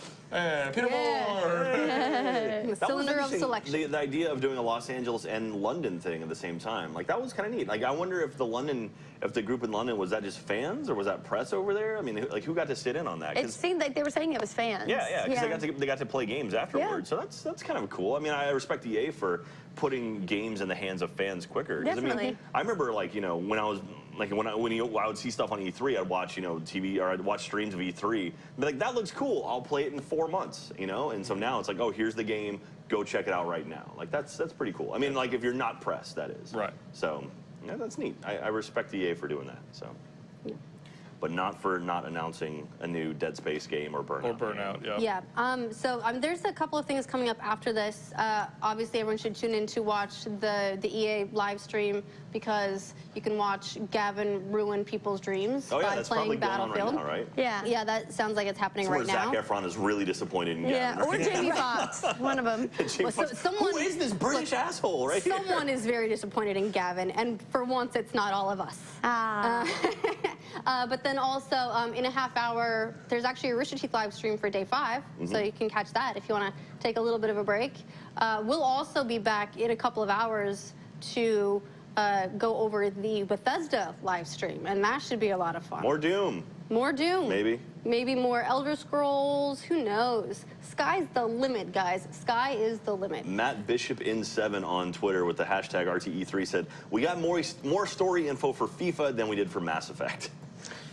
Peter Moore. The cylinder of selection. The idea of doing a Los Angeles and London thing at the same time, like that was kind of neat. Like I wonder if the group in London, was that just fans or was that press over there? I mean, like who got to sit in on that? It seemed like they were saying it was fans. Yeah, because they got to play games afterwards. So that's kind of cool. I mean, I respect EA for putting games in the hands of fans quicker. Definitely. I mean, I remember like, you know, when I was like when I would see stuff on E3, I'd watch, you know, TV or I'd watch streams of E3. I'd be like, that looks cool. I'll play it in 4 months, you know? And so now it's like, oh, here's the game. Go check it out right now. Like that's pretty cool. I mean, like if you're not pressed, that is. Right. So yeah, that's neat. I respect EA for doing that. So. But not for not announcing a new Dead Space game or Burnout. Or Burnout, yeah. Yeah. So there's a couple of things coming up after this. Obviously, everyone should tune in to watch the EA live stream because you can watch Gavin ruin people's dreams by that's playing probably going on Battlefield. right now, right? Yeah, that sounds like it's happening right now. Zac Efron is really disappointed in Gavin. Yeah, or Jamie Foxx, one of them. Who is this British asshole right here? Someone is very disappointed in Gavin, and for once, it's not all of us. But then also, in a half hour, there's actually a Rooster Teeth live stream for day 5, so you can catch that if you want to take a little bit of a break. We'll also be back in a couple of hours to go over the Bethesda live stream, and that should be a lot of fun. More Doom. More Doom. Maybe. Maybe more Elder Scrolls. Who knows? Sky's the limit, guys. Sky is the limit. Matt Bishop in 7 on Twitter with the hashtag RTE3 said, we got more story info for FIFA than we did for Mass Effect.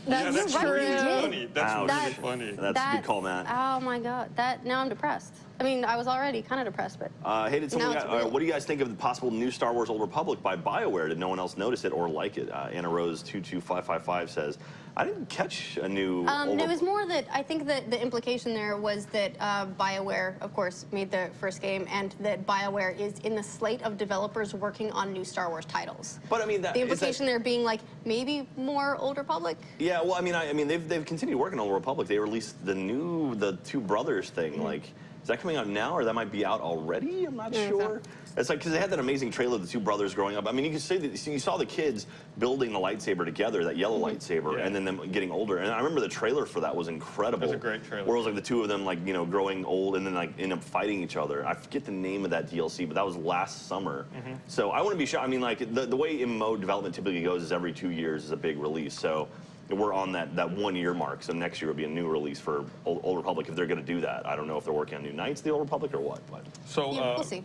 That's really true. funny. That's really funny. That's a good call, Matt. Oh my God. Now I'm depressed. I mean, I was already kind of depressed, but. Hey, now what do you guys think of the possible new Star Wars Old Republic by BioWare? Did no one else notice it or like it? Anna Rose 22555 says, I didn't catch a new. It was more that I think that the implication there was that BioWare, of course, made the first game, and that BioWare is in the slate of developers working on new Star Wars titles. But I mean, the implication there being like maybe more Old Republic. Yeah, well, I mean, they've continued working on Old Republic. They released the Two Brothers thing. Like, is that coming out now, or that might be out already? I'm not sure. It's like, because they had that amazing trailer of the two brothers growing up. I mean, you can say that you saw the kids building the lightsaber together, that yellow lightsaber, and then them getting older. And I remember the trailer for that was incredible. It was a great trailer. Where it was like the two of them, like, you know, growing old and then like end up fighting each other. I forget the name of that DLC, but that was last summer. So I wouldn't be sure. I mean, like, the way MMO development typically goes is every 2 years is a big release. So we're on that 1 year mark. So next year will be a new release for Old Republic if they're going to do that. I don't know if they're working on new Knights of the Old Republic or what. But. So we'll see.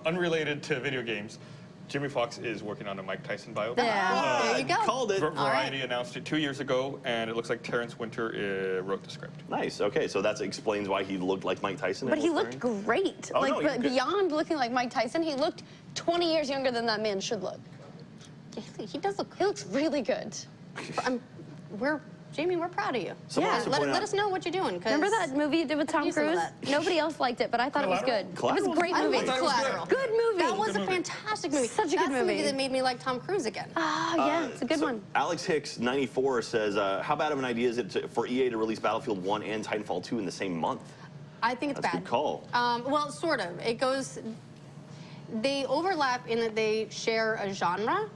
Unrelated to video games, Jimmy Fox is working on a Mike Tyson biopic. There you go. Called it. Variety announced it 2 years ago, and it looks like Terrence Winter wrote the script. Nice. Okay, so that explains why he looked like Mike Tyson. But he looked great. Oh, like, no, but Beyond looking like Mike Tyson, he looked 20 years younger than that man should look. He does look. He looks really good. We're Jamie, we're proud of you. Someone Yeah, also let pointed out- us know what you're doing. 'Cause Remember that movie you did with I could Tom use some of Cruise? that. Nobody else liked it, but I thought it was good. It was a great I movie. loved Collateral. Good movie. That was a fantastic movie. Such a good That's the movie. that made me like Tom Cruise again. Oh, yeah, it's a good one. Alex Hicks, 94, says, how bad of an idea is it for EA to release Battlefield 1 and Titanfall 2 in the same month? I think it's That's a bad. good call. Well, sort of. It goes. They overlap in that they share a genre,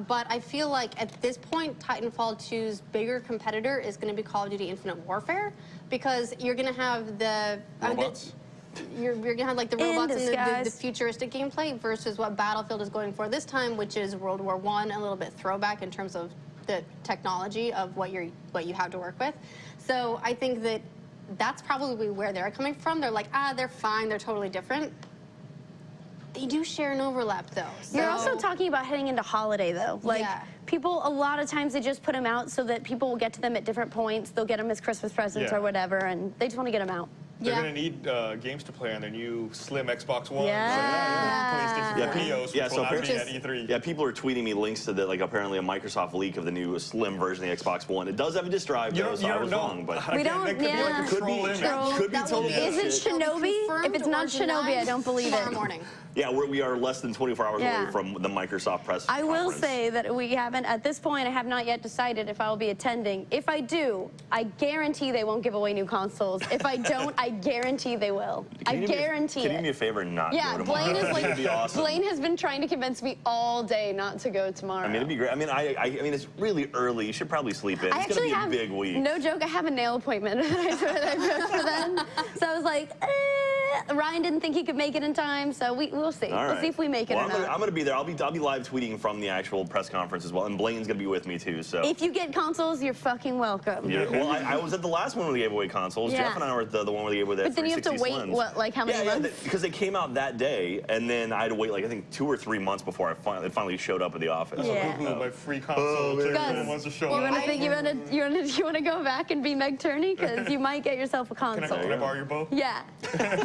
but I feel like at this point, Titanfall 2's bigger competitor is going to be Call of Duty Infinite Warfare, because you're going to have the Robots. You're going to have like the In robots and the disguise. futuristic gameplay versus what Battlefield is going for this time, which is World War I, a little bit throwback in terms of the technology of what you have to work with. So I think that that's probably where they're coming from. They're like, they're fine, they're totally different. They do share an overlap, though. So. You're also talking about heading into holiday, though. Like, people, a lot of times, they just put them out so that people will get to them at different points. They'll get them as Christmas presents or whatever, and they just want to get them out. They're going to need games to play on their new slim Xbox One. Yeah. PlayStation 4 EOS, which will not be apparently- at E3. Yeah, people are tweeting me links to the, like, apparently a Microsoft leak of the new slim version of the Xbox One. It does have a disk drive, though, so I was wrong. But We don't, could be like a could troll be, in there. could be totally Is it Shinobi? If it's not Shinobi, I don't believe it. Tomorrow morning. Yeah, we are less than 24 hours Yeah. away from the Microsoft press I will conference. say that we haven't, at this point, I have not yet decided if I will be attending. If I do, I guarantee they won't give away new consoles. If I don't, I guarantee they will. I guarantee Can you do it. me a favor and not Yeah, go tomorrow? Blaine is It'd be like, awesome. Blaine has been trying to convince me all day not to go tomorrow. I mean, it'd be great. I mean, I mean, it's really early. You should probably sleep in. I It's gonna actually be a have, big week. no joke, I have a nail appointment that I booked for then. So I was like, Ryan didn't think he could make it in time, so we'll see. All We'll right. see if we make it well, or I'm not. gonna be there. I'll be live tweeting from the actual press conference as well, and Blaine's gonna be with me too. So. If you get consoles, you're fucking welcome. Yeah, well, I was at the last one where they gave away consoles. Yeah. Jeff and I were at the one where they gave away the But then you have to 360 wait, Slims. what, like how many months? Because they came out that day, and then I had to wait like I think 2 or 3 months before it finally showed up at the office. Yeah. My free console. Everyone wants to show You up. want to go back and be Meg Turney? Because you might get yourself a console. Can I borrow your bow? Yeah.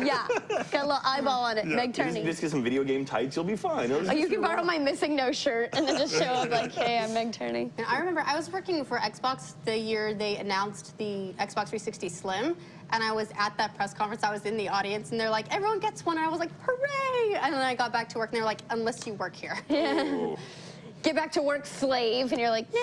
Yeah. Got a little eyeball on it. Meg Turney. Just get some video game tights, you'll be fine. Oh, you can borrow my missing no shirt and then just show up like, hey, I'm Meg Turney. And I remember I was working for Xbox the year they announced the Xbox 360 Slim, and I was at that press conference. I was in the audience, and they're like, everyone gets one. And I was like, hooray! And then I got back to work, and they're like, unless you work here. Yeah. Get back to work, slave, and you're like, nah.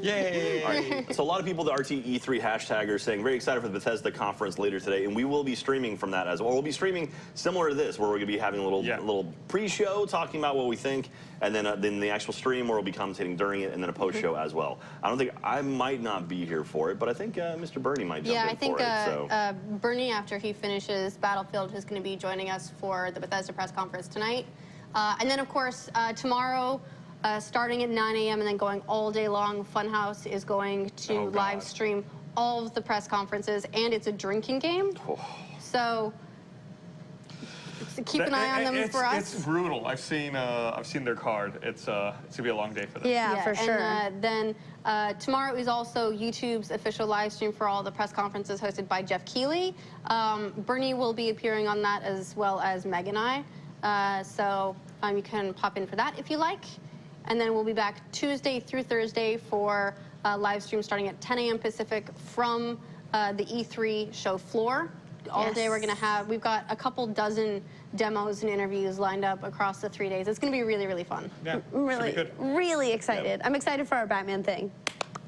Yay! All right. So a lot of people, the RTE3 hashtag, are saying very excited for the Bethesda conference later today, and we will be streaming from that as well. We'll be streaming similar to this, where we're going to be having a little pre-show talking about what we think, and then the actual stream where we'll be commentating during it, and then a post-show as well. I don't think I might not be here for it, but I think Mr. Bernie might jump in I think for it. So. Bernie, after he finishes Battlefield, is going to be joining us for the Bethesda press conference tonight. And then, of course, tomorrow, starting at 9 a.m. and then going all day long, Funhouse is going to live stream all of the press conferences, and it's a drinking game. So keep an eye on them for us. It's brutal. I've seen their card. It's gonna be a long day for them. Yeah, for sure. And then tomorrow is also YouTube's official live stream for all the press conferences hosted by Jeff Keighley. Bernie will be appearing on that, as well as Meg and I. So you can pop in for that if you like. And then we'll be back Tuesday through Thursday for live stream starting at 10 a.m. Pacific from the E3 show floor. All day we're going to have, we've got a couple dozen demos and interviews lined up across the 3 days. It's going to be really, really fun. Yeah, Really excited. I'm excited for our Batman thing.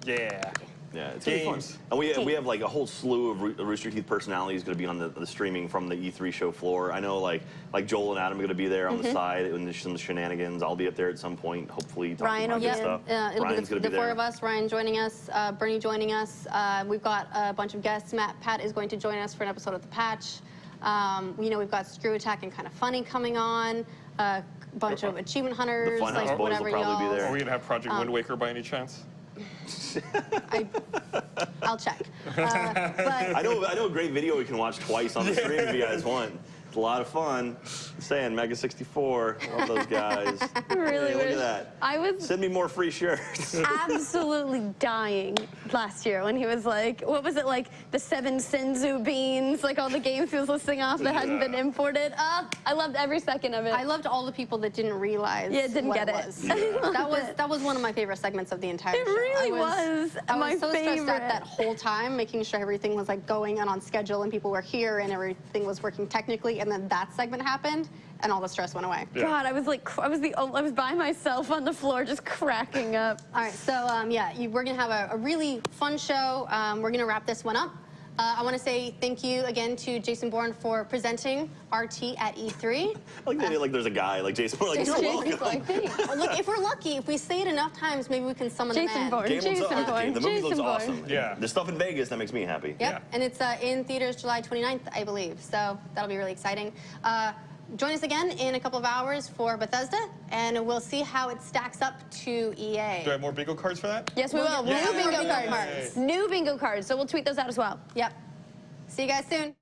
Yeah. Yeah, it's gonna be fun. And we have like a whole slew of Rooster Teeth personalities going to be on the streaming from the E3 show floor. I know like Joel and Adam are going to be there on the side in some shenanigans. I'll be up there at some point, hopefully talking Ryan will about be good stuff. It'll Ryan's be going the to be four there. of us. Ryan joining us, Bernie joining us. We've got a bunch of guests. Pat is going to join us for an episode of The Patch. We've got Screw Attack and Kind of Funny coming on. A bunch of achievement hunters, Funhouse like Boys whatever will probably be there. Are we gonna have Project Wind Waker by any chance? I'll check. I know a great video we can watch twice on the stream if you guys want. It's a lot of fun. saying, Mega 64. Love those guys. Really Look wish. at that. I was Send me more free shirts. absolutely dying last year when he was like, what was it, like the 7 Senzu beans, like all the games he was listing off that hadn't been imported. I loved every second of it. I loved all the people that didn't realize. Yeah, didn't what get it. was. Yeah. That was one of my favorite segments of the entire It show. really was I my was so stressed favorite. out that whole time, making sure everything was like going on schedule and people were here and everything was working technically, and then that segment happened and all the stress went away. God, I was like, I was by myself on the floor just cracking up. All right, so yeah, we're gonna have a really fun show. We're gonna wrap this one up. I want to say thank you again to Jason Bourne for presenting RT at E3. Like there's a guy like Jason Bourne, like, you're welcome. Look, if we're lucky, if we say it enough times, maybe we can summon Jason the man. Bourne. Jason Bourne. The movie Jason looks Bourne. awesome. Yeah. There's stuff in Vegas that makes me happy. Yep, and it's in theaters July 29th, I believe. So that'll be really exciting. Join us again in a couple of hours for Bethesda, and we'll see how it stacks up to EA. Do I have more bingo cards for that? Yes, we will. Yeah. New bingo Yay. cards. New bingo cards. So we'll tweet those out as well. Yep. See you guys soon.